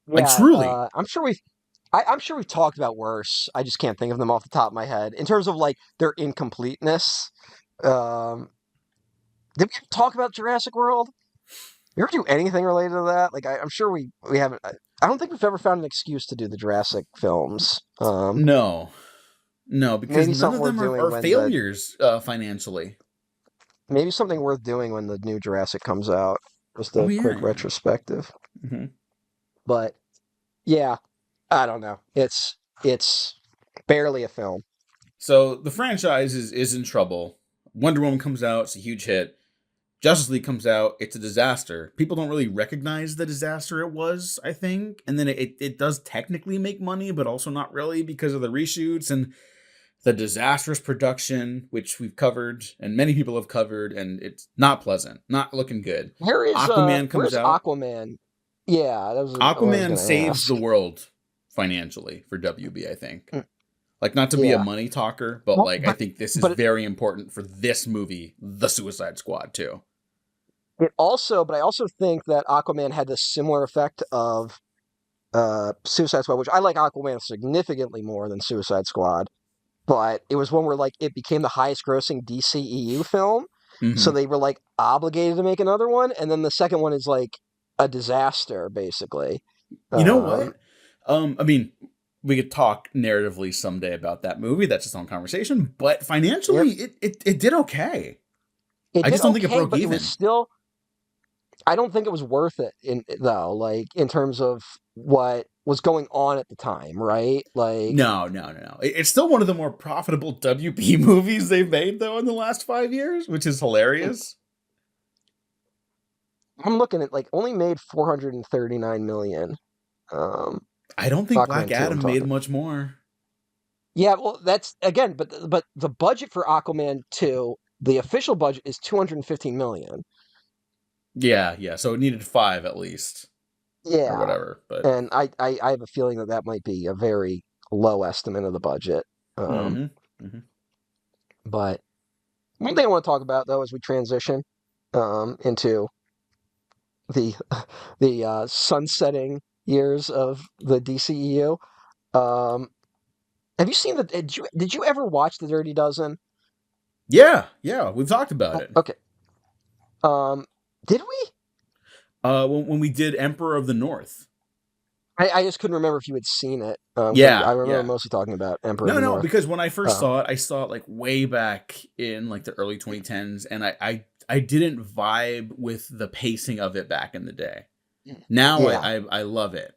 Like yeah. truly. I'm sure we've talked about worse. I just can't think of them off the top of my head in terms of like their incompleteness. Um, did we ever talk about Jurassic World? You ever do anything related to that? Like I'm sure we haven't. I don't think we've ever found an excuse to do the Jurassic films. No. No, because Maybe none something of worth them doing are when the failures financially. maybe something worth doing when the new Jurassic comes out. Just Oh a yeah, quick yeah. retrospective. Hmm. But yeah, I don't know. It's barely a film. So the franchise is in trouble. Wonder Woman comes out, it's a huge hit. Justice League comes out, it's a disaster. People don't really recognize the disaster it was, I think. And then it does technically make money, but also not really because of the reshoots and the disastrous production, which we've covered and many people have covered, and it's not pleasant, not looking good. Aquaman comes Where's out. Aquaman? Yeah, that was what I was Aquaman gonna saves ask. the world financially for WB, I think. Mm, Like, not to be a yeah. money talker, but Well, like, I think this is but very important for this movie, The Suicide Squad, too. but I also think that Aquaman had the similar effect of Suicide Squad, which I like Aquaman significantly more than Suicide Squad. But it was one where like it became the highest grossing DCEU film, so Hmm. they were like obligated to make another one, and then the second one is like a disaster, basically. You know Um, what? I mean, we could talk narratively someday about that movie. That's its own conversation. But yep, financially, it did okay. it I did just don't think it okay, broke but it was even. still. I don't think it was worth it in though, like in terms of what was going on at the time, right? Like No. It's still one of the more profitable WB movies they've made, though, in the last 5 years, which is hilarious. I'm looking at like only made 439 million. Um, I don't think Black Aquaman 2, I'm Adam made talking. much more. Yeah, well, that's again, but the budget for Aquaman 2, the official budget is 215 million. Yeah. So it needed five at least, or Yeah, whatever. But and I have a feeling that that might be a very low estimate of the budget. Um, hmm hmm but one thing I want to talk about though as we transition into the the sunsetting years of the DCEU. Um, have you seen the? Did you ever watch the Dirty Dozen? yeah, we've talked about it. Okay. Um, did we? When we did Emperor of the North. I just couldn't remember if you had seen it. I remember Yeah. mostly talking about Emperor of the No, North. because when I first Uh, saw it, I saw it like way back in like the early 2010s, and I didn't vibe with the pacing of it back in the day. Now yeah. I love it.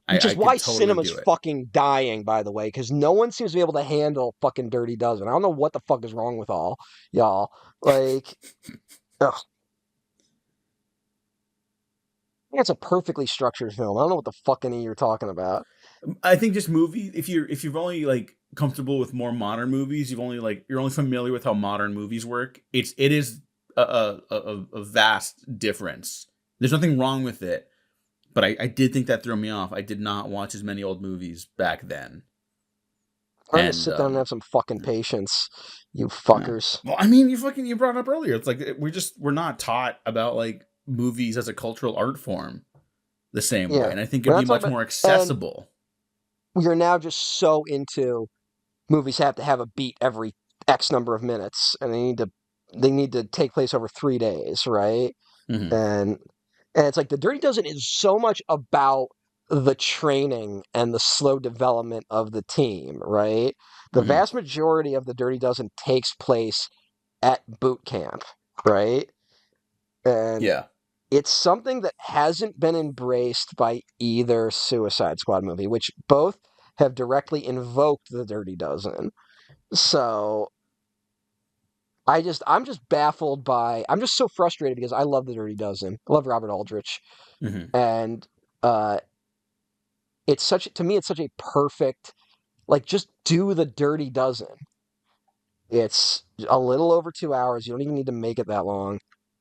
Which I is why could totally cinema's do it. fucking dying, by the way, because no one seems to be able to handle fucking Dirty Dozen. I don't know what the fuck is wrong with all y'all. Like, ugh. It's a perfectly structured film. I don't know what the fucking you're talking about. I think just movie if you've only like comfortable with more modern movies, you're only familiar with how modern movies work. It is a vast difference. There's nothing wrong with it, but I did think that threw me off. I did not watch as many old movies back then. Learn to And sit down and have some fucking patience, you fuckers. well, I mean, you brought it up earlier. It's like we're not taught about like movies as a cultural art form the same way, Yeah, and I think we're it'd not be much talking about, more and accessible. we are now just so into movies have to have a beat every X number of minutes, and they need to take place over 3 days, right? Hmm. And it's like the Dirty Dozen is so much about the training and the slow development of the team, right? The Hmm. vast majority of the Dirty Dozen takes place at boot camp, right? And Yeah. it's something that hasn't been embraced by either Suicide Squad movie, which both have directly invoked the Dirty Dozen. So I'm just baffled by, I'm just so frustrated because I love the Dirty Dozen. I love Robert Aldrich. Hmm. And uh, to me, it's such a perfect, like, just do the Dirty Dozen. It's a little over 2 hours. You don't even need to make it that long.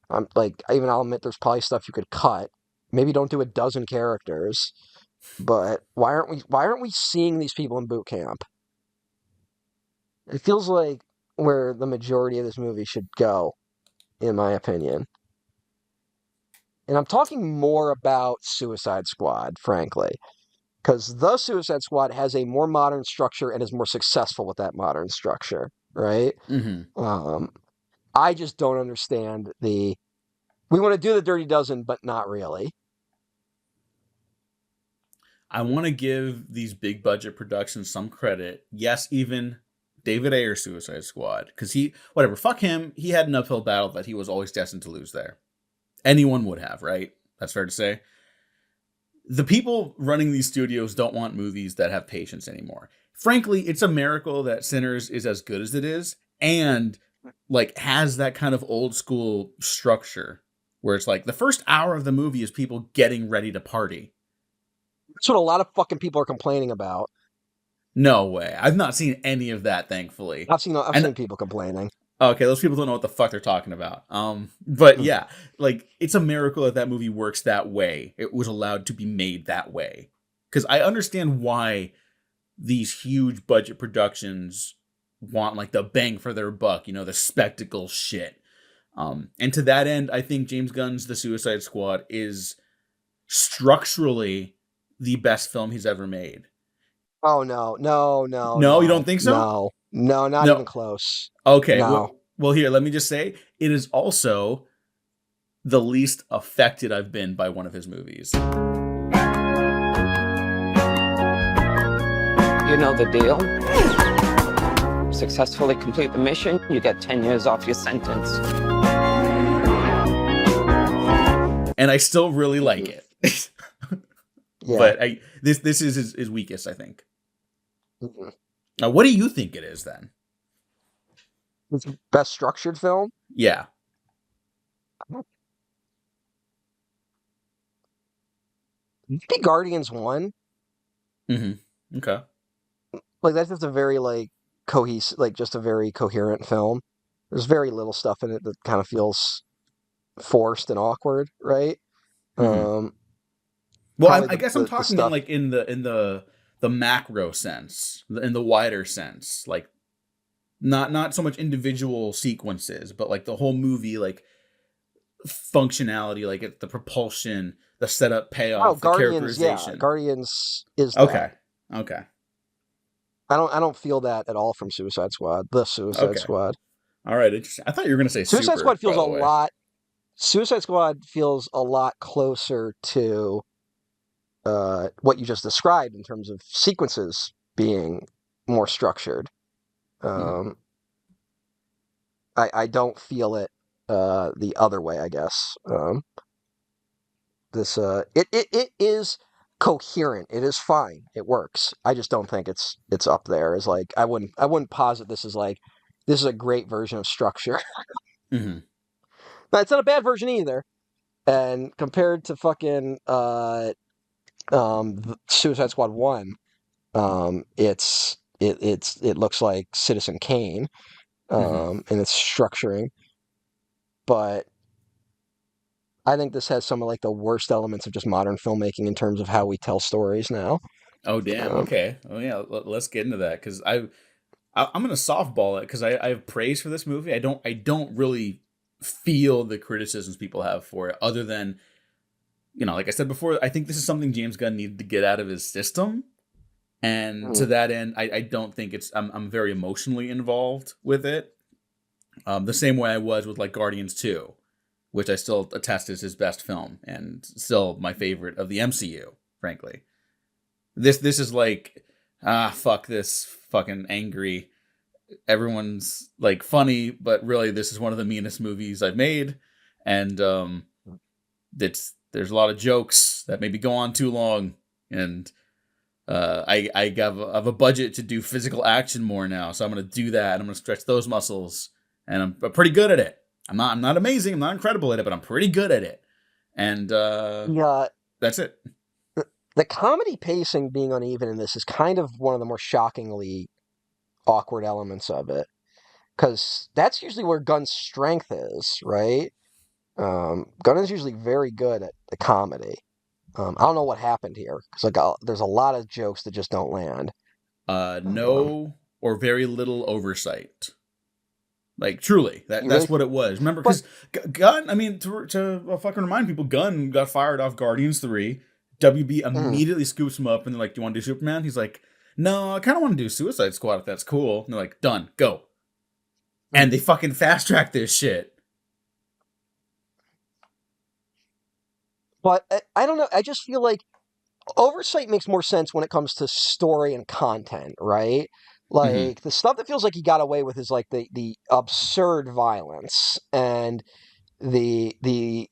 I'll admit there's probably stuff you could cut. Maybe don't do a dozen characters. But why aren't we seeing these people in boot camp? It feels like where the majority of this movie should go, in my opinion. And I'm talking more about Suicide Squad, frankly, because the Suicide Squad has a more modern structure and is more successful with that modern structure, right? Hmm. Um, I just don't understand we want to do the Dirty Dozen, but not really. I want to give these big budget productions some credit. Yes, even David Ayer Suicide Squad, because whatever, fuck him. He had an uphill battle that he was always destined to lose there. Anyone would have, right? That's fair to say. The people running these studios don't want movies that have patience anymore. Frankly, it's a miracle that Sinners is as good as it is and like has that kind of old school structure where it's like the first hour of the movie is people getting ready to party. That's what a lot of fucking people are complaining about. No way. I've not seen any of that, thankfully. I've And seen people complaining. okay, those people don't know what the fuck they're talking about. But Hmm. yeah, like it's a miracle that movie works that way. It was allowed to be made that way. Because I understand why these huge budget productions want like the bang for their buck, the spectacle shit. And to that end, I think James Gunn's The Suicide Squad is structurally the best film he's ever made. Oh no, no, no, No, you no, don't think so? no, no, not No. even close. Okay. No. Well, here, let me just say it is also the least affected I've been by one of his movies. You know the deal. Successfully complete the mission, you get 10 years off your sentence. And I still really like it. Yeah. But this is his weakest, I think. Mm-hmm. Now, what do you think it is then? Best structured film? Yeah. Maybe Guardians 1. Mm-hmm. Okay. Like that's just a very cohesive, just a very coherent film. There's very little stuff in it that kind of feels forced and awkward, right? Mm-hmm. Um, Well, Probably I guess I'm the talking in stuff. like in the macro sense, in the wider sense, like not so much individual sequences, but like the whole movie, like functionality, like the propulsion, the setup, Oh, payoff, the Guardians, yeah, characterization. Guardians is Okay. that. Okay. I don't feel that at all from Suicide Squad. The Suicide Okay. Squad. All right. Interesting. I thought you were gonna say Suicide Super, Squad by feels a the way. lot. Suicide Squad feels a lot closer to what you just described in terms of sequences being more structured. Hmm. Um, I don't feel it the other way, I guess. It is coherent. It is fine. It works. I just don't think it's up there as like I wouldn't posit this as like this is a great version of structure. Hmm. Now, it's not a bad version either. And compared to fucking Suicide Squad 1, it looks like Citizen Kane Hmm. in its structuring, but I think this has some of like the worst elements of just modern filmmaking in terms of how we tell stories now. Oh damn. Um, Okay. Oh yeah. Let's get into that because I'm gonna softball it because I have praise for this movie. I don't really feel the criticisms people have for it, other than like I said before, I think this is something James Gunn needed to get out of his system. And to mm, that end, I don't think I'm very emotionally involved with it. The same way I was with like Guardians 2, which I still attest is his best film and still my favorite of the MCU, frankly. This is like, fuck this fucking angry. Everyone's like funny, but really this is one of the meanest movies I've made. And there's a lot of jokes that maybe go on too long. And I have a budget to do physical action more now, so I'm gonna do that. And I'm gonna stretch those muscles, and I'm pretty good at it. I'm not amazing. I'm not incredible at it, but I'm pretty good at it. And yeah, that's it. the comedy pacing being uneven in this is kind of one of the more shockingly awkward elements of it, because that's usually where Gunn's strength is, right? Gunn is usually very good at the comedy. I don't know what happened here because there's a lot of jokes that just don't land. Um, No or very little oversight. Like truly, you that's really, what it was. Remember, but because Gunn. I mean, to fucking remind people, Gunn got fired off Guardians 3. WB mm, immediately scoops him up and they're like, "Do you want to do Superman?" He's like, "No, I kind of want to do Suicide Squad if that's cool." And they're like, "Done, go." And mm. they fucking fast track this shit. But I don't know. I just feel like oversight makes more sense when it comes to story and content, right? Mm-hmm. Like the stuff that feels like he got away with is like the absurd violence and the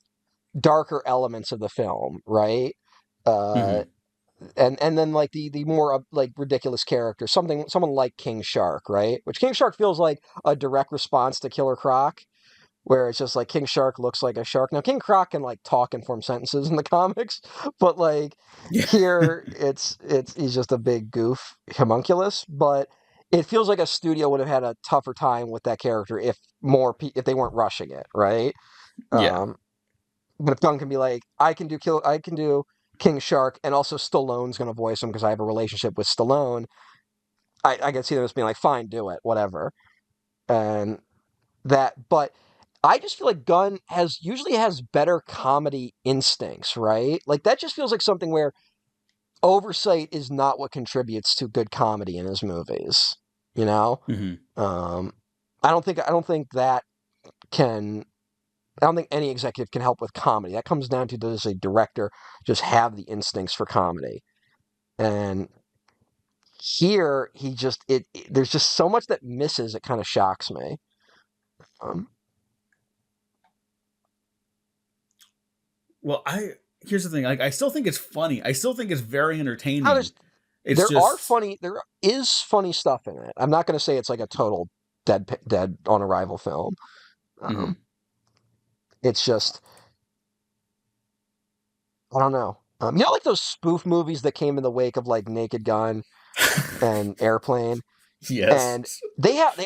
darker elements of the film, right? Uh, Mm-hmm. and then like the more like ridiculous characters, someone like King Shark, right? Which King Shark feels like a direct response to Killer Croc, where it's just like King Shark looks like a shark. Now King Croc can like talk and form sentences in the comics, but like Yeah. here it's he's just a big goof homunculus. But it feels like a studio would have had a tougher time with that character if if they weren't rushing it, right? Yeah. Um, but if Gunn can be like, I can do King Shark, and also Stallone's going to voice him because I have a relationship with Stallone. I can see them as being like, fine, do it, whatever. And but I just feel like Gunn usually has better comedy instincts, right? Like that just feels like something where oversight is not what contributes to good comedy in his movies. You know, Mm-hmm. um, I don't think that can. I don't think any executive can help with comedy. That comes down to does a director just have the instincts for comedy? And here he just there's just so much that misses. It kind of shocks me. Um, Well, here's the thing. Like, I still think it's funny. I still think it's very Now entertaining. there's It's just. there is funny stuff in it. I'm not going to say it's like a total dead on arrival film. Um, Mm-hmm. it's just I don't know. Like those spoof movies that came in the wake of like Naked Gun and Airplane, and Yes. they have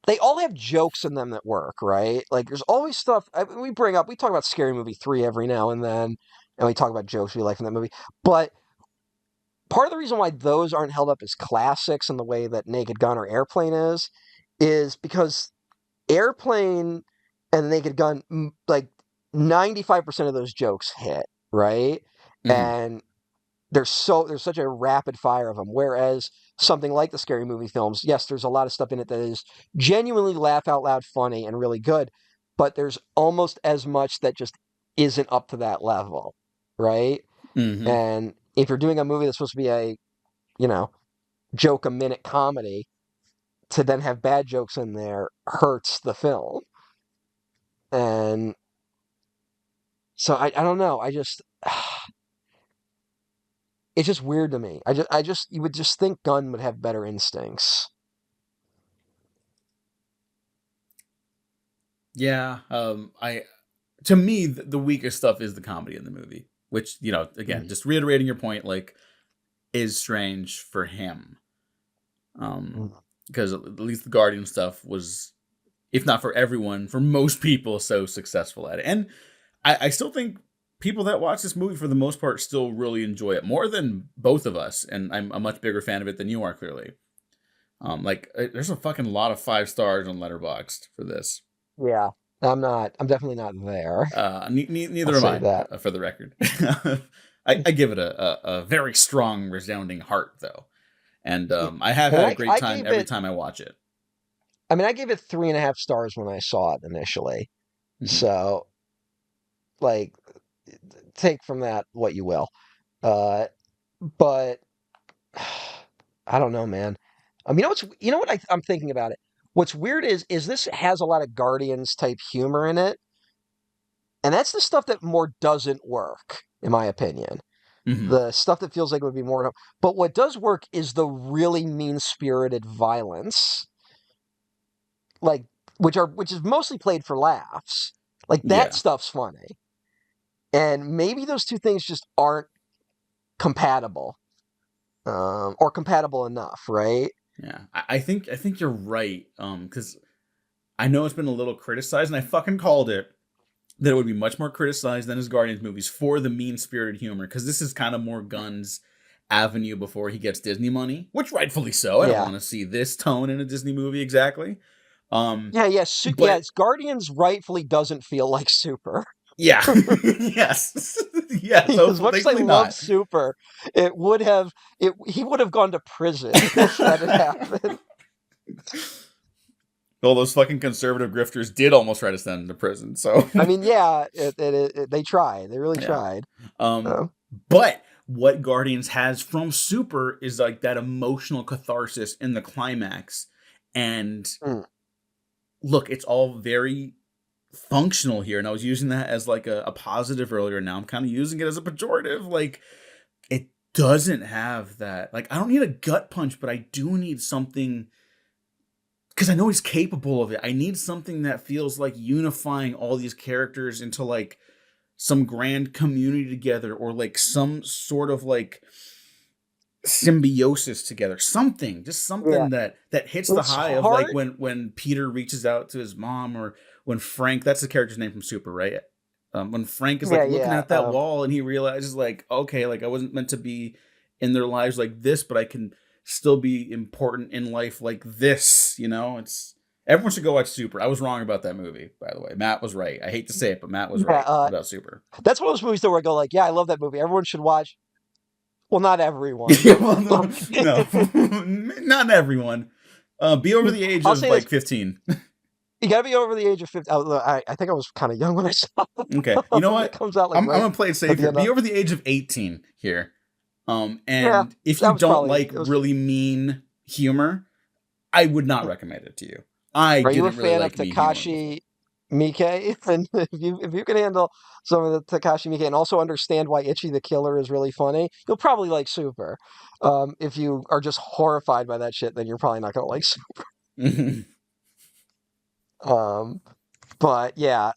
they all have jokes in them that work, right? Like there's always stuff we talk about Scary Movie 3 every now and then, and we talk about jokes we like from that movie, but part of the reason why those aren't held up as classics in the way that Naked Gun or Airplane is because Airplane and Naked Gun, like 95% of those jokes hit, right? Mm-hmm. And there's such a rapid fire of them. Whereas something like the Scary Movie films, yes, there's a lot of stuff in it that is genuinely laugh out loud funny and really good, but there's almost as much that just isn't up to that level, right? Mm-hmm. And if you're doing a movie that's supposed to be a, you know, joke a minute comedy, to then have bad jokes in there hurts the film. And so I don't know. It's just weird to me. You would just think Gunn would have better instincts. Yeah. I to me the weakest stuff is the comedy in the movie, which again, Mm. just reiterating your point, like is strange for him. Mm. Because at least the Guardian stuff was, if not for everyone, for most people, so successful at it. And I still think people that watch this movie for the most part still really enjoy it more than both of us, and I'm a much bigger fan of it than you are, clearly. There's a fucking lot of 5 stars on Letterboxd for this. Yeah, I'm definitely not there. Neither I'll am say I, that. for the record. I give it a very strong, resounding heart, though. And I have And had a great time every time I watch it. I mean, I gave it 3.5 stars when I saw it initially. Mhm. So, like, take from that what you will. But I don't know, man. You know what I'm thinking about it. What's weird is this has a lot of Guardians type humor in it, and that's the stuff that more doesn't work, in my opinion. Mhm. The stuff that feels like it would be more. But what does work is the really mean spirited violence, like which is mostly played for laughs. Like that Yeah. stuff's funny, and maybe those two things just aren't compatible, or compatible enough, right? Yeah. I think you're right. Because I know it's been a little criticized, and I fucking called it, that it would be much more criticized than his Guardians movies for the mean-spirited humor, because this is kind of more Gunn's avenue before he gets Disney money, which rightfully so. I don't Yeah. want to see this tone in a Disney movie exactly. Yes, Guardians rightfully doesn't feel like Super. Yeah. Yes. Yeah, As much as I thankfully love not. Super, he would have gone to prison if that had happened. Well, those fucking conservative grifters did almost try to send him to prison, so. I mean, yeah, they tried. They really Yeah. tried. But what Guardians has from Super is like that emotional catharsis in the climax. And look, it's all very functional here. And I was using that as like a positive earlier. Now I'm kind of using it as a pejorative. Like, it doesn't have that. Like, I don't need a gut punch, but I do need something, because I know he's capable of it. I need something that feels like unifying all these characters into like some grand community together, or like some sort of like symbiosis together. Something that hits the high of like when Peter reaches out to his mom, or when Frank, that's the character's name from Super, right? When Frank is like looking at that wall and he realizes like, okay, like I wasn't meant to be in their lives like this, but I can still be important in life like this, you know? Everyone should go watch Super. I was wrong about that movie, by the way. Matt was right. I hate to say it, but Matt was right about Super. That's one of those movies though where I go like, yeah, I love that movie. Everyone should watch. Well, not everyone. No, not everyone. Be over the age of like 15. You gotta be over the age of 50. I think I was kind of young when I saw it. Okay, you know what? It comes out like I'm gonna play it safe here. Be over the age of 18 here. And if you don't like really mean humor, I would not recommend it to you. Are you a fan of Takashi Miike? And if you can handle some of the Takashi Miike and also understand why Itchy the Killer is really funny, you'll probably like Super. If you are just horrified by that shit, then you're probably not gonna like Super. But yeah,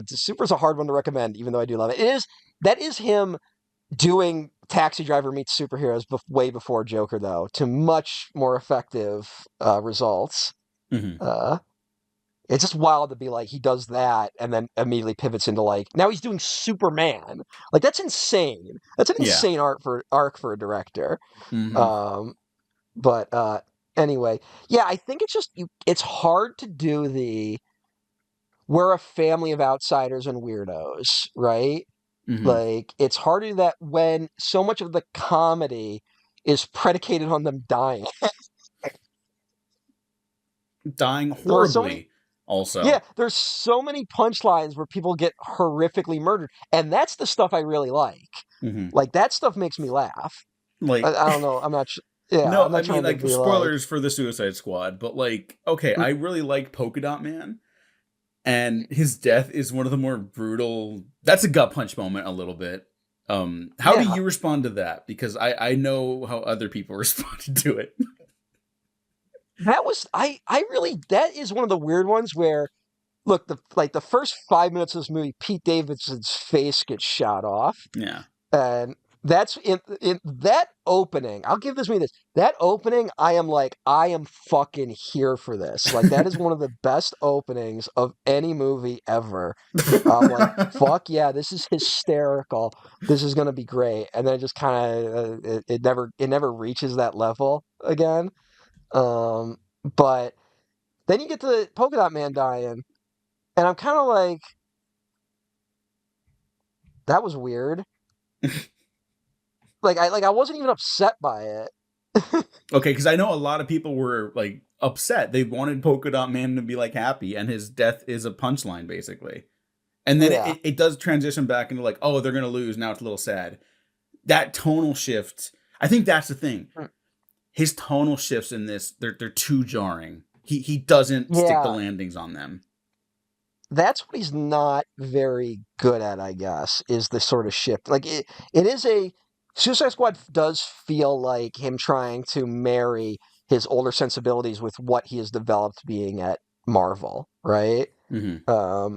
Super's a hard one to recommend, even though I do love it. That is him doing Taxi Driver meets superheroes way before Joker, though, to much more effective results. It's just wild to be like, he does that and then immediately pivots into like, now he's doing Superman. Like, that's insane. That's an insane arc for a director. But anyway, yeah, I think it's hard to do we're a family of outsiders and weirdos, right? Like, it's hard to do that when so much of the comedy is predicated on them dying. Dying horribly, also. Yeah, there's so many punchlines where people get horrifically murdered, and that's the stuff I really like. Like, that stuff makes me laugh. Like, I don't know, I'm not sure. Yeah, no, I'm not I mean, like, spoilers for the Suicide Squad, but like, okay, I really like Polka Dot Man. And his death is one of the more brutal. That's a gut punch moment a little bit. How do you respond to that? Because I know how other people responded to it. That is one of the weird ones where, look, the first 5 minutes of this movie, Pete Davidson's face gets shot off. Yeah. And That's in that opening. I'll give this movie this. That opening, I am fucking here for this. Like, that is one of the best openings of any movie ever. I'm like, fuck yeah, this is hysterical. This is gonna be great. And then it just kind of it never reaches that level again. But then you get to Polka Dot Man dying, and I'm kind of like, that was weird. I wasn't even upset by it. Okay, because I know a lot of people were like upset. They wanted Polka Dot Man to be like happy, and his death is a punchline basically. And then it does transition back into like, oh, they're gonna lose. Now it's a little sad. That tonal shift, I think that's the thing. His tonal shifts in this, they're too jarring. He doesn't stick the landings on them. That's what he's not very good at, I guess, is the sort of shift. Like it is a Suicide Squad does feel like him trying to marry his older sensibilities with what he has developed being at Marvel, right? Mm-hmm.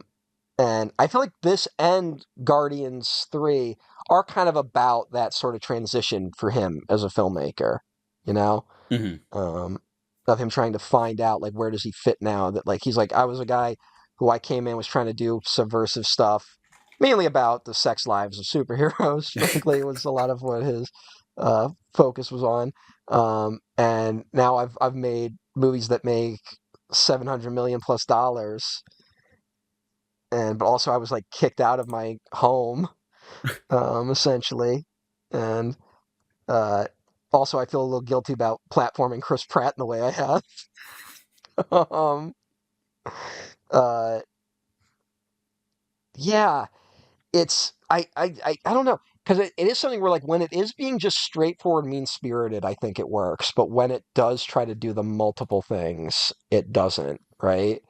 And I feel like this and Guardians 3 are kind of about that sort of transition for him as a filmmaker, you know? Of him trying to find out, like, where does he fit now? That, like, he's like, I was a guy who I came in, was trying to do subversive stuff, mainly about the sex lives of superheroes. Frankly, was a lot of what his focus was on. And now I've made movies that make $700 million plus dollars, but also I was like kicked out of my home, essentially, and also I feel a little guilty about platforming Chris Pratt in the way I have. um, uh, yeah, it's I don't know, because it is something where, like, when it is being just straightforward, mean spirited, I think it works, but when it does try to do the multiple things, it doesn't, right?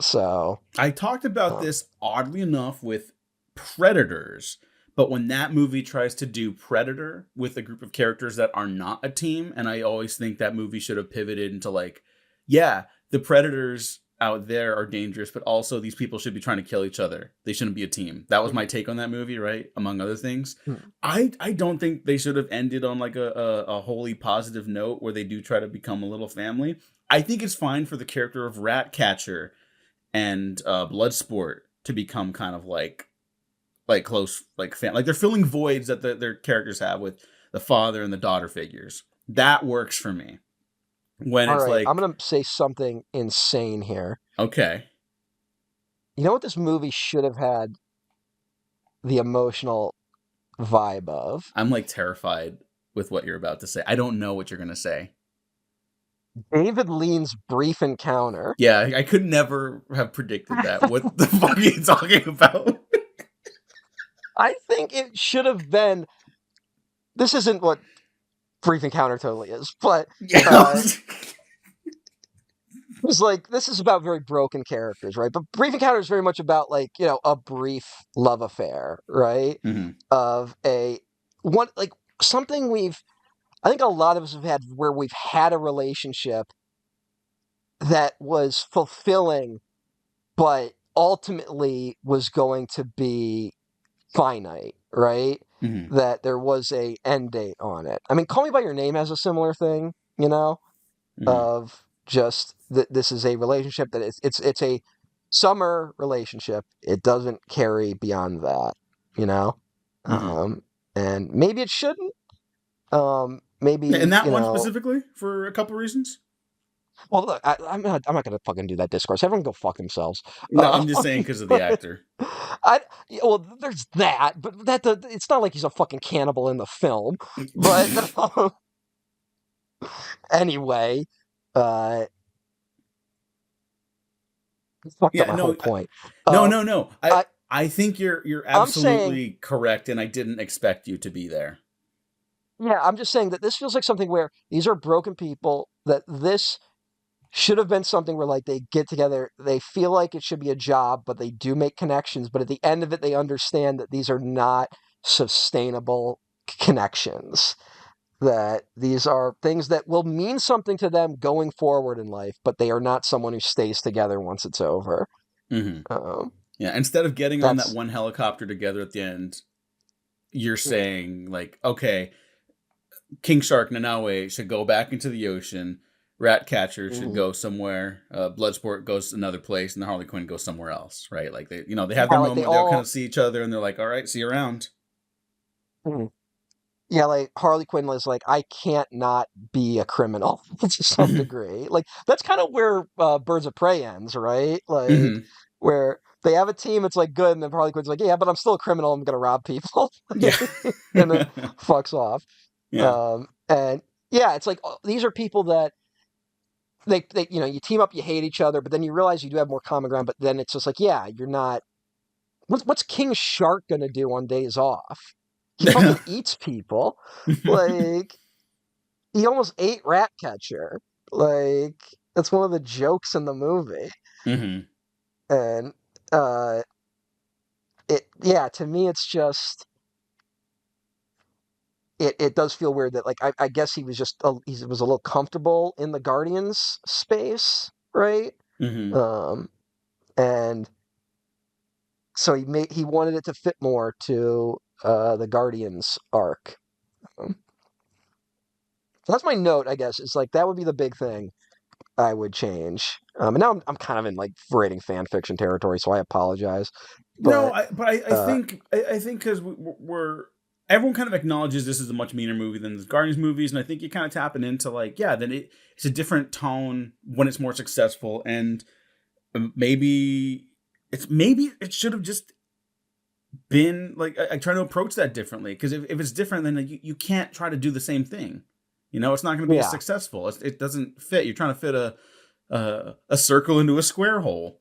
So I talked about this oddly enough with Predators, but when that movie tries to do Predator with a group of characters that are not a team, and I always think that movie should have pivoted into like, yeah, the Predators out there are dangerous, but also these people should be trying to kill each other. They shouldn't be a team. That was my take on that movie, right? Among other things. I don't think they should have ended on like a wholly positive note where they do try to become a little family. I think it's fine for the character of Ratcatcher and Bloodsport to become kind of like close, like like they're filling voids that their characters have with the father and the daughter figures. That works for me. When all it's right, like, I'm gonna say something insane here. Okay. You know what this movie should have had the emotional vibe of? I'm like terrified with what you're about to say. I don't know what you're gonna say. David Lean's brief encounter. Yeah, I could never have predicted that. What the fuck are you talking about? I think it should have been. This isn't what brief encounter totally is, but it was like, this is about very broken characters, right? But brief encounter is very much about, like, you know, a brief love affair, right? Of a one, like, something I think a lot of us have had, where we've had a relationship that was fulfilling, but ultimately was going to be finite, right? That there was a end date on it. I mean, Call Me by Your Name has a similar thing, you know, of just that this is a relationship that it's a summer relationship. It doesn't carry beyond that, you know. And maybe it shouldn't. Maybe, and that you one know, specifically for a couple reasons. well, look, I'm not going to fucking do that discourse. Everyone go fuck themselves. No, I'm just saying because of the actor. Well, there's that, but it's not like he's a fucking cannibal in the film. But anyway, fucked up my whole point. No. I think you're absolutely correct, and I didn't expect you to be there. Yeah, I'm just saying that this feels like something where these are broken people, that this should have been something where, like, they get together, they feel like it should be a job, but they do make connections, but at the end of it, they understand that these are not sustainable connections, that these are things that will mean something to them going forward in life, but they are not someone who stays together once it's over. Yeah, instead of getting on that one helicopter together at the end, you're saying like, okay, King Shark Nanaue should go back into the ocean. Ratcatcher should go somewhere. Bloodsport goes another place, and the Harley Quinn goes somewhere else, right? Like they have their moment. They'll kind of see each other, and they're like, "All right, see you around." Yeah, like Harley Quinn was like, I can't not be a criminal to some degree. Like that's kind of where Birds of Prey ends, right? Like where they have a team, it's like good, and then Harley Quinn's like, yeah, but I'm still a criminal. I'm gonna rob people, Yeah, and then fucks off. yeah. And yeah, it's like these are people that they you team up, you hate each other, but then you realize you do have more common ground. But then it's just like, yeah, you're not. What's King Shark gonna do on days off? He fucking eats people. Like he almost ate Ratcatcher. Like that's one of the jokes in the movie. And to me it's just it does feel weird that like I guess he was just he was a little comfortable in the Guardians space, right? And so he wanted it to fit more to the Guardians arc. So that's my note, I guess. Is like that would be the big thing I would change. And now I'm kind of in like rating fan fiction territory, so I apologize. But, I think because we're everyone kind of acknowledges this is a much meaner movie than the Guardians movies, and I think you're kind of tapping into like, yeah, then it's a different tone when it's more successful, and maybe it should have just been like I try to approach that differently, because if it's different, then you can't try to do the same thing. It's not going to be as successful. It doesn't fit. You're trying to fit a circle into a square hole.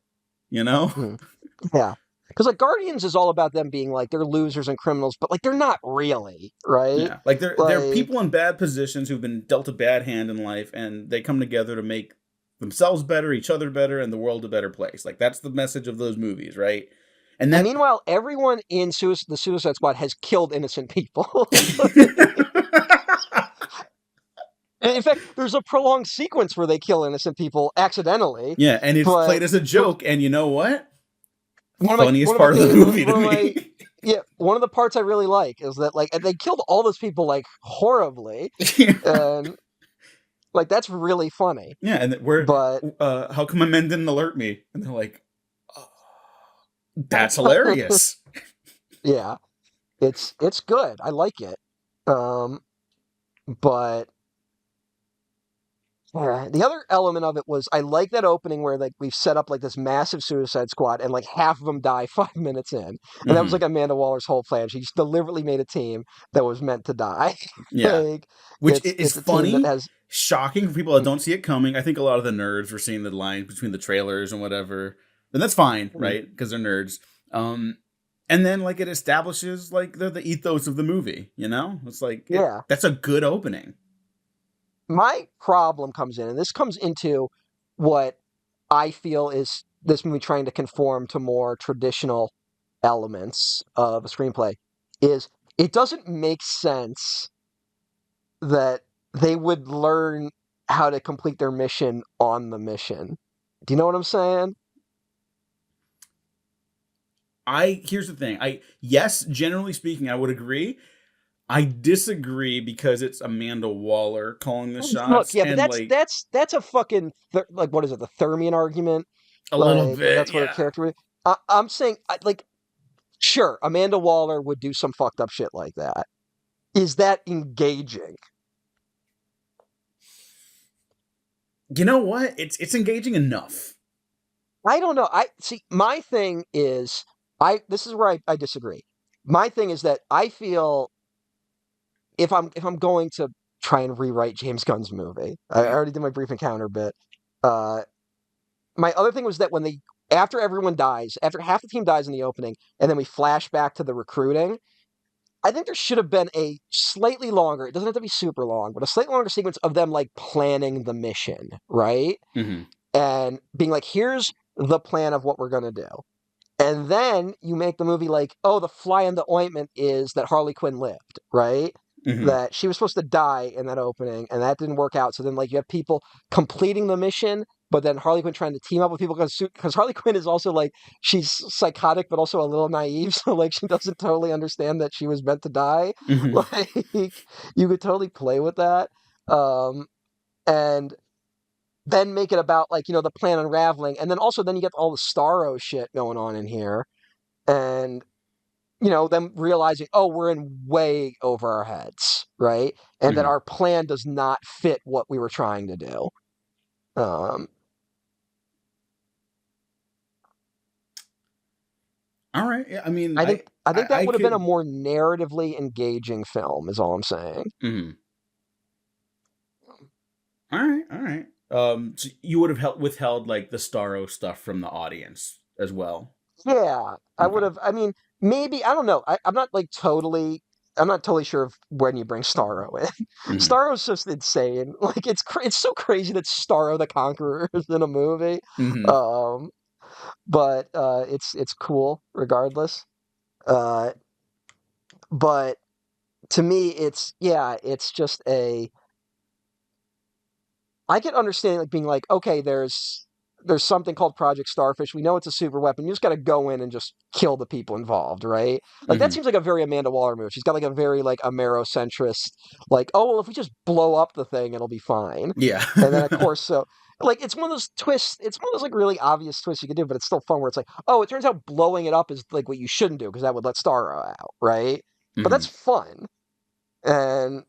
Yeah. Because like Guardians is all about them being like they're losers and criminals, but like they're not really, right? Yeah, like they're people in bad positions who've been dealt a bad hand in life, and they come together to make themselves better, each other better, and the world a better place. Like that's the message of those movies, right? And meanwhile, everyone in the Suicide Squad has killed innocent people. And in fact, there's a prolonged sequence where they kill innocent people accidentally. Yeah, and it's played as a joke, and you know what? Funniest part of the movie to me. One of the parts I really like is that like they killed all those people like horribly, and like that's really funny. Yeah, and how come my men didn't alert me? And they're like, oh, that's hilarious. Yeah, it's good. I like it, but. The other element of it was I like that opening where like we've set up like this massive Suicide Squad and like half of them die 5 minutes in, and that was like Amanda Waller's whole plan. She just deliberately made a team that was meant to die. Yeah, like, which is funny, shocking for people that don't see it coming. I think a lot of the nerds were seeing the line between the trailers and whatever, and that's fine, right? Because they're nerds. And then like it establishes like the ethos of the movie. It's like that's a good opening. My problem comes in, and this comes into what I feel is this movie trying to conform to more traditional elements of a screenplay, is it doesn't make sense that they would learn how to complete their mission on the mission. Do you know what I'm saying? Here's the thing. Yes, generally speaking, I would agree. I disagree because it's Amanda Waller calling the shots. Look, yeah, but that's a fucking like what is it? The Thermian argument. A little bit. That's what her character is. I'm saying like, sure, Amanda Waller would do some fucked up shit like that. Is that engaging? You know what? It's engaging enough. I don't know. My thing is this is where I disagree. My thing is that I feel. If I'm going to try and rewrite James Gunn's movie, I already did my brief encounter bit. My other thing was that after everyone dies, after half the team dies in the opening, and then we flash back to the recruiting, I think there should have been a slightly longer, it doesn't have to be super long, but a slightly longer sequence of them like planning the mission, right? And being like, here's the plan of what we're going to do. And then you make the movie like, oh, the fly in the ointment is that Harley Quinn lived, right? That she was supposed to die in that opening, and that didn't work out. So then, like, you have people completing the mission but then Harley Quinn trying to team up with people because Harley Quinn is also like she's psychotic but also a little naive, so like she doesn't totally understand that she was meant to die. Mhm. Like you could totally play with that, and then make it about like the plan unraveling, and then also then you get all the Starro shit going on in here, and them realizing, oh, we're in way over our heads, right? And that Mhm. our plan does not fit what we were trying to do. Um, All right. Yeah, I mean, I think I think that I would have been a could. more narratively engaging film, is all I'm saying. Mhm. All right. All right. So you would have withheld like the Starro stuff from the audience as well. Yeah, I would Okay. have. I mean, maybe I don't know. I'm not like totally. I'm not totally sure of when you bring Starro in. Mhm. Starro's just insane. Like it's so crazy that Starro the Conqueror is in a movie. Mhm. Um, but it's cool regardless. Uh, but to me, it's just I can understand like being like, okay, there's something called Project Starfish. We know it's a super weapon. You just got to go in and just kill the people involved, right? Like that Mhm. seems like a very Amanda Waller move. She's got like a very like Amerocentrist, like, oh well, if we just blow up the thing, it'll be fine. Yeah. And then of course, so like it's one of those twists. It's one of those like really obvious twists you can do, but it's still fun. Where it's like, oh, it turns out blowing it up is like what you shouldn't do because that would let Starro out, right? But that's Mhm. fun. And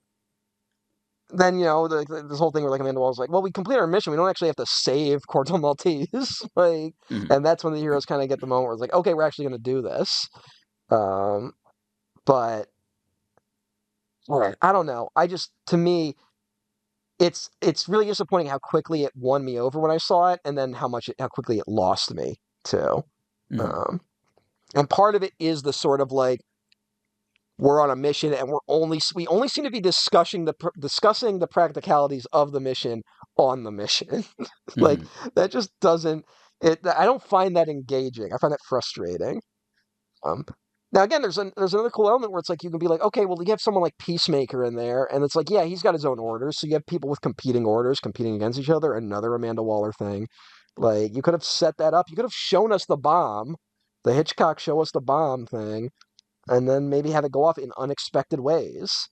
then this whole thing where like Amanda Waller's like, well, we complete our mission. We don't actually have to save Corto Maltese, like, Mhm. and that's when the heroes kind of get the moment where it's like, okay, we're actually going to do this. Um, but I don't know. To me, it's really disappointing how quickly it won me over when I saw it, and then how quickly it lost me too. Mhm. Um, and part of it is the sort of like we're on a mission and we only seem to be discussing the practicalities of the mission on the mission. Like Mhm. that just doesn't I don't find that engaging. I find that frustrating. Um, Now again, there's another cool element where it's like you can be like, okay, well you have someone like Peacemaker in there, and it's like, yeah, he's got his own orders, so you have people with competing orders competing against each other. Another Amanda Waller thing. Like you could have set that up. You could have shown us the bomb, the Hitchcock show us the bomb thing, and then maybe have it go off in unexpected ways.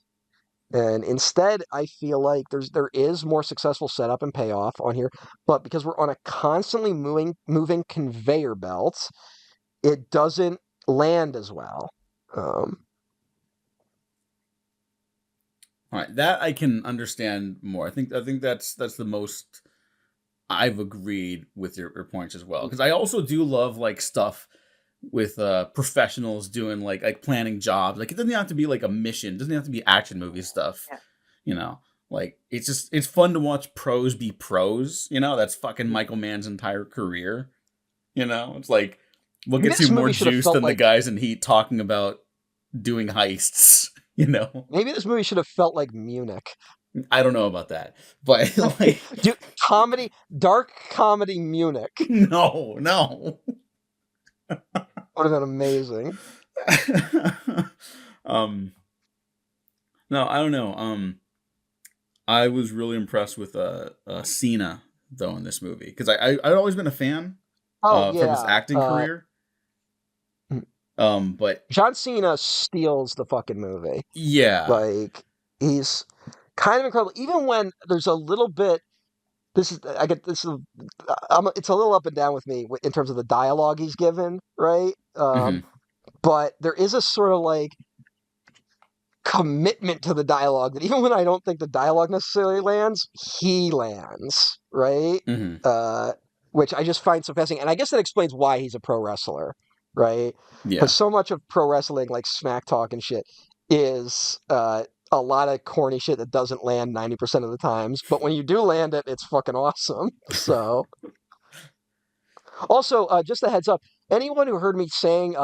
And instead, I feel like there is more successful setup and payoff on here, but because we're on a constantly moving conveyor belt, it doesn't land as well. Um, All right. That I can understand more. I think that's the most I've agreed with your points as well, because I also do love like stuff with professionals doing like planning jobs. Like it doesn't have to be like a mission. It doesn't have to be action movie stuff. Yeah. You know, like it's fun to watch pros be pros. That's fucking Michael Mann's entire career. It's like what Maybe gets you this more movie should have juice felt than the like guys in Heat talking about doing heists. maybe this movie should have felt like Munich. I don't know about that, but like Dude, dark comedy Munich no, no. would have been amazing. um no, I don't know. I was really impressed with Cena though in this movie, because I'd always been a fan Oh from his yeah, acting career. But John Cena steals the fucking movie. yeah. Like he's kind of incredible. Even when there's a little bit, this is I get this is it's a little up and down with me in terms of the dialogue he's given, right? Hmm. But there is a sort of like commitment to the dialogue that even when I don't think the dialogue necessarily lands, he lands, right? Hmm. Uh, which I just find so fascinating, and I guess that explains why he's a pro wrestler, right? Because Yeah. so much of pro wrestling, like smack talk and shit, is a lot of corny shit that doesn't land 90% of the times, but when you do land it, it's fucking awesome. So, also, just a heads up, anyone who heard me saying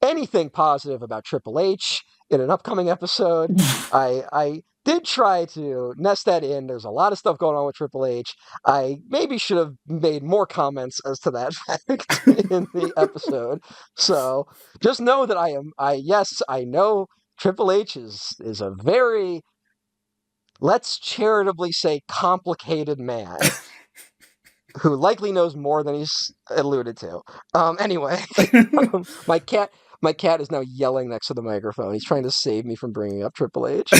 anything positive about Triple H in an upcoming episode, I did try to nest that in. There's a lot of stuff going on with Triple H. I maybe should have made more comments as to that fact in the episode. So just know that yes, I know Triple H is a very, let's charitably say, complicated man. who likely knows more than he's alluded to. Anyway, my cat is now yelling next to the microphone. He's trying to save me from bringing up Triple H.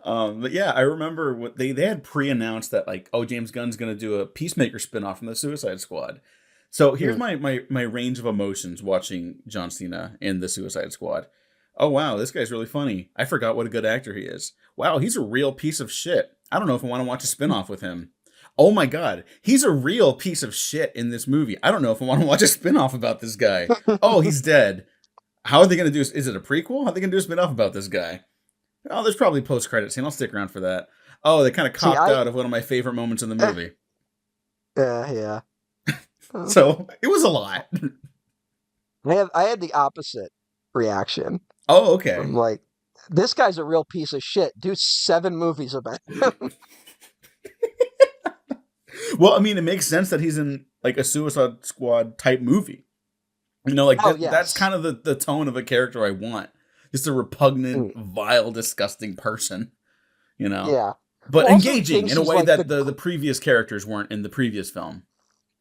But yeah, I remember what they had pre-announced that like, oh, James Gunn's gonna do a Peacemaker spinoff from the Suicide Squad. So here's my range of emotions watching John Cena in the Suicide Squad. Oh wow, this guy's really funny. I forgot what a good actor he is. Wow, he's a real piece of shit. I don't know if I want to watch a spinoff with him. Oh my god, he's a real piece of shit in this movie. I don't know if I want to watch a spinoff about this guy. Oh, he's dead. How are they going to do this? Is it a prequel? How are they going to do a spinoff about this guy? Oh, there's probably post-credit scene. I'll stick around for that. Oh, they kind of copped out of one of my favorite moments in the movie. Yeah. So, it was a lot. I had the opposite reaction. Oh, okay. I'm like, this guy's a real piece of shit. Do 7 movies about him. Well, I mean, it makes sense that he's in like a Suicide Squad type movie. You know, like that's kind of the tone of a character I want. Just a repugnant, vile, disgusting person. You know? Yeah. But engaging in a way that the previous characters weren't in the previous film.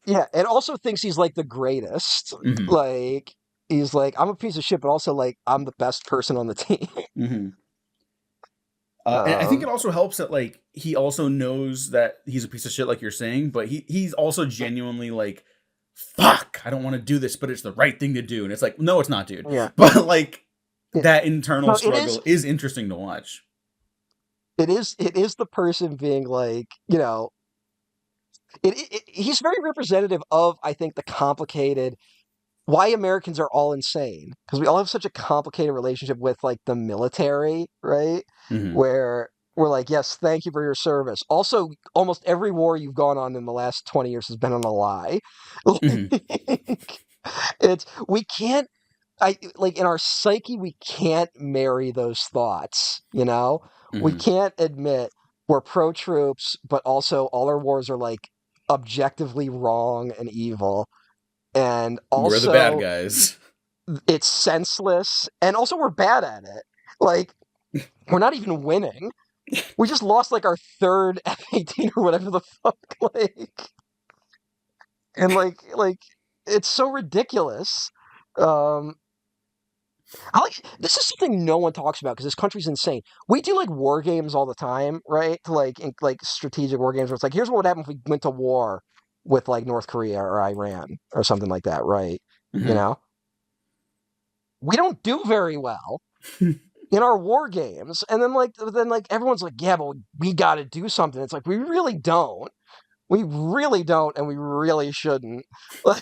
Yeah, and also thinks he's like the greatest. Mm-hmm. Like, he's like, I'm a piece of shit, but also like, I'm the best person on the team. Mm-hmm. And I think it also helps that like he also knows that he's a piece of shit, like you're saying, but he's also genuinely like, fuck, I don't want to do this, but it's the right thing to do. And it's like, no, it's not, dude. Yeah. But like that internal struggle is interesting to watch. It is the person being like, you know, he's very representative of, I think, the complicated, why Americans are all insane, because we all have such a complicated relationship with like the military, right? Mm-hmm. Where we're like, yes, thank you for your service. Also, almost every war you've gone on in the last 20 years has been on a lie. Mm-hmm. We can't, in our psyche, we can't marry those thoughts, you know? Mm-hmm. We can't admit we're pro-troops, but also all our wars are like objectively wrong and evil. And also, we're the bad guys. It's senseless, and also we're bad at it. Like, we're not even winning. We just lost like our 3rd F-18 or whatever the fuck. And it's so ridiculous. This is something no one talks about because this country's insane. We do like war games all the time, right? To strategic war games where it's like, here's what would happen if we went to war with like North Korea or Iran or something like that, right? Mm-hmm. You know, we don't do very well in our war games, and then everyone's like, yeah, but we got to do something. It's like we really don't, and we really shouldn't. I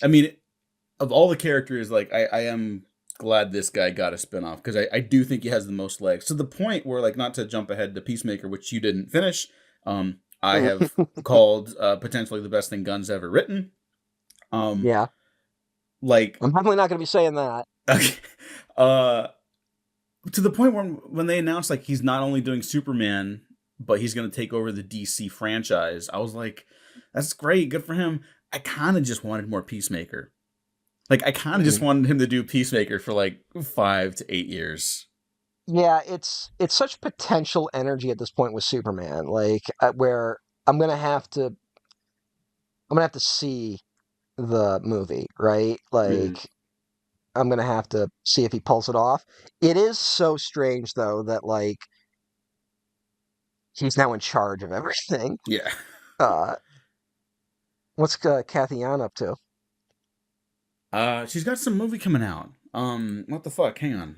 mean, of all the characters, like I am glad this guy got a spinoff because I do think he has the most legs, to the point where, like, not to jump ahead to Peacemaker, which you didn't finish, I have called potentially the best thing Gunn's ever written. Yeah, like, I'm probably not going to be saying that. Okay. To the point where when they announced like he's not only doing Superman, but he's going to take over the DC franchise, I was like, that's great, good for him. I kind of just wanted more Peacemaker. Like, I kind of just wanted him to do Peacemaker for like 5 to 8 years. Yeah, it's such potential energy at this point with Superman, like where I'm gonna have to see the movie, right? Like, I'm gonna have to see if he pulls it off. It is so strange though that like he's now in charge of everything. Yeah. What's Kathy Ann up to? She's got some movie coming out. What the fuck? Hang on.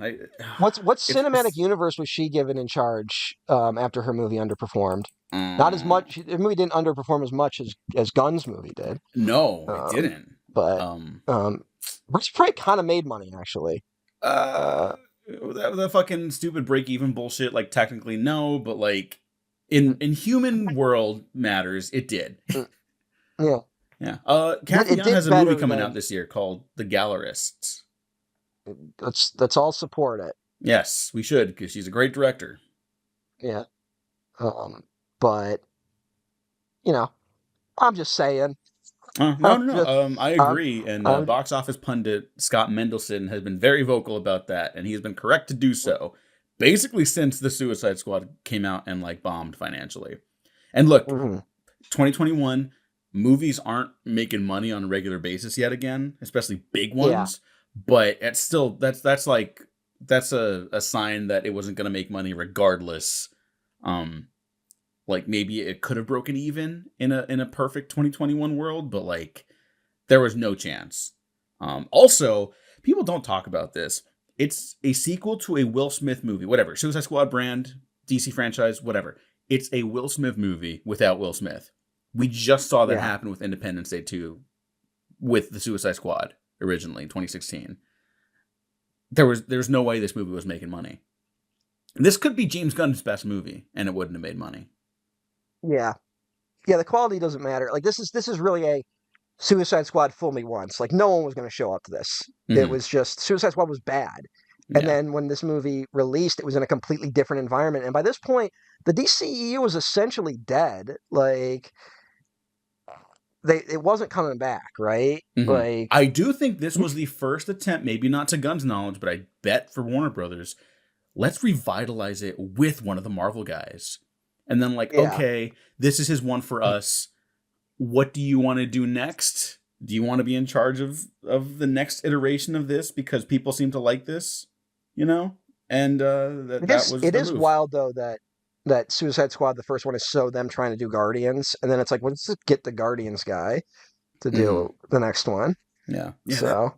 What cinematic universe was she given in charge after her movie underperformed? Not as much. The movie didn't underperform as much as Gunn's movie did. No, it didn't. But Birds of Prey kind of made money, actually. The fucking stupid break-even bullshit. Like, technically, no, but like in human world matters, it did. Yeah. Yeah. Kathy Young has a movie coming out this year called The Gallerists. Let's all support it. Yes, we should, because she's a great director. Yeah. But you know, I'm just saying. No. I agree. And box office pundit Scott Mendelson has been very vocal about that, and he has been correct to do so. basically since the Suicide Squad came out and like bombed financially. And look, 2021 movies aren't making money on a regular basis yet again, especially big ones. But it's still that's a sign that it wasn't going to make money regardless. Like maybe it could have broken even in a perfect 2021 world, but like there was no chance. Also, people don't talk about this. It's a sequel to a Will Smith movie, whatever. Suicide Squad brand, DC franchise, whatever. It's a Will Smith movie without Will Smith. We just saw that happen with Independence Day 2 with the Suicide Squad originally in 2016. There's no way this movie was making money. This could be James Gunn's best movie, and it wouldn't have made money. Yeah. The quality doesn't matter. Like this is really a Suicide Squad fool me once. Like no one was going to show up to this. It was just Suicide Squad was bad. And then when this movie released, it was in a completely different environment. And by this point, the DCEU was essentially dead. Like it wasn't coming back, right? Like I do think this was the first attempt, maybe not to Gunn's knowledge, but I bet for Warner Brothers, let's revitalize it with one of the Marvel guys. And then okay, this is his one for us. What do you want to do next? Do you want to be in charge of the next iteration of this because people seem to like this? You know? And that was it is wild though that Suicide Squad, the first one, is them trying to do Guardians, and then it's like, let's just get the Guardians guy to do the next one. Yeah. So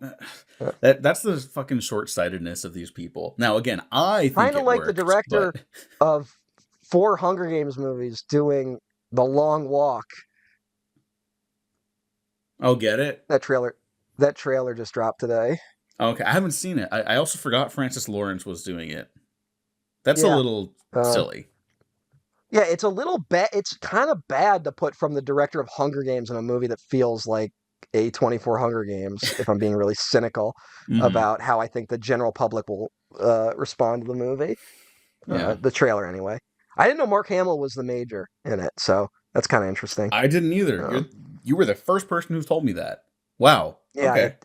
that's the fucking short-sightedness of these people. Now, again, I think kind of like worked, the director of 4 Hunger Games movies doing The Long Walk. Oh, get it? That trailer just dropped today. Okay, I haven't seen it. I also forgot Francis Lawrence was doing it. That's a little silly. Yeah, it's a little bad. It's kind of bad to put from the director of Hunger Games in a movie that feels like A24 Hunger Games, if I'm being really cynical about how I think the general public will respond to the movie. The trailer, anyway. I didn't know Mark Hamill was the Major in it, so that's kind of interesting. I didn't either. You were the first person who told me that. Wow. Yeah, okay.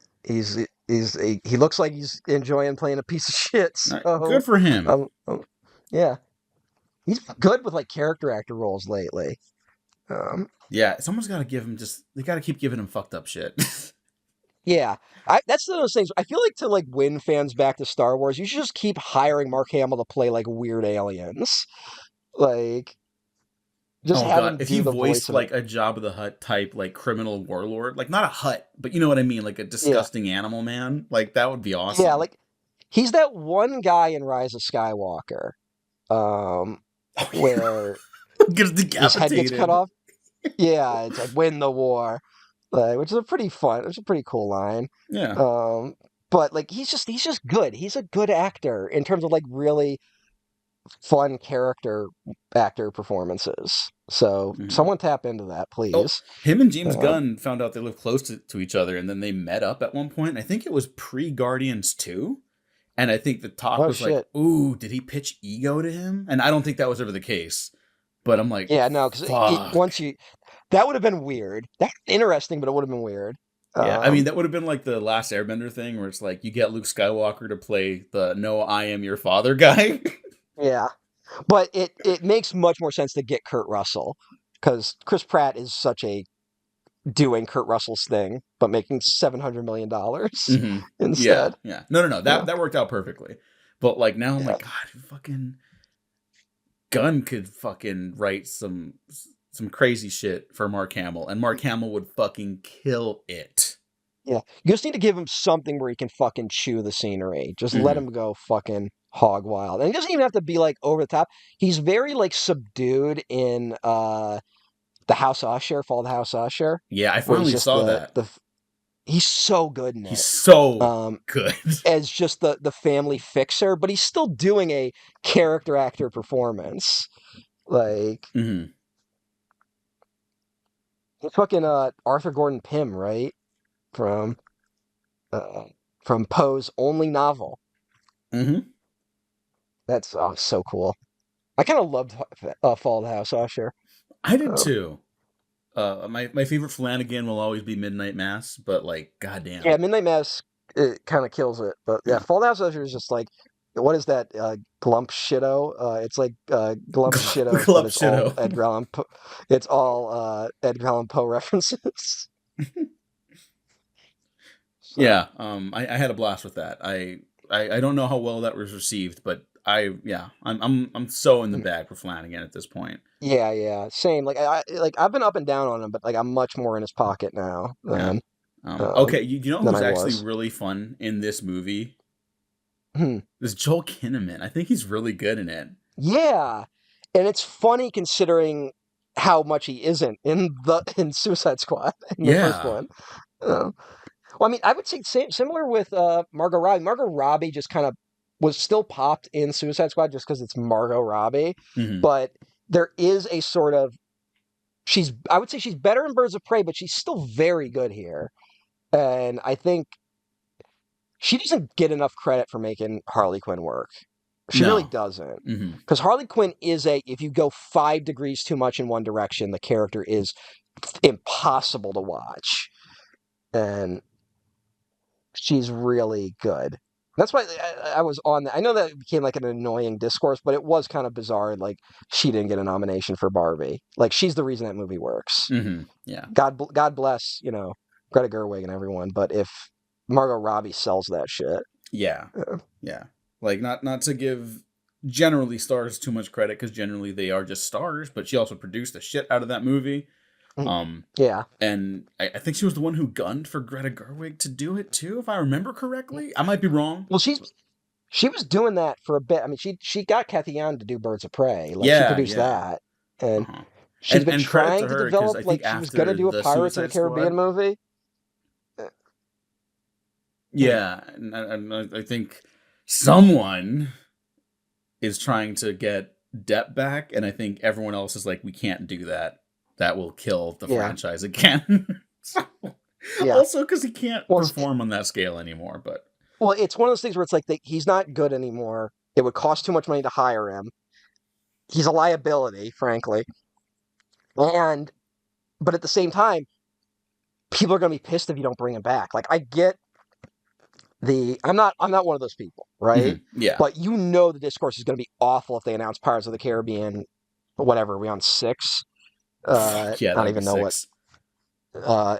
He looks like he's enjoying playing a piece of shit. So, good for him. Yeah. He's good with like character actor roles lately. Someone's got to give him they got to keep giving him fucked up shit. Yeah. That's one of those things. I feel like to like win fans back to Star Wars, you should just keep hiring Mark Hamill to play like weird aliens. Like, just have him if do he the voiced voice like a Jabba the Hutt type like criminal warlord, like not a Hutt, but you know what I mean, like a disgusting animal man, like that would be awesome. Yeah, like he's that one guy in Rise of Skywalker, where his head gets cut off. Yeah, it's like win the war, which is a pretty cool line. Yeah. But like he's just good. He's a good actor in terms of like really fun character actor performances. So someone tap into that, please. Oh, him and James Gunn found out they lived close to each other, and then they met up at one point. I think it was pre-Guardians 2. And I think the talk was like, ooh, did he pitch Ego to him? And I don't think that was ever the case. But I'm like, yeah, no, because that would have been weird. That's interesting, but it would have been weird. Yeah, I mean, that would have been like the Last Airbender thing where it's like you get Luke Skywalker to play the no, I am your father guy. Yeah. But it makes much more sense to get Kurt Russell because Chris Pratt is such a doing Kurt Russell's thing, but making $700 million instead. Yeah. No. That worked out perfectly. But like now I'm like, God, fucking Gunn could fucking write some crazy shit for Mark Hamill, and Mark Hamill would fucking kill it. Yeah. You just need to give him something where he can fucking chew the scenery. Just let him go fucking hog wild. And he doesn't even have to be like over the top. He's very like subdued in the House Usher, Fall of the House Usher. Yeah, I finally saw that. He's so good in it. He's so good. As just the family fixer, but he's still doing a character actor performance. Like he's fucking Arthur Gordon Pym, right? From Poe's only novel. That's so cool. I kind of loved Fall of the House Usher. I did too. My favorite Flanagan will always be Midnight Mass, but like, goddamn. Yeah, Midnight Mass, it kind of kills it. But yeah, Fall of the House Usher is just like, what is that? Glump Shitto. It's like Glump Shitto, but Club it's all Shido. Edgar Allan Poe. It's all Edgar Allan Poe references. So, Yeah, I had a blast with that. I don't know how well that was received, but I'm so in the bag for Flanagan at this point. yeah, same. Like I've been up and down on him, but like I'm much more in his pocket now Yeah. than Okay, you know than who's I actually was. really fun in this movie? Hmm. Is Joel Kinnaman. I think he's really good in it. Yeah, and it's funny considering how much he isn't in Suicide Squad in the first Yeah. one. Uh, well, I mean, I would say similar with Margot Robbie. Margot Robbie just kind of was still popped in Suicide Squad just because it's Margot Robbie, Hmm. but there is a sort of I would say she's better in Birds of Prey, but she's still very good here. And I think she doesn't get enough credit for making Harley Quinn work. She really No. doesn't. Hmm. Because Harley Quinn is if you go 5 degrees too much in one direction, the character is impossible to watch. And she's really good. That's why I was on that. I know that became like an annoying discourse, but it was kind of bizarre. Like, she didn't get a nomination for Barbie. Like, she's the reason that movie works. Yeah. God bless, Greta Gerwig and everyone. But if Margot Robbie sells that shit, Yeah. uh, Yeah. Like not to give generally stars too much credit because generally they are just stars, but she also produced the shit out of that movie. mm, Um, yeah. and I think she was the one who gunned for Greta Gerwig to do it too, if I remember correctly. I might be wrong. Well, she was doing that for a bit. I mean, she got Kathy Young to do Birds of Prey. Like, she Yeah, produced yeah. that, and Uh-huh. she's been And credit to trying to her because develop. I think Like, she was gonna after do a the Pirates of the Suicide Caribbean Squad, movie. Uh, hmm. yeah, and I think someone is trying to get Depp back, and I think everyone else is like, we can't do that. That will kill the Yeah, franchise again. So, yeah. also, because he can't Well, perform on that scale anymore. But it's one of those things where it's like he's not good anymore. It would cost too much money to hire him. He's a liability, frankly. And but at the same time, people are going to be pissed if you don't bring him back. Like, I get I'm not one of those people, right? yeah, But the discourse is going to be awful if they announce Pirates of the Caribbean. Whatever, are we on 6? fuck yeah, I that don't would be even know what. 6.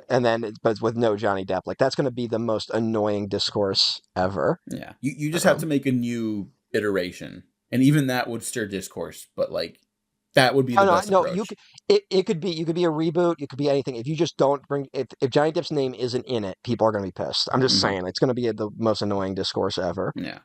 And then, but with no Johnny Depp, like, that's going to be the most annoying discourse ever. Yeah, you just have to Um, make a new iteration, and even that would stir discourse. But like, that would be oh the no, best no, approach. it could be a reboot. It could be anything. If you just don't bring if Johnny Depp's name isn't in it, people are going to be pissed. I'm just Hmm. saying, it's going to be the most annoying discourse ever. Yeah.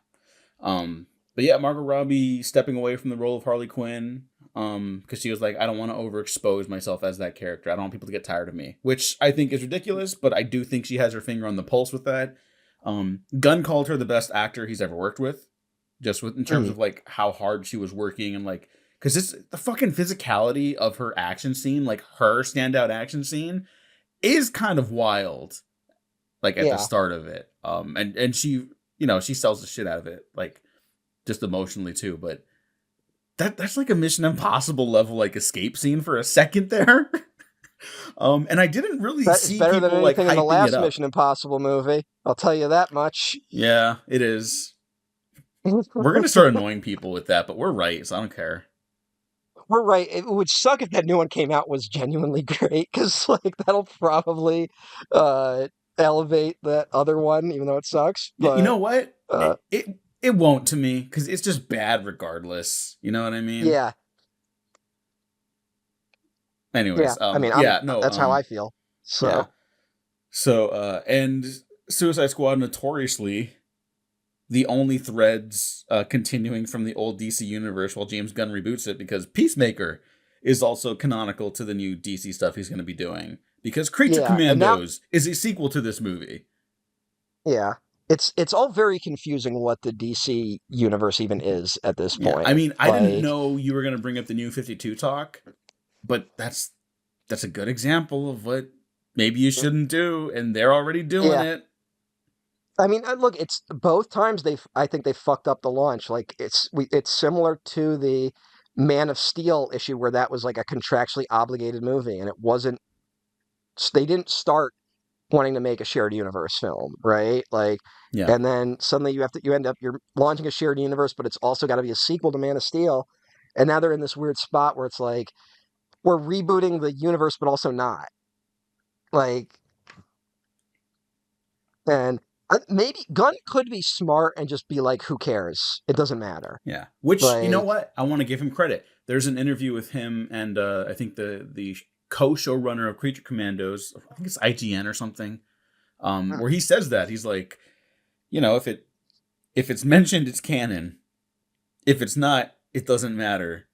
But yeah, Margot Robbie stepping away from the role of Harley Quinn, because she was like, I don't want to overexpose myself as that character. I don't want people to get tired of me, which I think is ridiculous, but I do think she has her finger on the pulse with that. Gunn called her the best actor he's ever worked with, just in terms Mm, of like how hard she was working and like, because it's the fucking physicality of her action scene, like her standout action scene, is kind of wild. Like at the yeah. start of it, and she, she sells the shit out of it, like just emotionally too, but that's like a Mission Impossible level like escape scene for a second there. And I didn't really It's see better than people like anything in the hyping it last up. Mission Impossible movie. I'll tell you that much. Yeah, it is. We're gonna start annoying people with that, but we're right, so I don't care. We're right. It would suck if that new one came out was genuinely great, because like that'll probably uh, elevate that other one, even though it sucks. You But know what? uh, It won't to me because it's just bad regardless. You know what I mean? yeah, yeah. Anyways, I mean, yeah, no, that's how I feel. yeah. So So, and Suicide Squad notoriously the only threads continuing from the old DC universe while James Gunn reboots it, because Peacemaker is also canonical to the new DC stuff he's going to be doing, because Creature yeah, and now Commandos is a sequel to this movie. yeah, it's all very confusing what the DC universe even is at this Yeah, point. I mean, I didn't Like, know you were going to bring up the New 52 talk, but that's a good example of what maybe you shouldn't do, and they're already doing yeah. it. I mean, look, it's both times I think they fucked up the launch. Like, it's similar to the Man of Steel issue where that was like a contractually obligated movie, and it wasn't. They didn't start wanting to make a shared universe film, right? Like, Yeah. and then suddenly you're launching a shared universe, but it's also got to be a sequel to Man of Steel. And now they're in this weird spot where it's like, we're rebooting the universe, but also not. Like, and maybe Gunn could be smart and just be like, who cares? It doesn't matter. Yeah. Which, you know Like, what? I want to give him credit. There's an interview with him and I think the co-showrunner of Creature Commandos, I think it's IGN or something, where he says that. He's like, you know, if it's mentioned, it's canon. If it's not, it doesn't matter.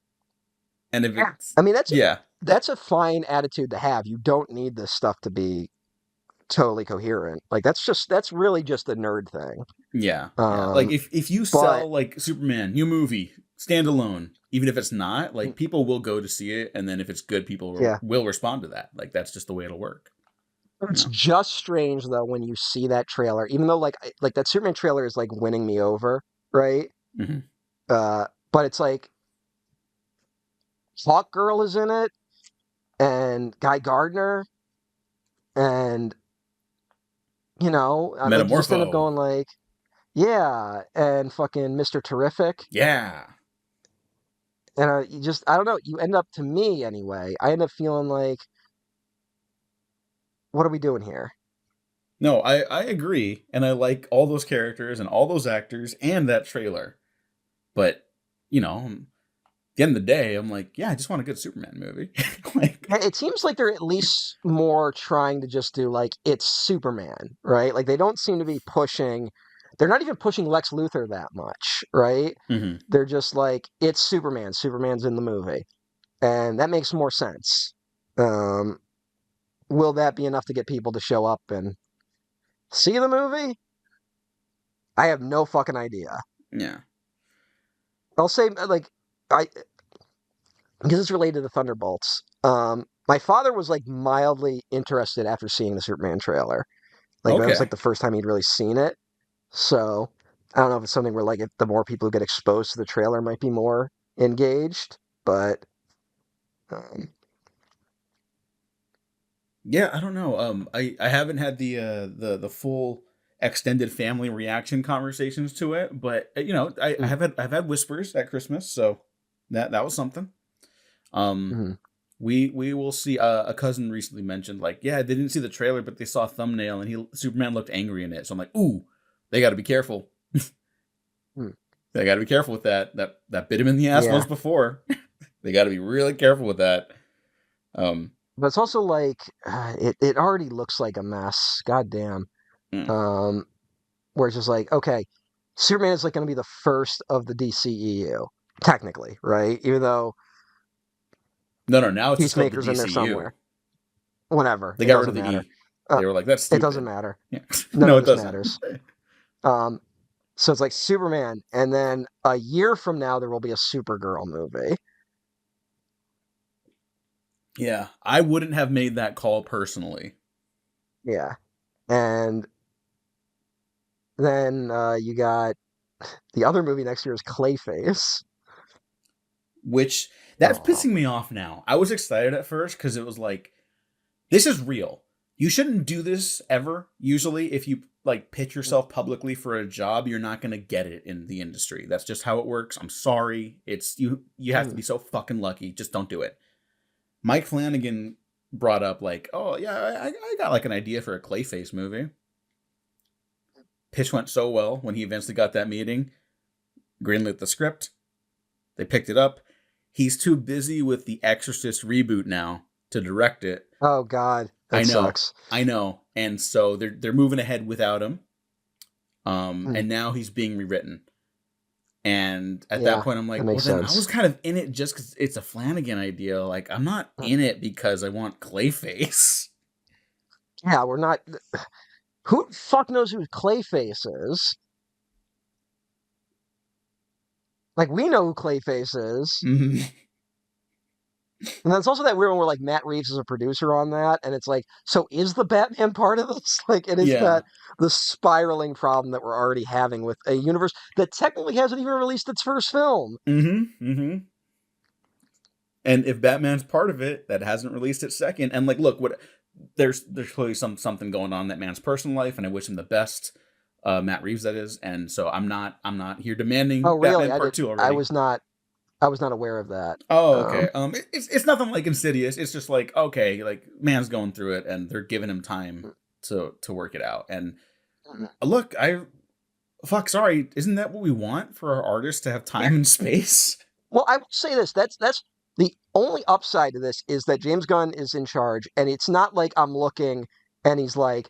And if it's... I mean, Yeah. that's a fine attitude to have. You don't need this stuff to be totally coherent. Like, that's really just a nerd thing. Yeah. Like if you sell like Superman, new movie, standalone, even if it's not, like people will go to see it, and then if it's good, people will respond to that. Like that's just the way it'll work. It's just strange though when you see that trailer, even though like that Superman trailer is like winning me over, right? Mm-hmm. But it's like Hawk Girl is in it, and Guy Gardner, and you know, I mean, you just end up going like, yeah, and fucking Mr. Terrific. Yeah. And I don't know, you end up, to me anyway, I end up feeling like, what are we doing here? No, I agree. And I like all those characters and all those actors and that trailer. But, you know, at the end of the day, I'm like, yeah, I just want a good Superman movie. Like, it seems like they're at least more trying to just do like, it's Superman, right? Like they don't seem to be pushing, they're not even pushing Lex Luthor that much, right? mm-hmm. They're just like, it's Superman. Superman's in the movie. And that makes more sense. Will that be enough to get people to show up and see the movie? I have no fucking idea. Yeah. I'll say, like, because it's related to the Thunderbolts. My father was like mildly interested after seeing the Superman trailer. Like that was like the first time he'd really seen it. So I don't know if it's something where like if the more people who get exposed to the trailer might be more engaged, but yeah, I don't know. I haven't had the full extended family reaction conversations to it, but you know, I've had whispers at Christmas, so that was something. We will see. A cousin recently mentioned like, yeah, they didn't see the trailer, but they saw a thumbnail and Superman looked angry in it. So I'm like, ooh, they got to be careful. They got to be careful with that. That bit him in the ass once before. They got to be really careful with that. But it's also like it already looks like a mess. God damn. Where it's just like, okay, Superman is like going to be the first of the DCEU, technically, right? Even though now it's Peacemaker's just in there somewhere. Whatever. They got rid of the E. They were like, that's stupid. It doesn't matter. Yeah. No, it doesn't matters. So it's like Superman, and then a year from now there will be a Supergirl movie. Yeah, I wouldn't have made that call personally. Yeah, and then you got the other movie next year is Clayface, which that's pissing me off now. I was excited at first because it was like, this is real. You shouldn't do this ever. Usually, if you like pitch yourself publicly for a job, you're not going to get it in the industry. That's just how it works. I'm sorry. It's you have to be so fucking lucky. Just don't do it. Mike Flanagan brought up like, oh yeah, I got like an idea for a Clayface movie. Pitch went so well when he eventually got that meeting. Greenlit the script. They picked it up. He's too busy with the Exorcist reboot now to direct it. Oh God, that sucks. I know. And so they're moving ahead without him. And now he's being rewritten. And at that point, I'm like, well, then I was kind of in it just because it's a Flanagan idea. Like, I'm not in it because I want Clayface. Yeah, we're not. Who the fuck knows who Clayface is? Like, we know who Clayface is. Mm-hmm. And that's also that weird one where, like, Matt Reeves is a producer on that, and it's like, so is the Batman part of this? Like, it is that the spiraling problem that we're already having with a universe that technically hasn't even released its first film. Mm-hmm. Mm-hmm. And if Batman's part of it, that hasn't released its second, and like, look, what there's clearly something going on in that man's personal life, and I wish him the best. Matt Reeves, that is, and so I'm not here demanding Oh, really? Batman Part 2 already. I was not aware of that. Oh, okay. It's nothing like Insidious. It's just like, okay, like man's going through it, and they're giving him time to work it out. And look, sorry, isn't that what we want for our artists, to have time and space? Well, I will say this. That's the only upside to this, is that James Gunn is in charge, and it's not like I'm looking and he's like,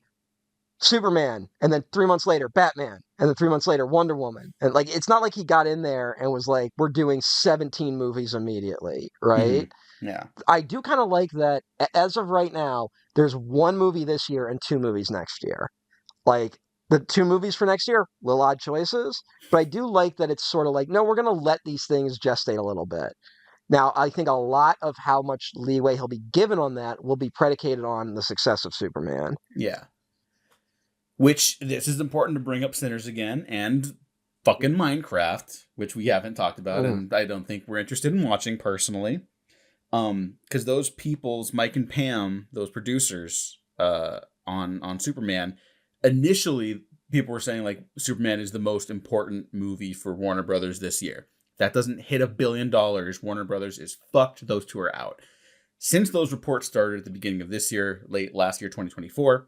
Superman, and then 3 months later Batman, and then 3 months later Wonder Woman, and like it's not like he got in there and was like, we're doing 17 movies immediately, right? Yeah, I do kind of like that. As of right now, there's 1 movie this year and 2 movies next year. Like, the 2 movies for next year, little odd choices, but I do like that it's sort of like, no, we're going to let these things gestate a little bit. Now, I think a lot of how much leeway he'll be given on that will be predicated on the success of Superman. yeah. Which, this is important to bring up Sinners again, and fucking Minecraft, which we haven't talked about, and I don't think we're interested in watching personally. Because those people's, Mike and Pam, those producers on Superman, initially people were saying like Superman is the most important movie for Warner Brothers this year. That doesn't hit $1 billion. Warner Brothers is fucked. Those two are out. Since those reports started at the beginning of this year, late last year, 2024,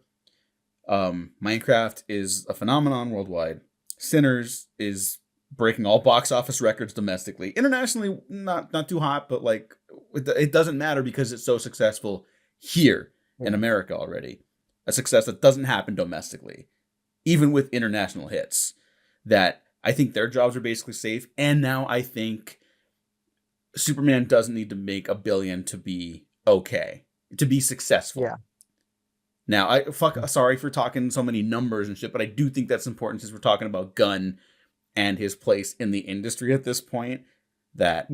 Minecraft is a phenomenon worldwide. Sinners is breaking all box office records domestically. Internationally, not too hot, but like it doesn't matter because it's so successful here in America already. A success that doesn't happen domestically, even with international hits. That I think their jobs are basically safe. And now I think Superman doesn't need to make $1 billion to be okay, to be successful. Yeah. Now, sorry for talking so many numbers and shit, but I do think that's important since we're talking about Gunn and his place in the industry at this point. That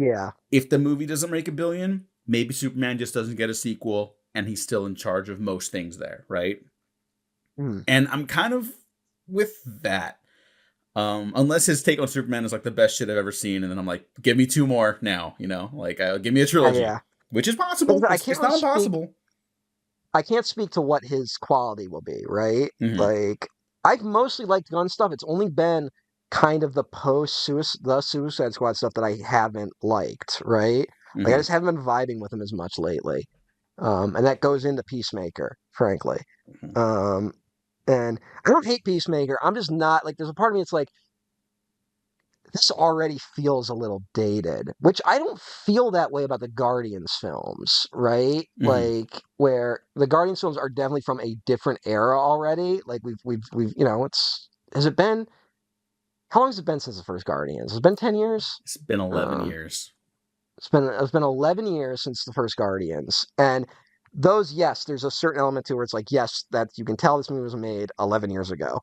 if the movie doesn't make $1 billion, maybe Superman just doesn't get a sequel and he's still in charge of most things there, right? And I'm kind of with that. Unless his take on Superman is like the best shit I've ever seen, and then I'm like, give me 2 more now, like give me a trilogy, which is possible. It's not impossible. I can't speak to what his quality will be, right? Like, I've mostly liked Gunn stuff. It's only been kind of the Suicide Squad stuff that I haven't liked, right? Like, I just haven't been vibing with him as much lately. And that goes into Peacemaker, frankly. And I don't hate Peacemaker. I'm just not, like, there's a part of me that's like, this already feels a little dated, which I don't feel that way about the Guardians films, right? Like, where the Guardians films are definitely from a different era already. Like, we've has it been, how long has it been since the first Guardians? Has it been 10 years? It's been 11 years. It's been 11 years since the first Guardians. And those, yes, there's a certain element to where it's like, yes, that you can tell this movie was made 11 years ago.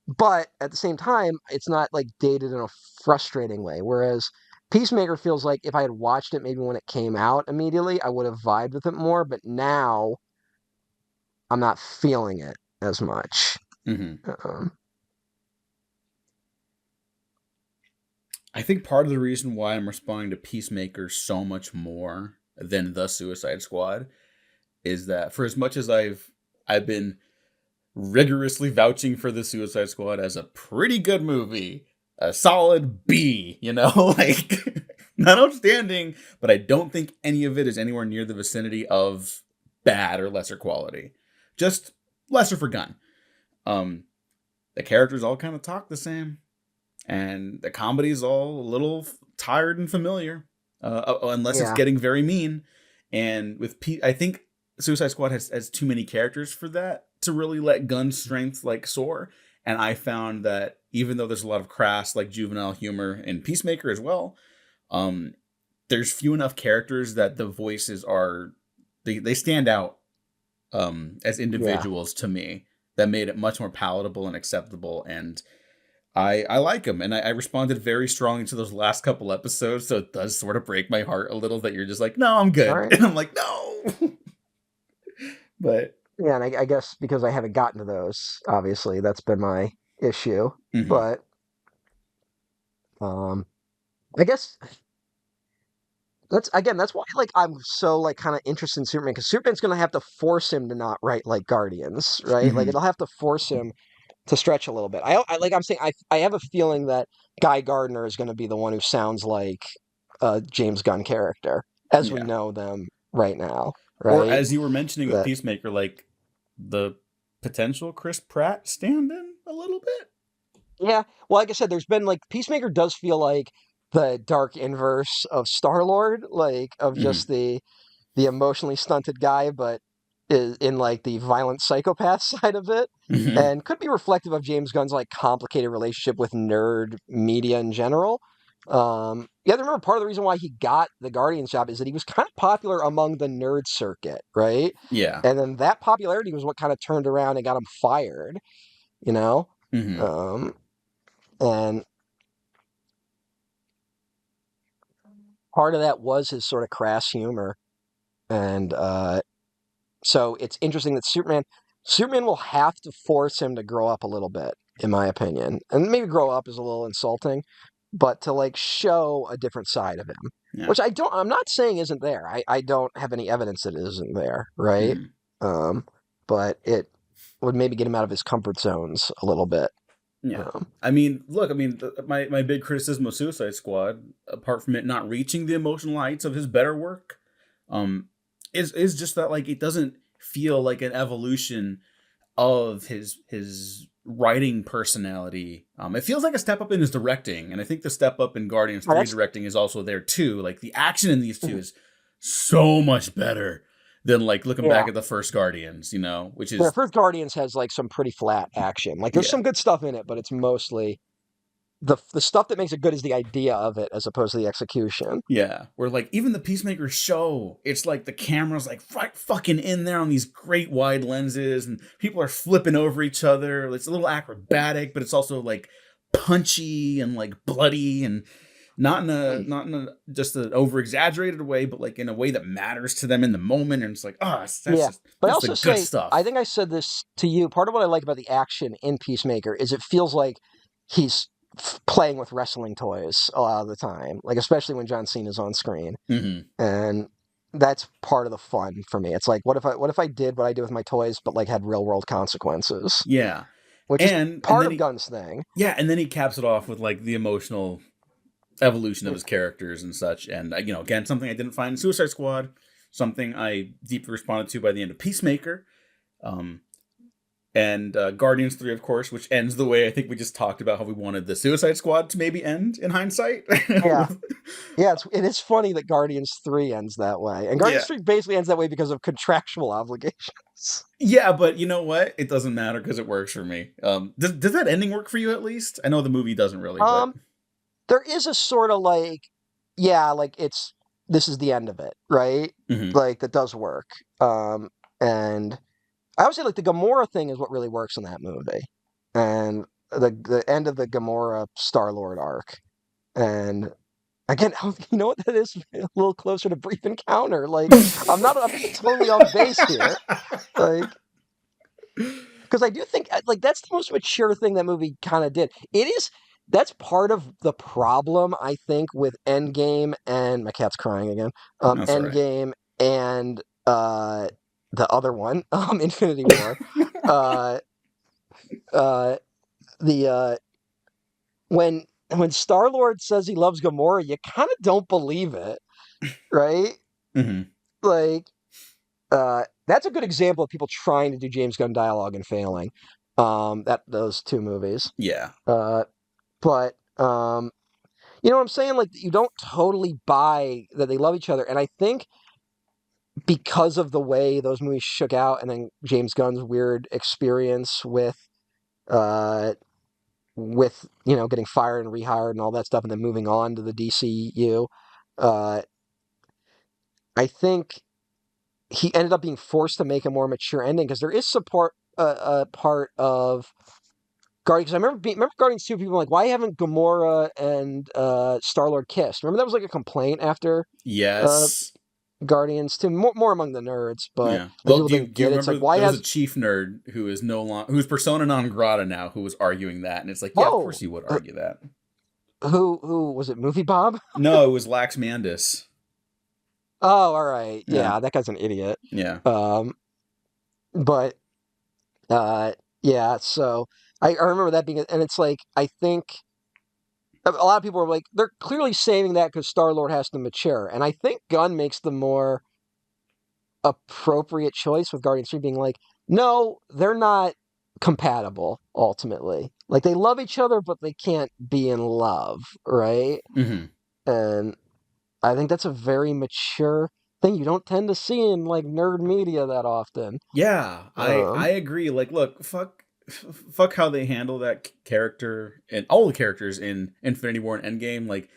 But at the same time, it's not like dated in a frustrating way. Whereas Peacemaker feels like if I had watched it maybe when it came out immediately, I would have vibed with it more. But now I'm not feeling it as much. I think part of the reason why I'm responding to Peacemaker so much more than The Suicide Squad is that for as much as I've been rigorously vouching for The Suicide Squad as a pretty good movie, a solid B, like not outstanding, but I don't think any of it is anywhere near the vicinity of bad or lesser quality. Just lesser for Gunn. The characters all kind of talk the same, and the comedy is all a little tired and familiar, unless it's getting very mean. And with I think Suicide Squad has too many characters for that to really let Gunn's strength like soar. And I found that even though there's a lot of crass like juvenile humor in Peacemaker as well, there's few enough characters that the voices they stand out as individuals to me, that made it much more palatable and acceptable. And I like them, and I responded very strongly to those last couple episodes, so it does sort of break my heart a little that you're just like, no, I'm good. Right. And I'm like, no. But yeah, and I guess because I haven't gotten to those, obviously, that's been my issue. But I guess That's why like I'm so like kind of interested in Superman, because Superman's gonna have to force him to not write like Guardians, right? Like it'll have to force him to stretch a little bit. Like I'm saying, I have a feeling that Guy Gardner is going to be the one who sounds like a James Gunn character as we Yeah. know them right now, Or right? as you were mentioning with That Peacemaker, like the potential Chris Pratt stand-in a little bit. yeah. Well, like I said, there's been like Peacemaker does feel like the dark inverse of Star-Lord, like of Mhm. just the emotionally stunted guy, but is in like the violent psychopath side of it, Mhm. and could be reflective of James Gunn's like complicated relationship with nerd media in general. Yeah, I remember part of the reason why he got the Guardians job is that he was kind of popular among the nerd circuit, right? Yeah. And then that popularity was what kind of turned around and got him fired, you know? Mhm. Um, and part of that was his sort of crass humor. And so it's interesting that Superman will have to force him to grow up a little bit, in my opinion. And maybe grow up is a little insulting, but to like show a different side of him, Yeah. which I'm not saying isn't there. I don't have any evidence that it isn't there, right? Mhm. Um, but it would maybe get him out of his comfort zones a little bit. Yeah. Um, I mean, look, my big criticism of Suicide Squad, apart from it not reaching the emotional heights of his better work, um, is just that like it doesn't feel like an evolution of his writing personality. It feels like a step up in his directing, and I think the step up in Guardians oh, 3 that's directing is also there too. Like the action in these two is so much better than like looking yeah. back at the first Guardians, which The is first Guardians has like some pretty flat action. Like there's yeah. some good stuff in it, but it's mostly the stuff that makes it good is the idea of it as opposed to the execution. Yeah, where like even the Peacemaker show, it's like the camera's like fucking in there on these great wide lenses, and people are flipping over each other. It's a little acrobatic, but it's also like punchy and like bloody, and not in a just an over exaggerated way, but like in a way that matters to them in the moment. And it's like, Yeah. But I that's the also good say, I stuff. think I said this to you. Part of what I like about the action in Peacemaker is it feels like he's playing with wrestling toys a lot of the time, like especially when John Cena's on screen. Hmm. And that's part of the fun for me. It's like, what if I did what I did with my toys, but like had real world consequences, Yeah, which is and part then of Gunn's thing. and then he caps it off with like the emotional evolution of his characters and such. And again, something I didn't find in Suicide Squad, something I deeply responded to by the end of Peacemaker, um, and Guardians 3, of course, which ends the way I think we just talked about how we wanted the Suicide Squad to maybe end in hindsight. Yeah. Yeah, it is funny that Guardians 3 ends that way. And Guardians Yeah. 3 basically ends that way because of contractual obligations. Yeah, but you know what? It doesn't matter because it works for me. Does that ending work for you at least? I know the movie doesn't really, but Um, there is a sort of like, yeah, like this is the end of it, right? Mhm. Like that does work. And I would say like the Gamora thing is what really works in that movie, and the end of the Gamora Star-Lord arc, and again, you know what that is a little closer to Brief Encounter. Like I'm not totally off base here, like because I do think like that's the most mature thing that movie kind of did. It is. That's part of the problem, I think, with Endgame and my cat's crying again. That's all right. Endgame and the other one, Infinity War. Uh, uh, the when Star Lord says he loves Gamora, you kind of don't believe it, right? Mhm. Like, that's a good example of people trying to do James Gunn dialogue and failing. Those two movies. Yeah. But you know what I'm saying? Like, you don't totally buy that they love each other, and I think because of the way those movies shook out, and then James Gunn's weird experience uh, with getting fired and rehired and all that stuff, and then moving on to the DCU, uh, I think he ended up being forced to make a more mature ending because there is support a part of Guardians. Because remember Guardians 2, people were like, why haven't Gamora and Star Lord kissed? Remember that was like a complaint after uh, Yes. Guardians 2, more among the nerds, but Yeah. like Well, people didn't do you get it. It's like, remember why there was a has chief nerd who is no longer who's persona non grata now who was arguing that, and it's like, yeah, of oh course you would argue that. who was it? Movie Bob? No, it was Lax Mandis. Oh, all right. Yeah. Yeah, that guy's an idiot. Yeah. Um, but uh, yeah. So I remember that being, and it's like I think a lot of people are like they're clearly saving that because Star Lord has to mature, and I think Gunn makes the more appropriate choice with Guardians 3 being like, no, they're not compatible ultimately. Like they love each other, but they can't be in love, right? Mm-hmm. And I think that's a very mature thing you don't tend to see in like nerd media that often. Yeah, I Um, agree. Like, look, fuck how they handle that character and all the characters in Infinity War and Endgame. Like,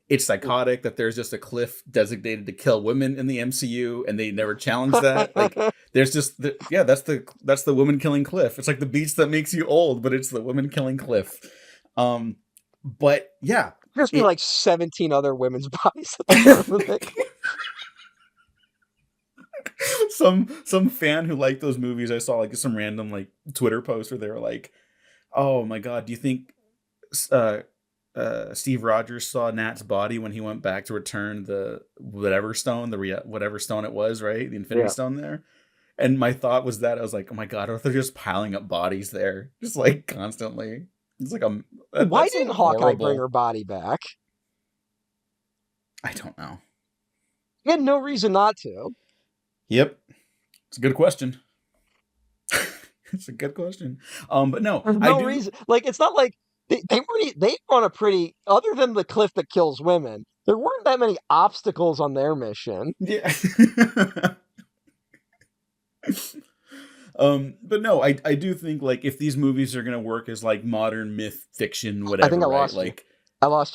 it's psychotic that there's just a cliff designated to kill women in the MCU, and they never challenge that. Like, there's just yeah, that's the woman killing cliff. It's like the beach that makes you old, but it's the woman killing cliff. But yeah, there's been it. like 17 other women's bodies at the front of it. Some fan who liked those movies, I saw like some random like Twitter post where they were like, "Oh my god, do you think uh, Steve Rogers saw Nat's body when he went back to return the whatever stone, whatever stone it was, right? The Infinity Yeah. Stone there?" And my thought was that I was like, "Oh my god, are they just piling up bodies there, just like constantly?" It's like Why that's didn't horrible. Hawkeye bring her body back? I don't know. He had no reason not to. Yep, it's a good question. It's a good question. But no, There's I no do. reason. Like it's not like they weren't. They were on a pretty. Other than the cliff that kills women, there weren't that many obstacles on their mission. Yeah. But no, I do think like if these movies are gonna work as like modern myth fiction, whatever, I think I right? lost you. Like I lost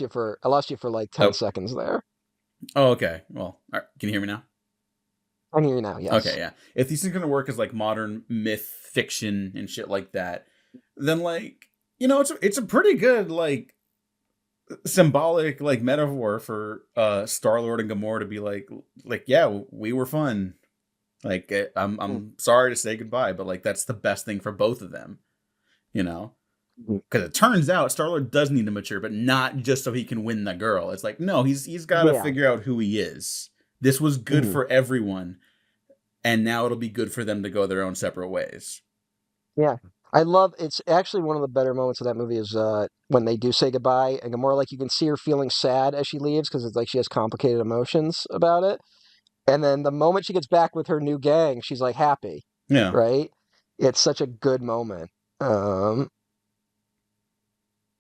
you for like 10 seconds there. oh, okay. Well, all right. Can you hear me now? I can hear you now. Yes. Okay, yeah. If these are gonna work as like modern myth fiction and shit like that, then like it's a pretty good like symbolic like metaphor for Star-Lord and Gamora to be like yeah, we were fun. Like I'm sorry to say goodbye, but like that's the best thing for both of them, because it turns out Star-Lord does need to mature, but not just so he can win the girl. It's like no, he's got to figure out who he is. This was good for everyone, and now it'll be good for them to go their own separate ways. Yeah. It's actually one of the better moments of that movie is when they do say goodbye and Gamora, like you can see her feeling sad as she leaves because it's like she has complicated emotions about it. And then the moment she gets back with her new gang, she's like happy. Yeah. Right? It's such a good moment. Yeah.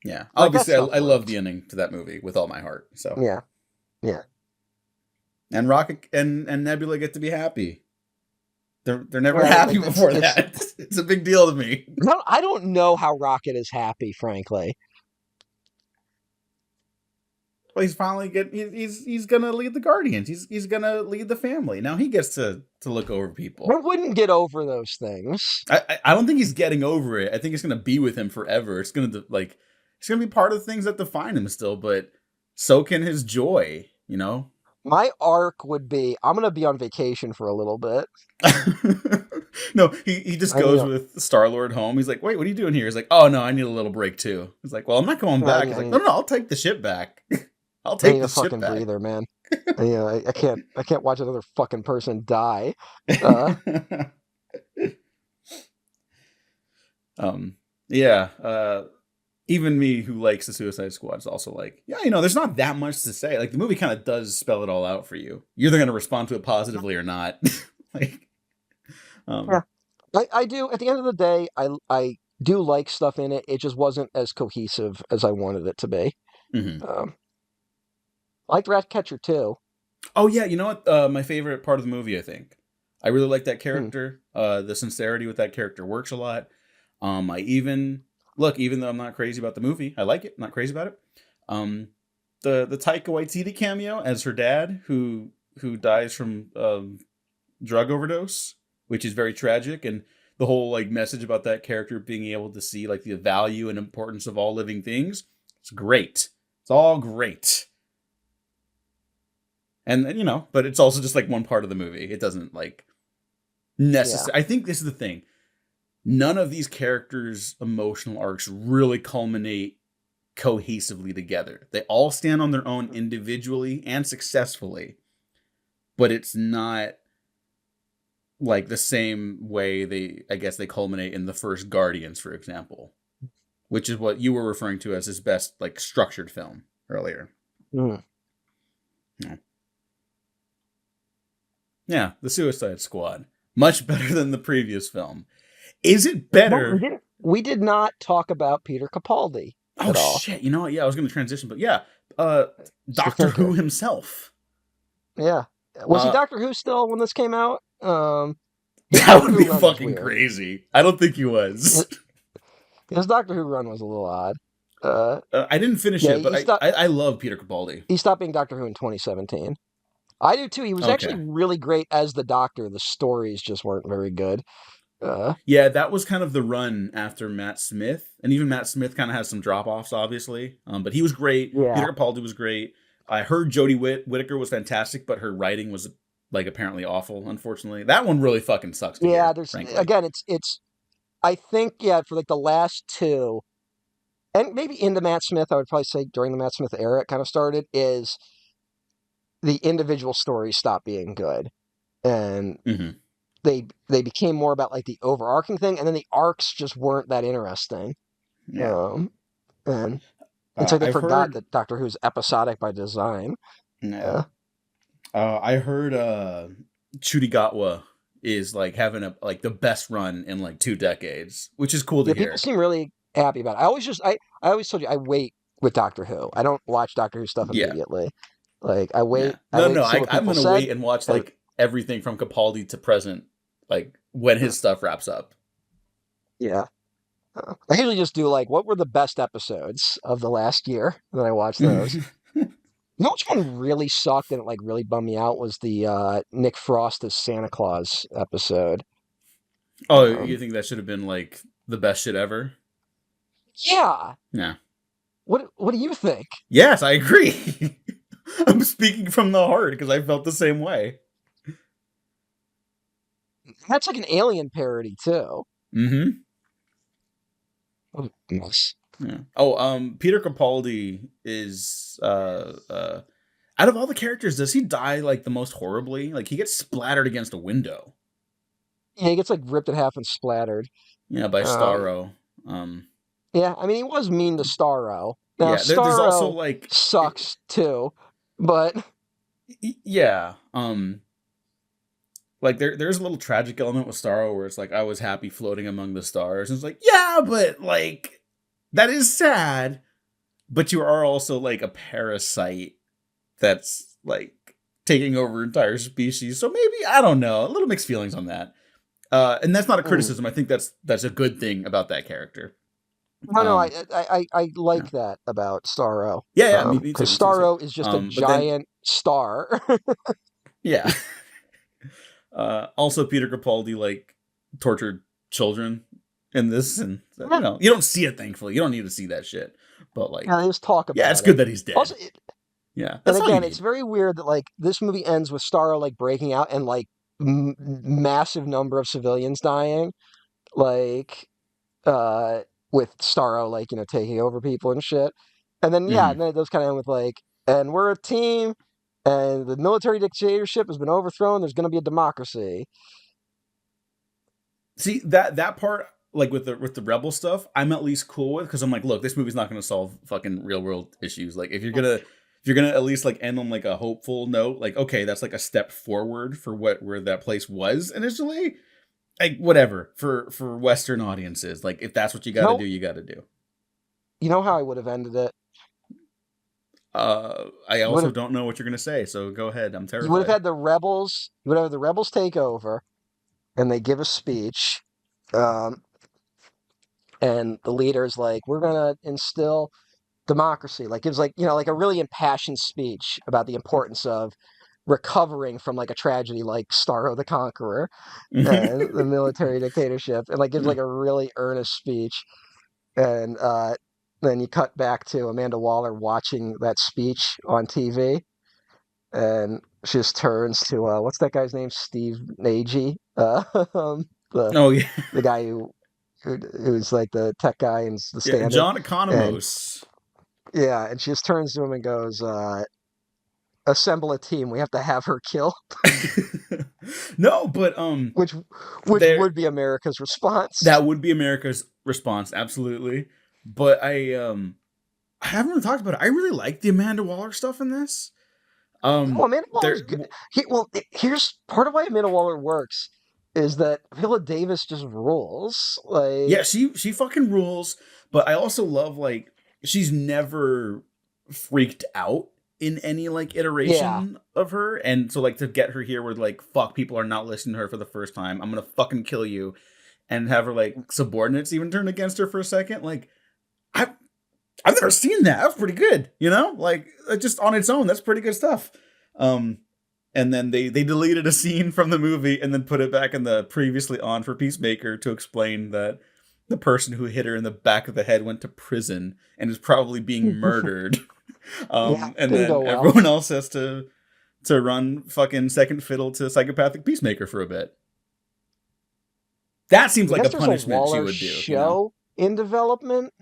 Like, Obviously, that stuff I love works. the ending to that movie with all my heart. So Yeah. Yeah. and Rocket and Nebula get to be happy. They're never Yeah, happy like, before that. It's a big deal to me. I don't know how Rocket is happy, frankly. Well, he's finally he's gonna lead the Guardians. He's gonna lead the family. Now he gets to look over people. I wouldn't get over those things. I don't think he's getting over it. I think it's gonna be with him forever. It's gonna be part of the things that define him still, but so can his joy, My arc would be I'm going to be on vacation for a little bit. No, he just goes with Star-Lord home. He's like, wait, what are you doing here? He's like, oh no, I need a little break too. He's like, well, I'm not going back. He's like, no, I'll take the ship back. I'll take the ship back. I need a fucking breather, man. I can't watch another fucking person die. Yeah. Even me who likes the Suicide Squad is also like, yeah, there's not that much to say. Like the movie kind of does spell it all out for you. You're either going to respond to it positively or not. Yeah. I do. At the end of the day, I do like stuff in it. It just wasn't as cohesive as I wanted it to be. Mm-hmm. I liked Ratcatcher too. Oh yeah, you know what? My favorite part of the movie, I think. I really like that character. The sincerity with that character works a lot. Even though I'm not crazy about the movie, I like it. I'm not crazy about it. The Taika Waititi cameo as her dad, who dies from drug overdose, which is very tragic, and the whole like message about that character being able to see like the value and importance of all living things. It's great. It's all great. And but it's also just like one part of the movie. It doesn't like necessary. I think this is the thing. None of these characters' emotional arcs really culminate cohesively together. They all stand on their own individually and successfully. but it's not like the same way I guess they culminate in the first Guardians, for example, which is what you were referring to as his best like structured film earlier. Mm. Yeah, The Suicide Squad, much better than the previous film. Is it better? No, we did not talk about Peter Capaldi at all. Shit! You know what? Yeah, I was going to transition, but yeah, Doctor Who himself. Yeah, was he Doctor Who still when this came out? That would be fucking crazy. I don't think he was. His Doctor Who run was a little odd. I didn't finish it, but I love Peter Capaldi. He stopped being Doctor Who in 2017. I do too. He was actually really great as the Doctor. The stories just weren't very good. Yeah, that was kind of the run after Matt Smith, and even Matt Smith kind of has some drop-offs, obviously. But he was great. Yeah. Peter Capaldi was great. I heard Jodie Whittaker was fantastic, but her writing was like apparently awful. Unfortunately, that one really fucking sucks. Again, it's. I think for like the last two, and maybe into Matt Smith, I would probably say during the Matt Smith era, it kind of started. Is the individual stories stopped being good, and they became more about like the overarching thing, and then the arcs just weren't that interesting. Yeah. And it's like they forgot that Doctor Who's episodic by design. Yeah. I heard Ncuti Gatwa is like having the best run in like 2 decades, which is cool to hear. People seem really happy about it. I always told you I wait with Doctor Who. I don't watch Doctor Who stuff immediately. Like I wait. Yeah. I'm gonna wait and watch like everything from Capaldi to present, like when his stuff wraps up. Yeah. I usually just do like what were the best episodes of the last year, and then I watch those. You know which one really sucked and it like really bummed me out was the Nick Frost as Santa Claus episode. Oh, you think that should have been like the best shit ever? Yeah. Yeah. What do you think? Yes, I agree. I'm speaking from the heart because I felt the same way. That's like an Alien parody too. Mm-hmm. What a mess. Yeah. Oh, Peter Capaldi is out of all the characters, does he die like the most horribly? Like he gets splattered against a window. Yeah, he gets like ripped in half and splattered. Yeah, by Starro. Yeah, I mean he was mean to Starro. Now, yeah, there's also like sucks too, but yeah, like there's a little tragic element with Starro where it's like I was happy floating among the stars, and it's like yeah, but like. That is sad, but you are also like a parasite that's like taking over entire species. So maybe, I don't know, a little mixed feelings on that. And that's not a criticism. I think that's a good thing about that character. No, I like that about Starro. Yeah, because Starro is just a giant star. Yeah. Also, Peter Capaldi like tortured children in this, and you know, you don't see it. Thankfully, you don't need to see that shit. But like, let's talk about. Yeah, it's good that he's dead. Also, and again, it's very weird that like this movie ends with Starro like breaking out and like massive number of civilians dying, like with Starro like taking over people and shit, and then and then it does kind of end with like, and we're a team, and the military dictatorship has been overthrown. There's going to be a democracy. See that part. Like with the rebel stuff, I'm at least cool with because I'm like, look, this movie's not going to solve fucking real world issues. Like if you're gonna at least like end on like a hopeful note, like okay, that's like a step forward for where that place was initially. Like whatever for Western audiences, like if that's what you got to do, you got to do. You know how I would have ended it. I also don't know what you're gonna say, so go ahead. I'm terrified. You would have had the rebels. You would have the rebels take over, and they give a speech. And the leader's like, we're going to instill democracy. Like, gives like, like a really impassioned speech about the importance of recovering from like a tragedy like Starro the Conqueror and the military dictatorship. And like gives like a really earnest speech. And then you cut back to Amanda Waller watching that speech on TV. And she just turns to, what's that guy's name? Steve Nagy. The guy who's like the tech guy and the stand-in. John Economos. And she just turns to him and goes, assemble a team. We have to have her killed, No, but which there would be America's response. that would be America's response, absolutely. But I haven't really talked about it. I really like the Amanda Waller stuff in this. Oh, Amanda Waller's There, good. Here's part of why Amanda Waller works is that Viola Davis just rules. yeah, Like, she fucking rules. But I also love like she's never freaked out in any like yeah, iteration of her, and so like to get her here where like fuck people are not listening to her for the first time. I'm gonna fucking kill you, and have her like subordinates even turn against her for a second. Like I I've never seen that. That's pretty good, you know? Like just on its own, that's pretty good stuff. Um, and then they deleted a scene from the movie and then put it back in the previously on for Peacemaker to explain that the person who hit her in the back of the head went to prison and is probably being murdered. yeah, And didn't go then well. everyone else has to run fucking second fiddle to psychopathic Peacemaker for a bit. That seems I like guess a there's a punishment she Waller would do, you know? show in development,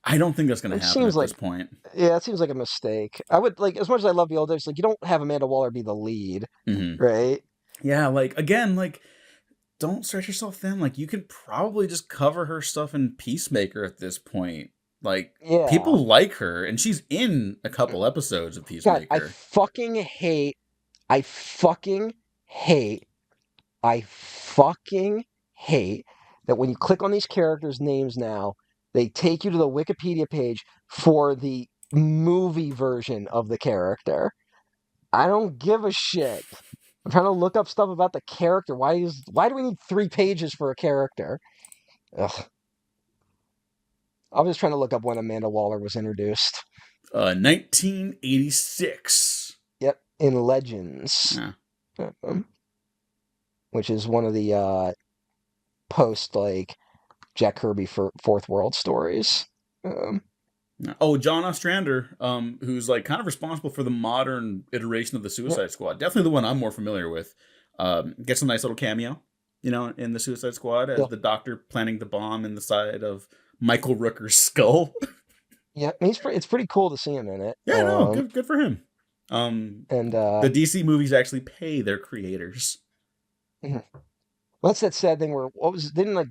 I don't think that's going to which happen seems at like this point. yeah, it seems like a mistake. I would like as much as I love Viola Davis, like you don't have Amanda Waller be the lead, Mm-hmm. right? Yeah, like again, like don't stretch yourself thin. Like you can probably just cover her stuff in Peacemaker at this point. Like Yeah. people like her, and she's in a couple episodes of God, Peacemaker. I fucking hate, I fucking hate that when you click on these characters' names now, they take you to the Wikipedia page for the movie version of the character. I don't give a shit. I'm trying to look up stuff about the character. Why do we need 3 pages for a character? Ugh. I was just trying to look up when Amanda Waller was introduced. 1986. Yep, in Legends, Yeah. which is one of the post like Jack Kirby for Fourth World stories. Oh, John Ostrander, who's like kind of responsible for the modern iteration of the Yep, Suicide Squad. Definitely the one I'm more familiar with. Gets a nice little cameo, you know, in the Suicide Squad as yep, the doctor planting the bomb in the side of Michael Rooker's skull. yep. It's pretty cool to see him in it. Yeah, no, good for him. And The DC movies actually pay their creators. well, that's that sad thing where didn't like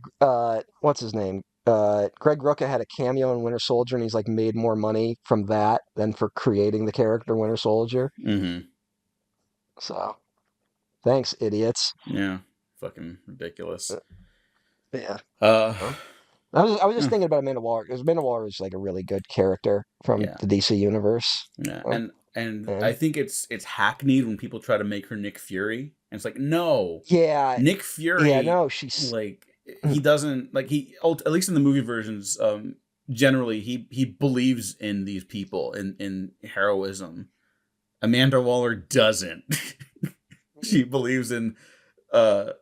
what's his name? Greg Rucka had a cameo in Winter Soldier, and he's like made more money from that than for creating the character Winter Soldier. Mm-hmm. So, thanks, idiots. Yeah, fucking ridiculous. Yeah. Uh, I was just thinking about Amanda Waller because Amanda Waller is like a really good character from yeah, the DC universe. yeah, Uh, and I and think it's hackneyed when people try to make her Nick Fury, and it's like no, yeah, Nick yeah, Fury, no, she's like he doesn't like at least in the movie versions, generally he believes in these people in heroism. Amanda Waller doesn't. She believes in uh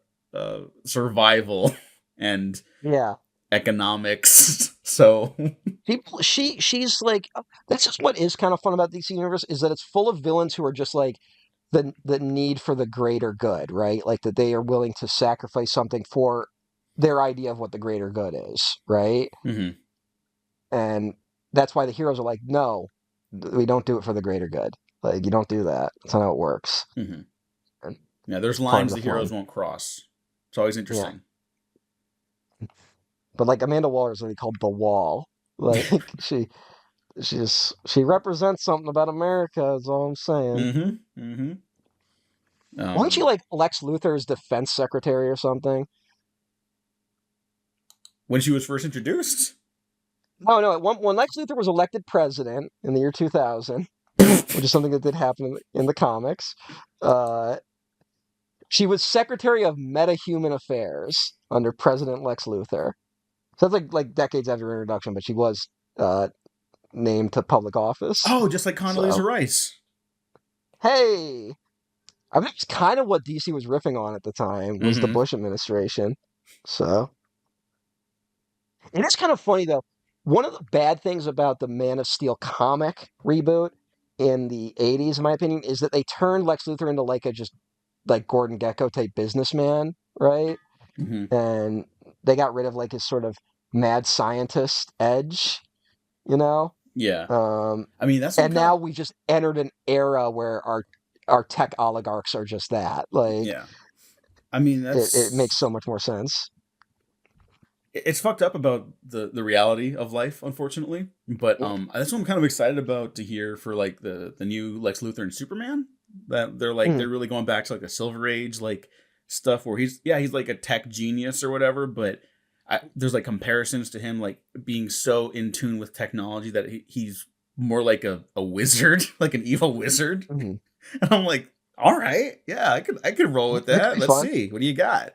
survival and yeah. economics. So She's like that's just what is kind of fun about DC universe is that it's full of villains who are just like the need for the greater good, right? Like that they are willing to sacrifice something for their idea of what the greater good is, right? mhm. And that's why the heroes are like, no, we don't do it for the greater good. Like you don't do that. That's not how it works. Mhm. And Yeah, there's part of lines the the fun. heroes won't cross. It's always Yeah. interesting. But like Amanda Waller is really called the Wall. Like she represents something about America, is all I'm saying. Mm-hmm. Mm-hmm. Wasn't she like Lex Luthor's defense secretary or something? When she was first introduced. Oh no, when Lex Luthor was elected president in the year 2000, which is something that did happen in the comics, uh, she was Secretary of Meta-Human Affairs under President Lex Luthor. So that's like decades after her introduction, but she was named to public office. Oh, just like Condoleezza So Rice. hey, I mean, it's kind of what DC was riffing on at the time was the Mm-hmm. Bush administration. So and it's kind of funny though. One of the bad things about the Man of Steel comic reboot in the 80s, in my opinion, is that they turned Lex Luthor into like a just like Gordon Gekko type businessman, right? Mm-hmm. And they got rid of like his sort of mad scientist edge, you know? Yeah. Um, I mean, that's and now we just entered an era where our tech oligarchs are just that. Like, yeah. I mean, it makes so much more sense. it's fucked up about the reality of life, unfortunately. But that's what I'm kind of excited about to hear for like the new Lex Luthor and Superman. That they're really going back to like the Silver Age like stuff where he's like a tech genius or whatever, but there's like comparisons to him like being so in tune with technology that he's more like a wizard, like an evil wizard. Mm-hmm. And I'm like, all right, yeah, I could roll with that. Let's see, what do you got?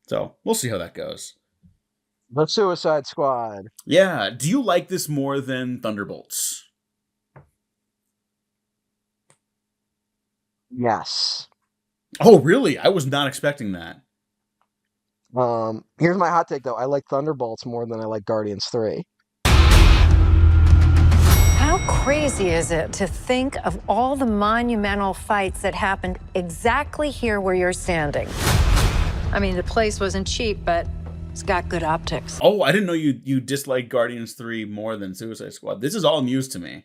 So we'll see how that goes. The Suicide Squad. Yeah, do you like this more than Thunderbolts? Yes. Oh, really? I was not expecting that. Here's my hot take though. I like Thunderbolts more than I like Guardians 3. How crazy is it to think of all the monumental fights that happened exactly here where you're standing? I mean, the place wasn't cheap, but it's got good optics. Oh, I didn't know you dislike Guardians 3 more than Suicide Squad. This is all news to me.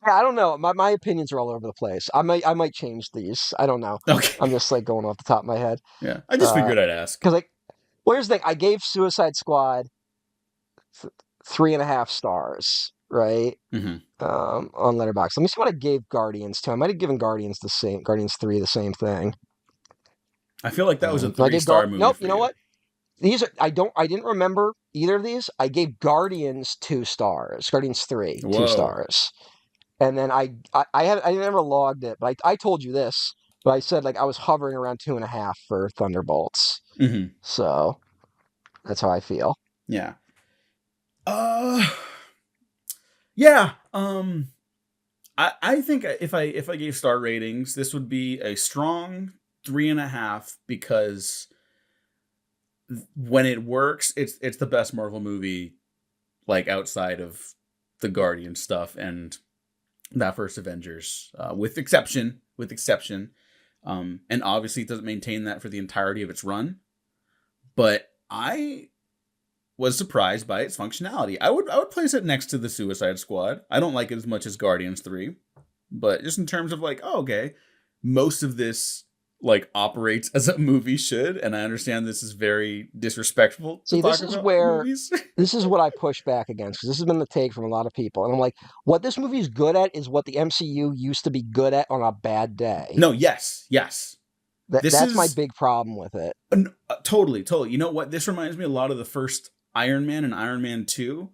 Yeah, I don't know. My opinions are all over the place. I might change these. I don't know. Okay. I'm just like going off the top of my head. Yeah, I just figured I'd ask. Because like, well, here's the thing. I gave Suicide Squad 3.5 stars, right? Mm-hmm. On Letterboxd. Let me see what I gave Guardians to. I might have given Guardians 3 the same thing. I feel like that was a 3-star movie. Nope. You know what? These are I didn't remember either of these. I gave Guardians 2 stars. Guardians 3 Whoa. 2 stars. And then I never logged it, but I told you this. But I said like I was hovering around 2.5 for Thunderbolts. Mm-hmm. So that's how I feel. Yeah. Yeah. I think if I gave star ratings, this would be a strong 3.5 because when it works, it's the best Marvel movie, like outside of the Guardian stuff and that first Avengers, with exception. And obviously it doesn't maintain that for the entirety of its run, but I was surprised by its functionality. I would place it next to the Suicide Squad. I don't like it as much as Guardians 3, but just in terms of like, oh, okay, most of this like operates as a movie should, and I understand this is very disrespectful. See, this is where this is what I push back against, because this has been the take from a lot of people, and I'm like, what this movie is good at is what the MCU used to be good at on a bad day. No, yes. That's my big problem with it. Totally. You know what? This reminds me a lot of the first Iron Man and Iron Man 2.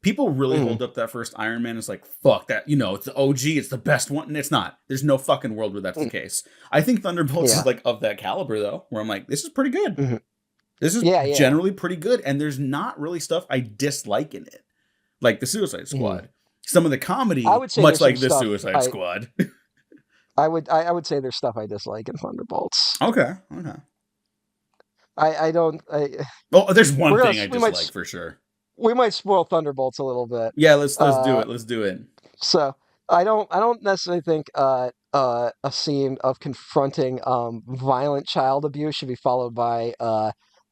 People really hold up that first Iron Man as like, fuck that, it's the OG, it's the best one. And it's not. There's no fucking world where that's the case. I think Thunderbolts is like of that caliber though, where I'm like, this is pretty good. Mm-hmm. This is generally pretty good. And there's not really stuff I dislike in it. Like the Suicide Squad. Mm. Some of the comedy, much like the Suicide Squad. I would say there's stuff I dislike in Thunderbolts. Okay. Well, there's one thing I dislike for sure. We might spoil Thunderbolts a little bit. Yeah, let's do it. Let's do it. So I don't necessarily think a scene of confronting violent child abuse should be followed by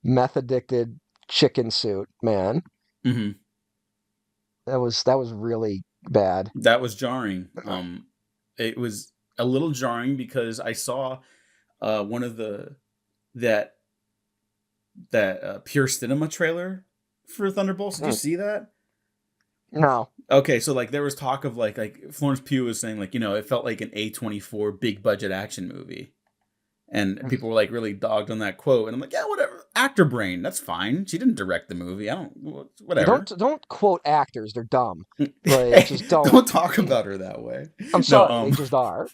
meth addicted chicken suit man. Mm-hmm. That was really bad. That was jarring. It was a little jarring because I saw one of that Pure Cinema trailer for Thunderbolts. Did you see that? No. Okay, so like there was talk of like Florence Pugh was saying like, it felt like an A24 big budget action movie. And people were like really dogged on that quote, and I'm like, yeah, whatever. Actor brain, that's fine. She didn't direct the movie. Whatever. Don't quote actors; they're dumb. Like, just don't talk about her that way. I'm sorry, they just are.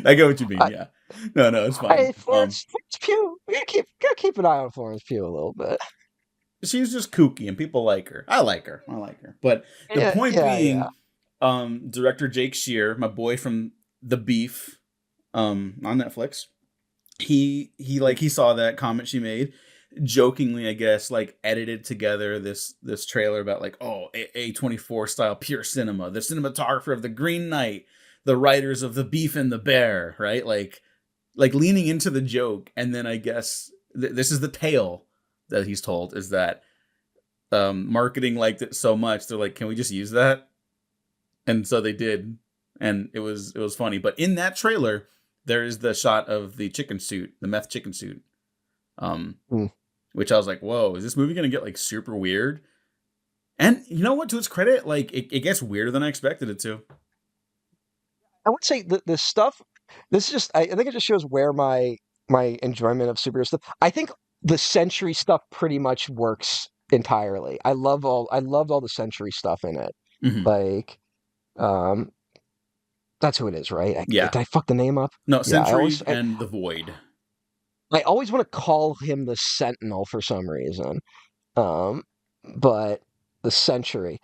I get what you mean. Yeah. No, it's fine. Hey, Florence Pugh. We gotta keep an eye on Florence Pugh a little bit. She's just kooky, and people like her. I like her. But the point being, director Jake Shear, my boy from The Beef, on Netflix. He saw that comment she made, jokingly, I guess, like edited together this trailer about like, oh, A24 style pure cinema, the cinematographer of The Green Knight, the writers of The Beef and the Bear, right? Like leaning into the joke. And then I guess this is the tale that he's told, is that marketing liked it so much, they're like, can we just use that? And so they did, and it was funny. But in that trailer, there is the shot of the chicken suit, the meth chicken suit, which I was like, whoa, is this movie gonna get like super weird? And you know what? To its credit, like it gets weirder than I expected it to. I would say the stuff. This is just. I think it just shows where my enjoyment of superhero stuff. I think the Century stuff pretty much works entirely. I loved all the Century stuff in it. Mm-hmm. Like, that's who it is, right? Yeah. Did I fuck the name up? No, Century and the Void. I always want to call him the Sentinel for some reason. But the Century.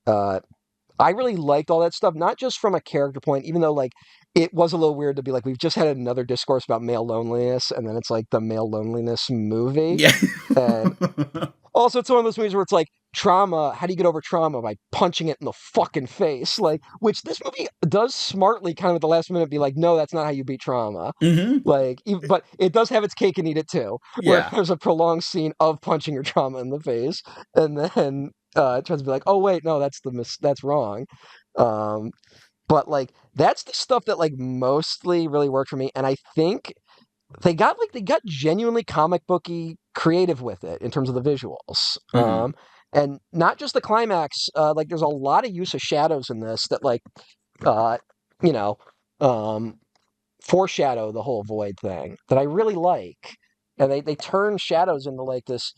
I really liked all that stuff, not just from a character point, even though like it was a little weird to be like, we've just had another discourse about male loneliness, and then it's like the male loneliness movie. Yeah. And also it's one of those movies where it's like trauma, how do you get over trauma? By punching it in the fucking face. Like, which this movie does smartly kind of at the last minute be like, no, that's not how you beat trauma. Mm-hmm. Like, but it does have its cake and eat it too. Where Yeah. there's a prolonged scene of punching your trauma in the face, and then it tries to be like, oh wait, no, that's wrong. But like that's the stuff that like mostly really worked for me, and I think they got genuinely comic booky creative with it in terms of the visuals. And not just the climax. Like there's a lot of use of shadows in this that like, you know, foreshadow the whole Void thing that I really like, and they turn shadows into like this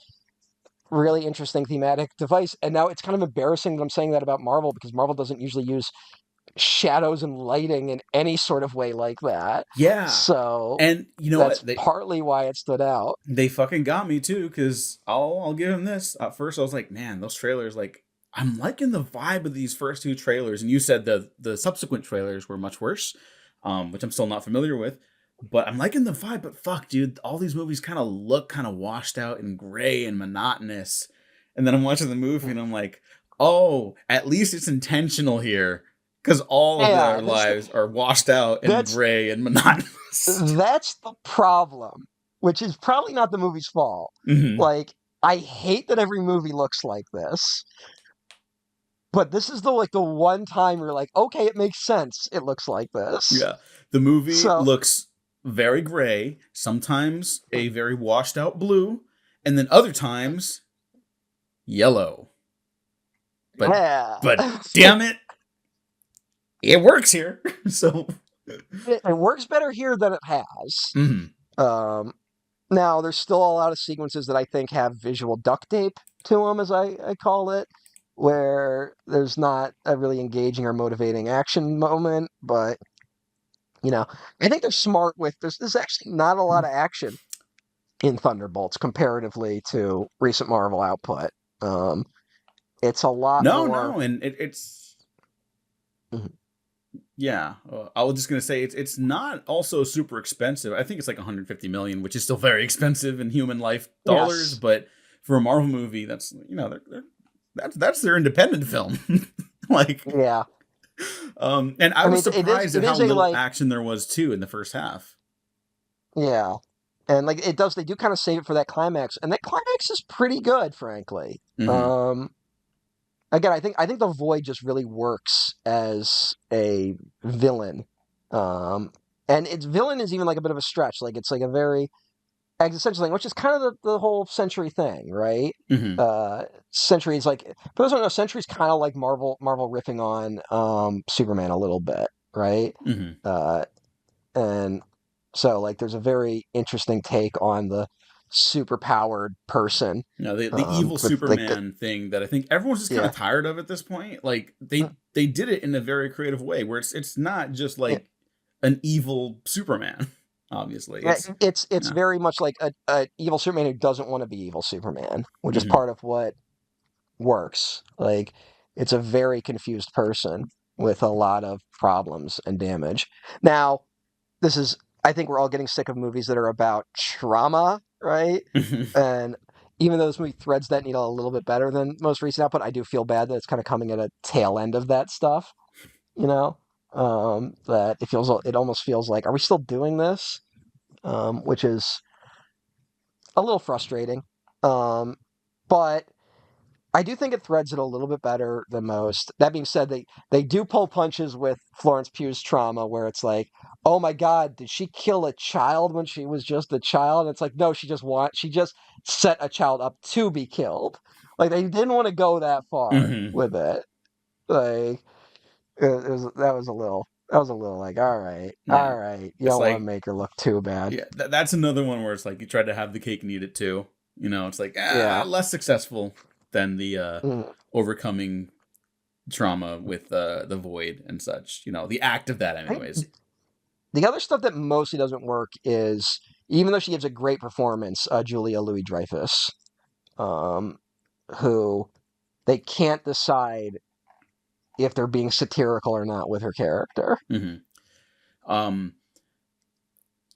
really interesting thematic device. And now it's kind of embarrassing that I'm saying that about Marvel, because Marvel doesn't usually use shadows and lighting in any sort of way like that. Yeah. So, and you know that's what? partly why it stood out. They fucking got me too, because I'll give them this. At first I was like, man, those trailers, like, I'm liking the vibe of these first two trailers. And you said the subsequent trailers were much worse, which I'm still not familiar with. But I'm liking the vibe. But fuck, dude, all these movies kind of look kind of washed out and gray and monotonous. And then I'm watching the movie and I'm like, oh, at least it's intentional here. Because all of their lives are washed out and gray and monotonous. That's the problem, which is probably not the movie's fault. Mm-hmm. Like, I hate that every movie looks like this. But this is the one time you're like, okay, it makes sense. It looks like this. Yeah. The movie looks very gray, sometimes a very washed out blue, and then other times yellow. But damn it, it works here. So it works better here than it has. Mm-hmm. Now there's still a lot of sequences that I think have visual duct tape to them, as I call it, where there's not a really engaging or motivating action moment. But you know, I think they're smart with this. There's actually not a lot of action in Thunderbolts comparatively to recent Marvel output. It's a lot more. And it's yeah. I was just gonna say it's not also super expensive. I think it's like 150 million, which is still very expensive in human life dollars. Yes. But for a Marvel movie, that's that's their independent film. Like yeah. And I was surprised at how little action there was too in the first half. Yeah. And like they do kind of save it for that climax, and that climax is pretty good, frankly. Mm-hmm. Again, I think the Void just really works as a villain, and its villain is even like a bit of a stretch. Like it's like a very existential thing, which is kind of the whole Century thing, right? Mm-hmm. Century is like, for those who don't know, Century's kind of like Marvel riffing on Superman a little bit, right? Mm-hmm. And so like there's a very interesting take on the super-powered person. No, the evil Superman thing that I think everyone's just kind of tired of at this point. Like they did it in a very creative way where it's not just like an evil Superman. Obviously, it's very much like a evil Superman who doesn't want to be evil Superman, which is part of what works. Like it's a very confused person with a lot of problems and damage. Now, I think we're all getting sick of movies that are about trauma, right? And even though this movie threads that needle a little bit better than most recent output, I do feel bad that it's kind of coming at a tail end of that stuff. You know, that it almost feels like, are we still doing this? Which is a little frustrating. But I do think it threads it a little bit better than most. That being said, they do pull punches with Florence Pugh's trauma, where it's like, oh my God, did she kill a child when she was just a child? And it's like, no, she just set a child up to be killed. Like they didn't want to go that far Mm-hmm. with it. Like that was a little like, all Yeah. right, you It's don't want to like, make her look too bad. yeah, that's another one where it's like you tried to have the cake and eat it too. It's like Yeah. less successful than the Mm. overcoming trauma with the void and such. The act of that, I think anyways. the other stuff that mostly doesn't work is, even though she gives a great performance, Julia Louis-Dreyfus, um, who they can't decide if they're being satirical or not with her character. Mm-hmm.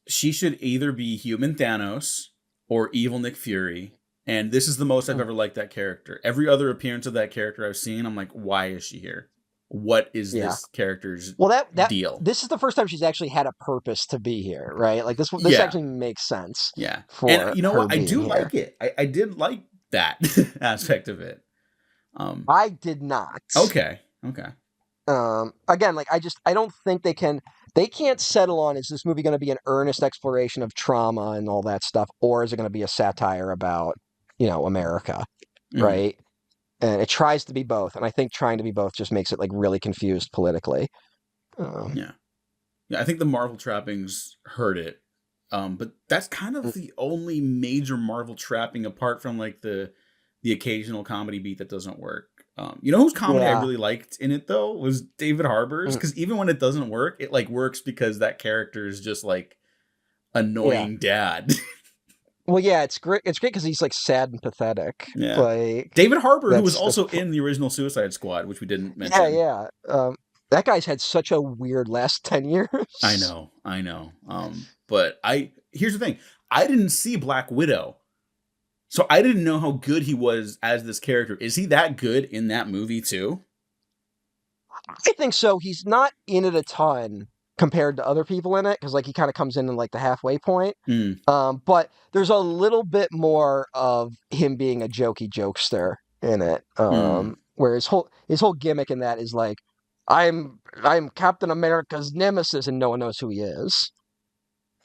She should either be human Thanos or evil Nick Fury. And this is the most I've ever liked that character. Every other appearance of that character I've seen, I'm like, why is she here? What is this character's deal? This is the first time she's actually had a purpose to be here, right? Like this actually makes sense. Yeah. For and you know her what? I do being like it. I did like that aspect of it. I did not. Okay. Again, like I don't think they can't settle on, is this movie going to be an earnest exploration of trauma and all that stuff, or is it going to be a satire about, America, right? And it tries to be both, and I think trying to be both just makes it like really confused politically. Yeah, I think the Marvel trappings hurt it, but that's kind of the only major Marvel trapping, apart from like the occasional comedy beat that doesn't work. Whose comedy I really liked in it though was David Harbour's, because even when it doesn't work, it like works because that character is just like annoying dad. Well, yeah, it's great. It's great because he's like sad and pathetic. Yeah, like David Harbour, who was also in the original Suicide Squad, which we didn't mention. Yeah. That guy's had such a weird last 10 years. I know. But here's the thing: I didn't see Black Widow. So I didn't know how good he was as this character. Is he that good in that movie too? I think so. He's not in it a ton compared to other people in it, because like he kind of comes in like the halfway point. But there's a little bit more of him being a jokey jokester in it. Where his whole gimmick in that is like, I'm Captain America's nemesis, and no one knows who he is.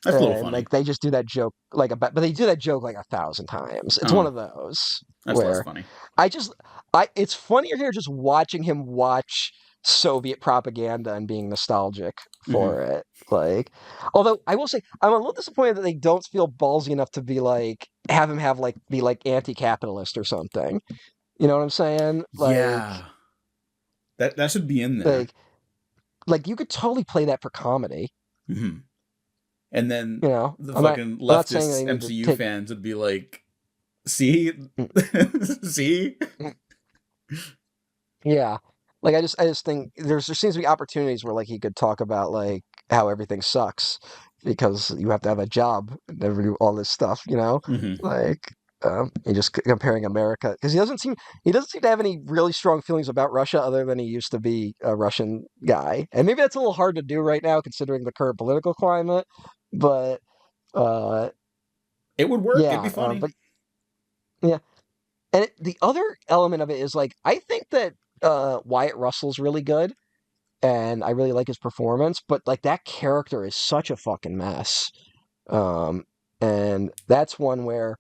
That's a little funny. Like they just do that joke but they do that joke like 1,000 times. It's one of those. That's less funny. It's funnier here just watching him watch Soviet propaganda and being nostalgic for it. Like, although I will say I'm a little disappointed that they don't feel ballsy enough to be like, have him be like anti-capitalist or something. You know what I'm saying? Like, yeah. That should be in there. Like you could totally play that for comedy. Mm-hmm. And then the fucking leftist MCU fans would be like, see? See? Yeah. Like I just think there seems to be opportunities where like he could talk about like how everything sucks because you have to have a job and never do all this stuff, Like you're just comparing America, because he doesn't seem to have any really strong feelings about Russia, other than he used to be a Russian guy. And maybe that's a little hard to do right now considering the current political climate, but it would work. It'd be funny. Yeah. And the other element of it is like, I think that Wyatt Russell's really good, and I really like his performance, but like that character is such a fucking mess. And that's one where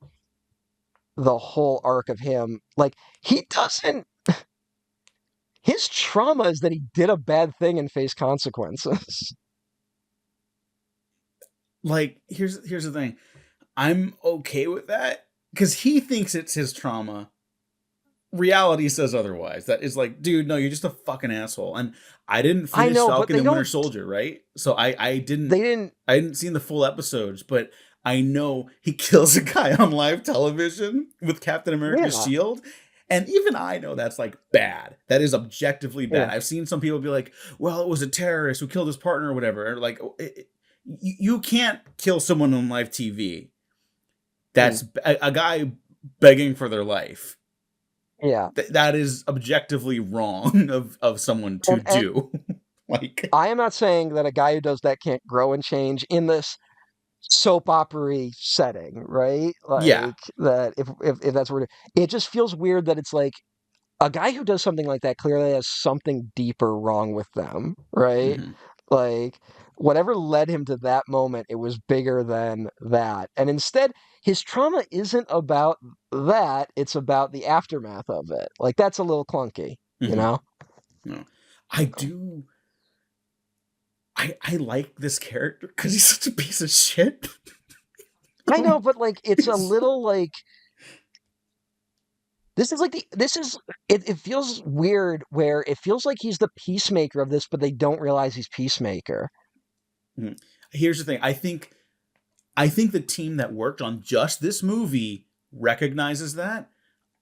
the whole arc of him, like his trauma is that he did a bad thing and faced consequences. Like, here's the thing. I'm okay with that because he thinks it's his trauma. Reality says otherwise. That is like, dude, no, you're just a fucking asshole. And I didn't finish Falcon and Winter Soldier, right? So I didn't see the full episodes, but I know he kills a guy on live television with Captain America's shield. And even I know that's like bad. That is objectively bad. I've seen some people be like, well, it was a terrorist who killed his partner or whatever. Or like, you can't kill someone on live TV. That's a guy begging for their life. Yeah. That is objectively wrong of someone to do. Like, I am not saying that a guy who does that can't grow and change in this soap opera setting, right? Like, that if that's where it just feels weird that it's like a guy who does something like that clearly has something deeper wrong with them, right? Mm-hmm. Like, whatever led him to that moment, it was bigger than that. And instead, his trauma isn't about that, it's about the aftermath of it. Like, that's a little clunky, you know? No. I do. I like this character because he's such a piece of shit. I know, but like, it's a little like. This is like it feels weird where it feels like he's the peacemaker of this, but they don't realize he's peacemaker. Here's the thing. I think the team that worked on just this movie recognizes that.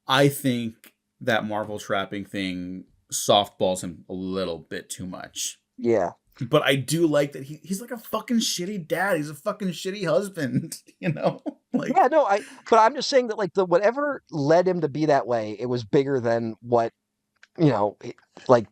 I think that Marvel trapping thing softballs him a little bit too much. Yeah. But I do like that he's like a fucking shitty dad. He's a fucking shitty husband, you know? Like, yeah, no, but I'm just saying that like whatever led him to be that way, it was bigger than what, like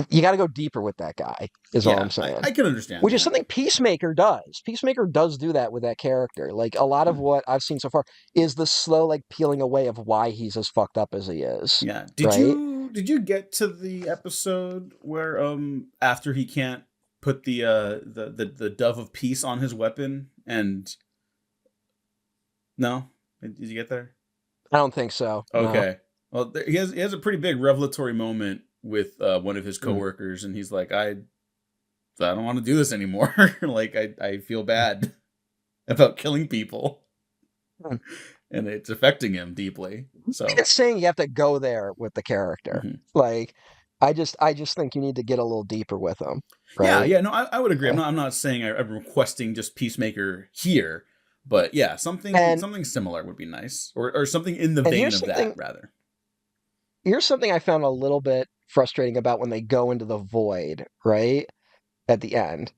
you got to go deeper with that guy is all I'm saying. I can understand Which that. is something Peacemaker does. Peacemaker does do that with that character. Like a lot of what I've seen so far is the slow like peeling away of why he's as fucked up as he is. Yeah. Did you get to the episode where after he can't put the dove of peace on his weapon and no? Did you get there? I don't think so. Okay. No. Well, he has a pretty big revelatory moment with one of his coworkers, and he's like, I don't want to do this anymore. Like I feel bad about killing people. And it's affecting him deeply. So it's saying you have to go there with the character. Like I just think you need to get a little deeper with him. Right? Yeah, no, I would agree. I'm not saying I'm requesting just Peacemaker here, but yeah, something similar would be nice, or something in the vein of that rather. Here's something I found a little bit frustrating about when they go into the void, right? At the end.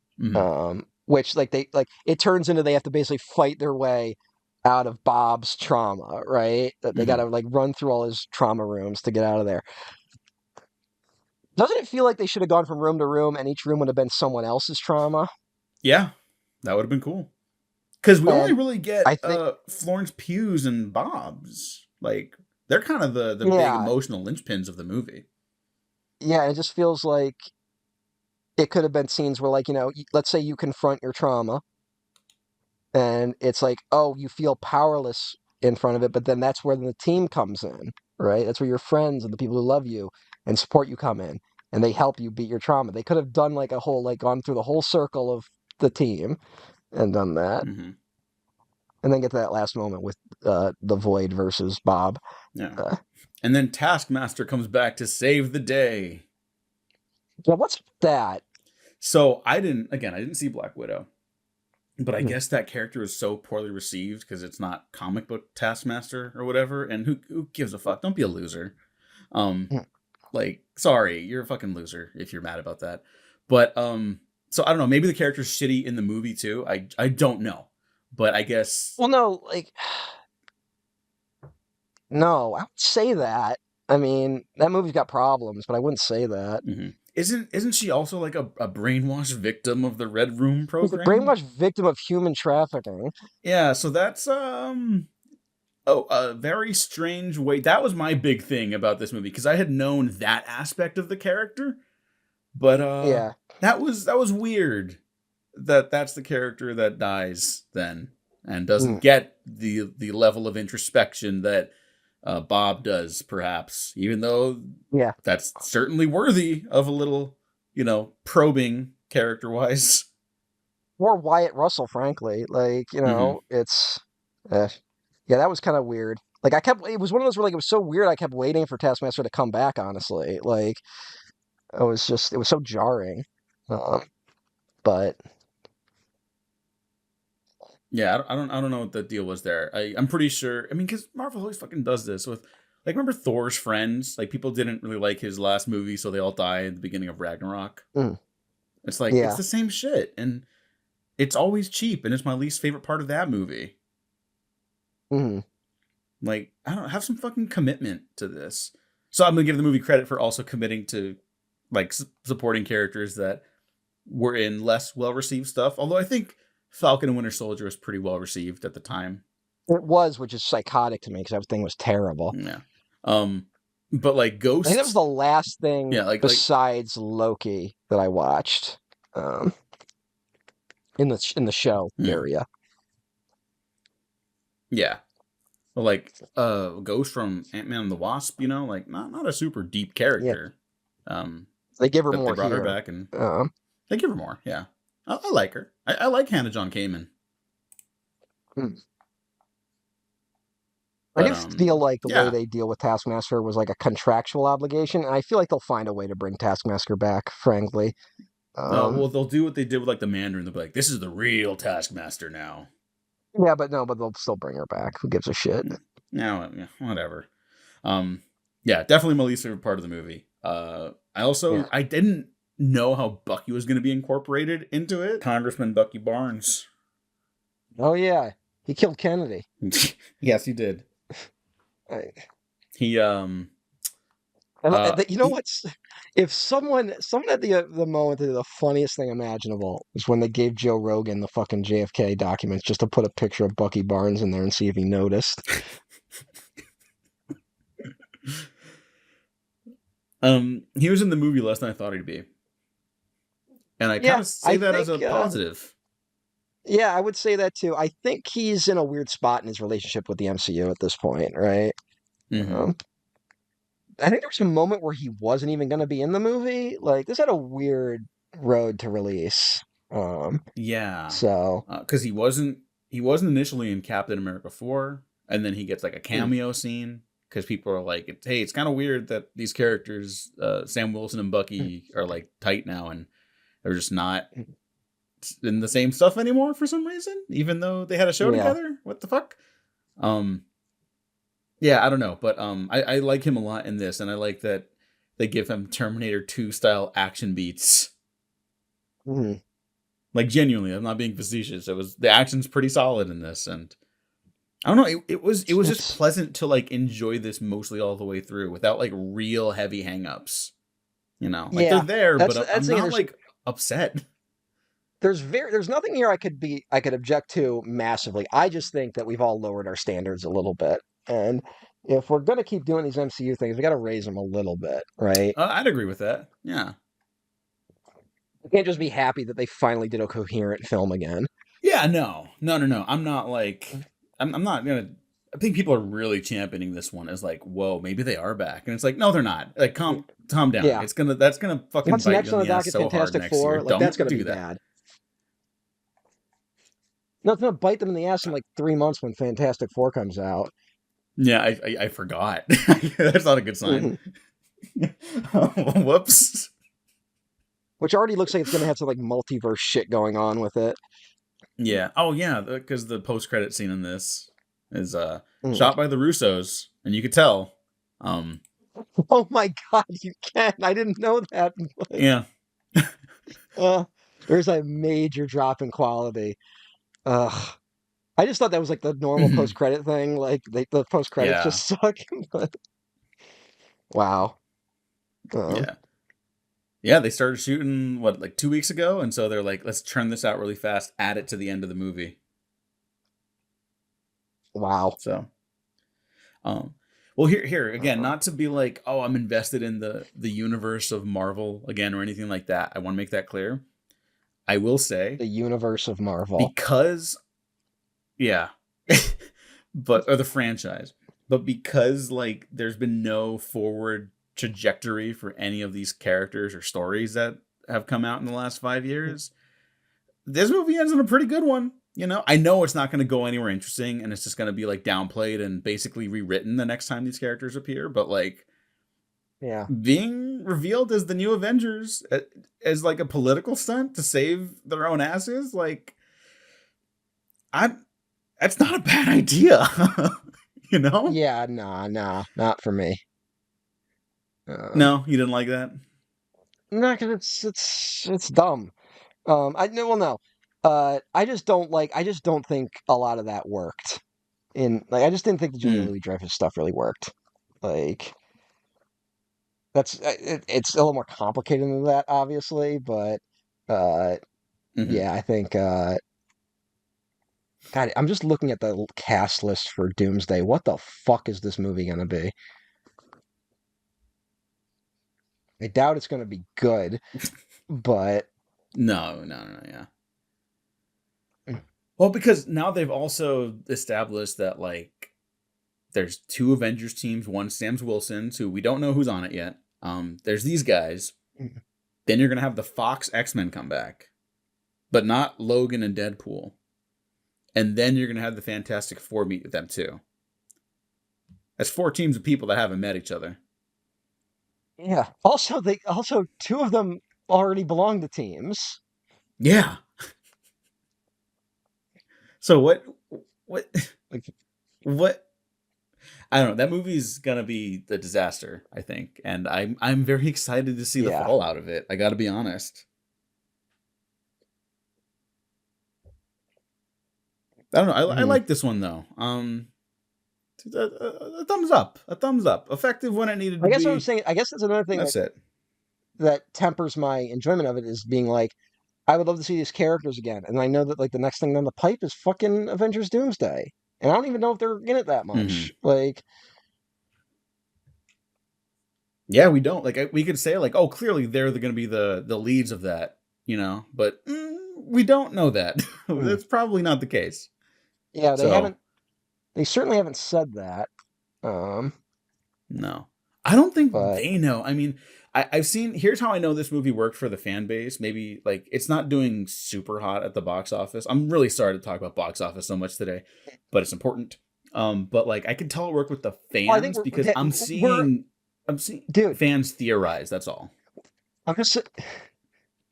Which it turns into they have to basically fight their way out of Bob's trauma, right? That they got to like run through all his trauma rooms to get out of there. Doesn't it feel like they should have gone from room to room and each room would have been someone else's trauma? Yeah, that would have been cool. Because we only really get Florence Pugh's and Bob's. Like, they're kind of the big emotional linchpins of the movie. Yeah, it just feels like it could have been scenes where, like, let's say you confront your trauma, and it's like, oh, you feel powerless in front of it, but then that's where the team comes in, right? That's where your friends and the people who love you and support you come in, and they help you beat your trauma. They could have done like a whole, like, gone through the whole circle of the team and done that. And then get to that last moment with the Void versus Bob. Yeah. And then Taskmaster comes back to save the day. Yeah, what's that? So I didn't see Black Widow, but I guess that character is so poorly received because it's not comic book Taskmaster or whatever. And who gives a fuck? Don't be a loser. Like, sorry, you're a fucking loser if you're mad about that. But so I don't know. Maybe the character's shitty in the movie too. I don't know. But I guess. Well, no, like, no, I would say that. I mean, that movie's got problems, but I wouldn't say that. Isn't she also like a brainwashed victim of the Red Room program? She's a brainwashed victim of human trafficking. Yeah, so that's a very strange way. That was my big thing about this movie because I had known that aspect of the character, but that was weird. That's the character that dies then and doesn't get the level of introspection that Bob does, perhaps, even though that's certainly worthy of a little, probing character-wise. Or Wyatt Russell, frankly. Like, it's that was kind of weird. Like, it was one of those where, like, it was so weird I kept waiting for Taskmaster to come back, honestly. Like, it was so jarring. But yeah, I don't know what the deal was there. I'm pretty sure. I mean, because Marvel always fucking does this with, like, remember Thor's friends? Like, people didn't really like his last movie, so they all die at the beginning of Ragnarok. It's like it's the same shit, and it's always cheap, and it's my least favorite part of that movie. Like, I don't have some fucking commitment to this. So I'm gonna give the movie credit for also committing to, like, supporting characters that were in less well-received stuff. Although I think Falcon and Winter Soldier was pretty well received at the time. It was, which is psychotic to me because everything was terrible. Yeah. But like I think that was Ghost, the last thing yeah, like besides Loki that I watched in the show area. Yeah. But like Ghost from Ant-Man and the Wasp, you know, like not a super deep Yeah, character. they give her But they more brought her here. back and they give her more. Yeah, I like her. I like Hannah John Kamen. Hmm. I But just feel like the way yeah. they deal with Taskmaster was like a contractual obligation, and I feel like they'll find a way to bring Taskmaster back, frankly. Well, they'll do what they did with like the Mandarin. They'll be like, "This is the real Taskmaster now." Yeah, but they'll still bring her back. Who gives a shit? No, yeah, whatever. Yeah, definitely my least favorite part of the movie. I didn't know how Bucky was going to be incorporated into it. Congressman Bucky Barnes. Oh yeah, he killed Kennedy. Yes, he did. He you know what's if someone at the moment did the funniest thing imaginable was when they gave Joe Rogan the fucking JFK documents just to put a picture of Bucky Barnes in there and see if he noticed. He was in the movie less than I thought he'd be, and I kind of say that as a positive. Yeah, I would say that too. I think he's in a weird spot in his relationship with the MCU at this point, right? Mm-hmm. I think there was a moment where he wasn't even going to be in the movie. Like this had a weird road to release. Yeah. So because he wasn't initially in Captain America 4, and then he gets like a cameo scene because people are like, "Hey, it's kind of weird that these characters, Sam Wilson and Bucky, are like tight now, and they're just not in the same stuff anymore for some reason, even though they had a show together. What the fuck?" Yeah, I don't know, but I like him a lot in this, and I like that they give him Terminator 2 style action beats. Mm-hmm. Like genuinely, I'm not being facetious. The action's pretty solid in this, and I don't know. It was just pleasant to like enjoy this mostly all the way through without like real heavy hangups. You know, like they're there, but I'm not like upset. There's nothing here I could object to massively. I just think that we've all lowered our standards a little bit, and if we're gonna keep doing these MCU things, we got to raise them a little bit, right? I'd agree with that. Yeah. I can't just be happy that they finally did a coherent film again. Yeah, no. I'm not like, I'm not gonna. I think people are really championing this one as like, whoa, maybe they are back, and it's like, no, they're not. Like, calm down. Yeah. That's gonna fucking What's bite next you on in the the docket? ass so Fantastic hard Four. next year. Like Don't that's gonna do be that. bad. No, it's gonna bite them in the ass in like 3 months when Fantastic Four comes out. Yeah, I forgot. That's not a good sign. Whoops. Which already looks like it's gonna have some like multiverse shit going on with it. Yeah. Oh yeah, because the post-credit scene in this is shot by the Russos, and you could tell. Oh my god, you can! I didn't know that. Yeah. There's a major drop in quality. I just thought that was like the normal post-credit thing. Like the post-credits just suck. Wow. Yeah, they started shooting like 2 weeks ago, and so they're like, let's churn this out really fast, add it to the end of the movie. Wow. So, well, here again, not to be like, oh, I'm invested in the universe of Marvel again or anything like that. I want to make that clear. I will say the universe of Marvel because, yeah, or the franchise, but because like there's been no forward trajectory for any of these characters or stories that have come out in the last 5 years, this movie ends on a pretty good one. You know, I know it's not going to go anywhere interesting, and it's just going to be like downplayed and basically rewritten the next time these characters appear. But like, being revealed as the new Avengers as like a political stunt to save their own asses, like, that's not a bad idea. You know? Yeah, nah, not for me. No, you didn't like that? No, because it's dumb. I just don't think a lot of that worked. I just didn't think the Julia Louis-Dreyfus stuff really worked. Like, it's a little more complicated than that, obviously, but yeah, I think. God, I'm just looking at the cast list for Doomsday. What the fuck is this movie gonna be? I doubt it's going to be good, but No, yeah. Well, because now they've also established that, like, there's 2 Avengers teams, one Sam Wilson's, who we don't know who's on it yet. There's these guys. Then you're going to have the Fox X-Men come back, but not Logan and Deadpool. And then you're going to have the Fantastic Four meet with them too. That's 4 teams of people that haven't met each other. yeah. Also, 2 of them already belong to teams. Yeah. So what, Like, what? I don't know. That movie's gonna be a disaster, I think, and I'm very excited to see the fallout of it. I got to be honest. I don't know. I like this one though. A thumbs up. A thumbs up. Effective when it needed to be. I guess what I'm saying. I guess that's another thing. That's it. That tempers my enjoyment of it is being like, I would love to see these characters again, and I know that like the next thing down the pipe is fucking Avengers Doomsday, and I don't even know if they're in it that much. Like, yeah, we don't like. We could say like, oh, clearly they're going to be the leads of that, but we don't know that. That's probably not the case. Yeah, they haven't. They certainly haven't said that. No, I don't think they know. I mean, I've seen. Here's how I know this movie worked for the fan base. Maybe like it's not doing super hot at the box office. I'm really sorry to talk about box office so much today, but it's important. But like I can tell it worked with the fans because I'm seeing fans theorize. That's all. I'm just.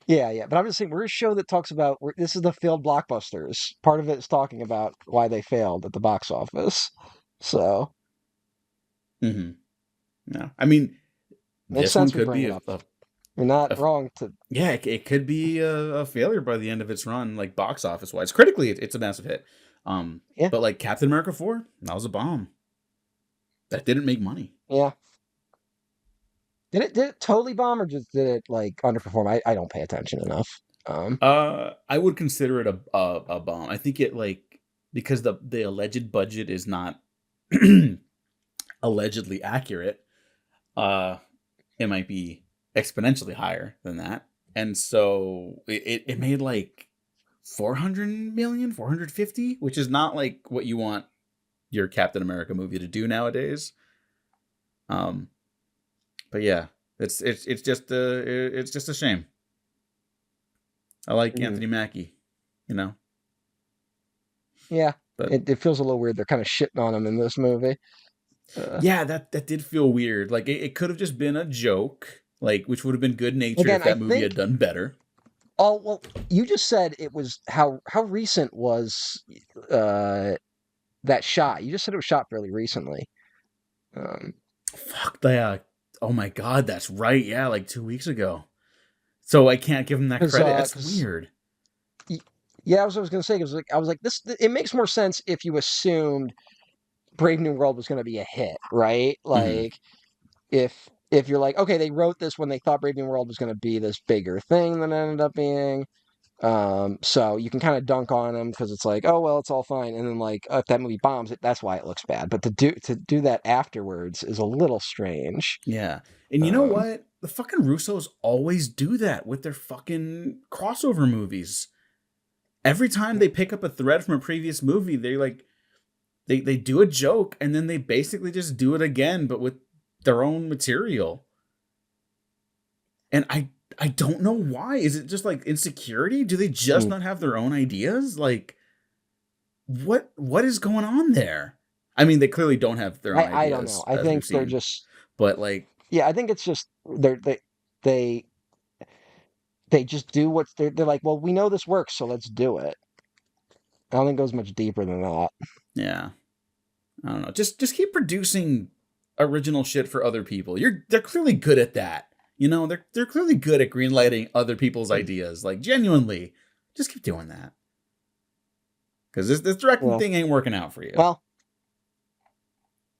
Yeah, but I'm just saying we're a show that talks about this is the failed blockbusters. Part of it is talking about why they failed at the box office. So. No, I mean. Makes sense one could be you're not wrong to. Yeah, it could be a failure by the end of its run, like box office wise. Critically, it's a massive hit. But like Captain America 4, that was a bomb. That didn't make money. Yeah. Did it totally bomb or just did it like underperform? I don't pay attention enough. I would consider it a bomb. I think it like because the alleged budget is not allegedly accurate. It might be exponentially higher than that. And so it made like 400 million, 450, which is not like what you want your Captain America movie to do nowadays. But yeah, it's just a shame. I like Anthony Mackie, Yeah, but it feels a little weird. They're kind of shitting on him in this movie. Yeah, that did feel weird. Like it could have just been a joke, like which would have been good natured if that movie had done better. Oh well, you just said it was how recent was that shot? You just said it was shot fairly recently. Fuck that! Oh my god, that's right. Yeah, like 2 weeks ago. So I can't give him that credit. That's weird. Yeah, I was going to say because I was like this. It makes more sense if you assumed Brave New World was going to be a hit, right? Like, if you're like, okay, they wrote this when they thought Brave New World was going to be this bigger thing than it ended up being, so you can kind of dunk on them because it's like, oh well, it's all fine, and then like if that movie bombs, that's why it looks bad. But to do that afterwards is a little strange. Yeah, and you know what? The fucking Russos always do that with their fucking crossover movies. Every time they pick up a thread from a previous movie, they like. They do a joke and then they basically just do it again, but with their own material. And I don't know why. Is it just like insecurity? Do they just not have their own ideas? Like, what is going on there? I mean, they clearly don't have their own ideas. I don't know. I think they're just. But like, yeah, I think it's just they just do what they're like. Well, we know this works, so let's do it. I don't think it goes much deeper than that. Yeah, I don't know. Just keep producing original shit for other people. They're clearly good at that. They're clearly good at greenlighting other people's ideas. Like genuinely, just keep doing that. Because this directing thing ain't working out for you. Well,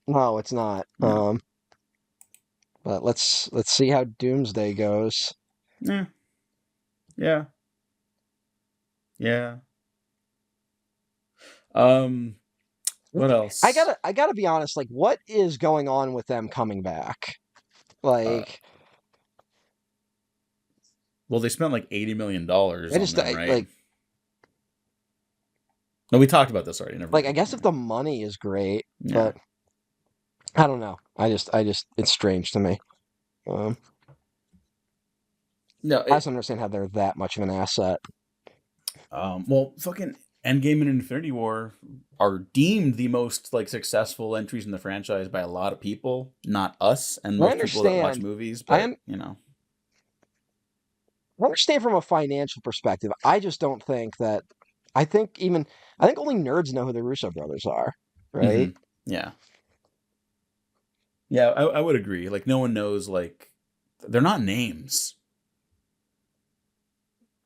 no, it's not. No. But let's see how Doomsday goes. Yeah. What else? I gotta be honest. Like, what is going on with them coming back? Like, Well, they spent like $80 million I on just them, right? like No, we talked about this already. Never I mind. guess if the money is great, Yeah. but I don't know. I just it's strange to me. No, I just don't understand how they're that much of an asset. well, fucking Endgame and Infinity War are deemed the most like successful entries in the franchise by a lot of people, not us and I most people that watch understand. movies, I but am. you know. I understand from a financial perspective. I just don't think that. I think only nerds know who the Russo brothers are, right? Yeah. Yeah, I would agree. Like no one knows like they're not names.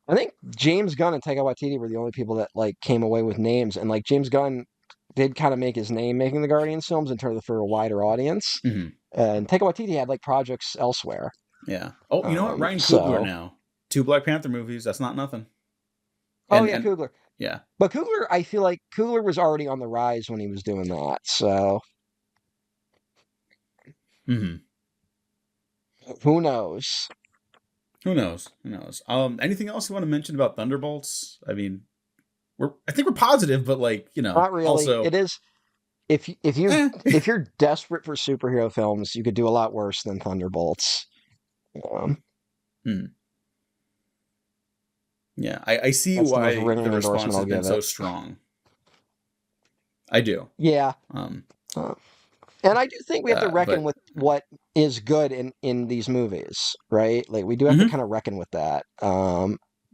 I think James Gunn and Taika Waititi were the only people that like came away with names, and like James Gunn did kind of make his name making the Guardians films in terms of for a wider audience, and Taika Waititi had like projects elsewhere. Yeah. Oh, you know what? Ryan Coogler So now. 2 Black Panther movies. That's not nothing. oh And yeah, Coogler. yeah. But Coogler, I feel like Coogler was already on the rise when he was doing that. So who knows? Who knows? Who knows? Anything else you want to mention about Thunderbolts? I mean, I think we're positive, but like, you know, Not really. also It is if you're desperate for superhero films, you could do a lot worse than Thunderbolts. Yeah, I see That's the most why ringing the response endorsement has I'll been give so it. strong. I do. Yeah. And I do think we have to reckon but with what is good in these movies, right? Like we do have to kind of reckon with that,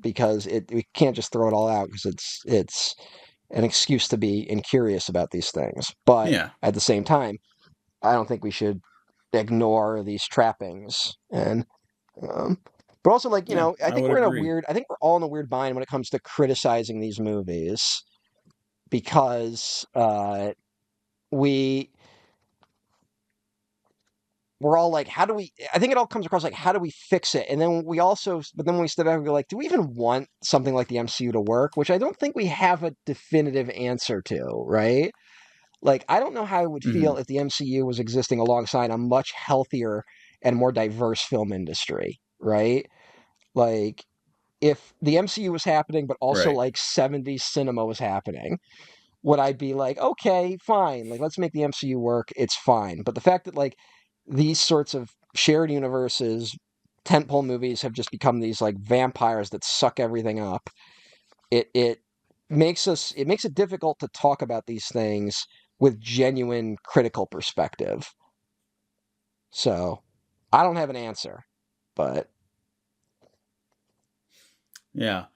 because we can't just throw it all out because it's an excuse to be curious about these things. But yeah, at the same time, I don't think we should ignore these trappings. And but also, like yeah, I I think would we're in a agree. weird. I think we're all in a weird bind when it comes to criticizing these movies because we we're all like, how do we? I think it all comes across like, how do we fix it? And then but then when we step back and go like, do we even want something like the MCU to work? Which I don't think we have a definitive answer to, right? Like, I don't know how it would feel if the MCU was existing alongside a much healthier and more diverse film industry, right? Like, if the MCU was happening, but also Right. like 70s cinema was happening, would I be like, okay, fine, like let's make the MCU work, it's fine. But the fact that like these sorts of shared universes, tentpole movies have just become these like vampires that suck everything up, it makes it difficult to talk about these things with genuine critical perspective. So I don't have an answer, but Yeah.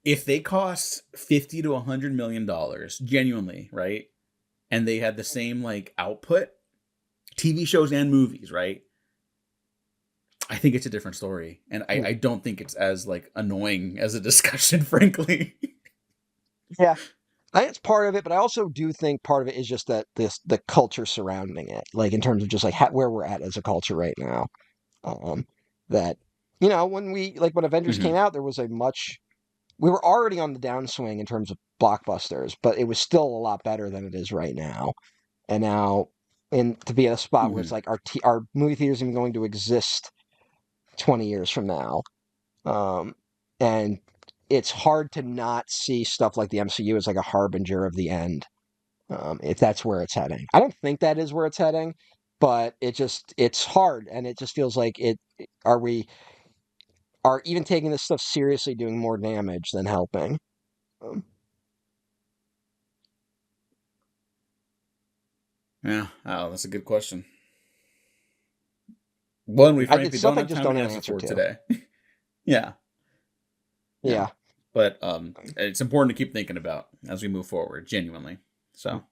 If they cost 50 to $100 million, genuinely, right? And they had the same like output, TV shows and movies, right? I think it's a different story. And I don't think it's as like annoying as a discussion, frankly. yeah, I think it's part of it, but I also do think part of it is just that the culture surrounding it, like in terms of just like where we're at as a culture right now. That when Avengers came out, there was we were already on the downswing in terms of blockbusters, but it was still a lot better than it is right now. And now, to be at a spot where it's like our movie theaters are going to exist 20 years from now, and it's hard to not see stuff like the MCU as like a harbinger of the end, if that's where it's heading. I don't think that is where it's heading, but it's hard, and it just feels like are even taking this stuff seriously doing more damage than helping. Yeah. Oh, that's a good question. One we frankly It's stuff don't I have just time don't to have an answer answer for to. today. Yeah. Yeah. But it's important to keep thinking about as we move forward, genuinely. So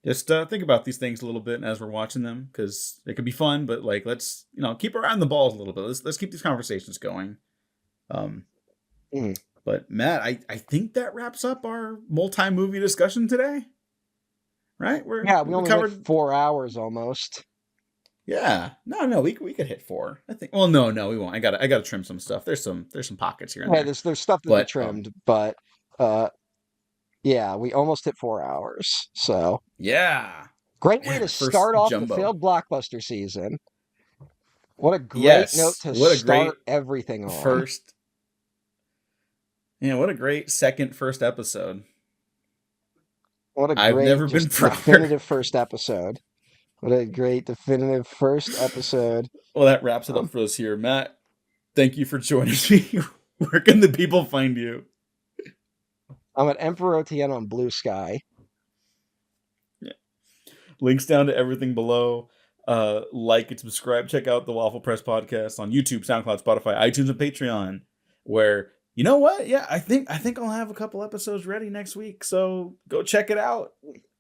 just think about these things a little bit as we're watching them, because it could be fun, but like let's keep our eye on the balls a little bit. Let's keep these conversations going. But Matt, I think that wraps up our multi-movie discussion today. Right? We only covered hit 4 hours almost. Yeah. No, we could hit 4. I think. Well, no, we won't. I gotta trim some stuff. There's some pockets here and Yeah, there. there's stuff to be trimmed, but yeah, we almost hit 4 hours. So Yeah. great way Man, to first start off the jumbo. failed blockbuster season. What a great Yes, note to what a start great everything on. First. Yeah, what a great first episode. What a I've great, never been just prouder. definitive first episode. What a great definitive first episode. Well, that wraps it up for us here. Matt, thank you for joining me. Where can the people find you? I'm at Emperor OTN on Blue Sky. Yeah. Links down to everything below. Like and subscribe. Check out the Waffle Press podcast on YouTube, SoundCloud, Spotify, iTunes, and Patreon. Where, you know what? Yeah, I think I'll have a couple episodes ready next week. So go check it out.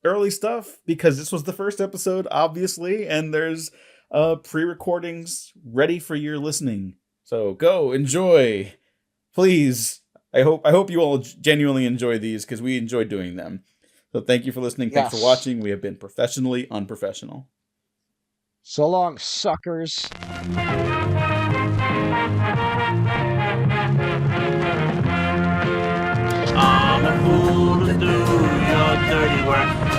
Early stuff, because this was the first episode, obviously, and there's pre-recordings ready for your listening. So go enjoy, please. I hope you all genuinely enjoy these, because we enjoy doing them. So thank you for listening. Thanks for watching. We have been professionally unprofessional. So long, suckers. I'm a fool to do your dirty work.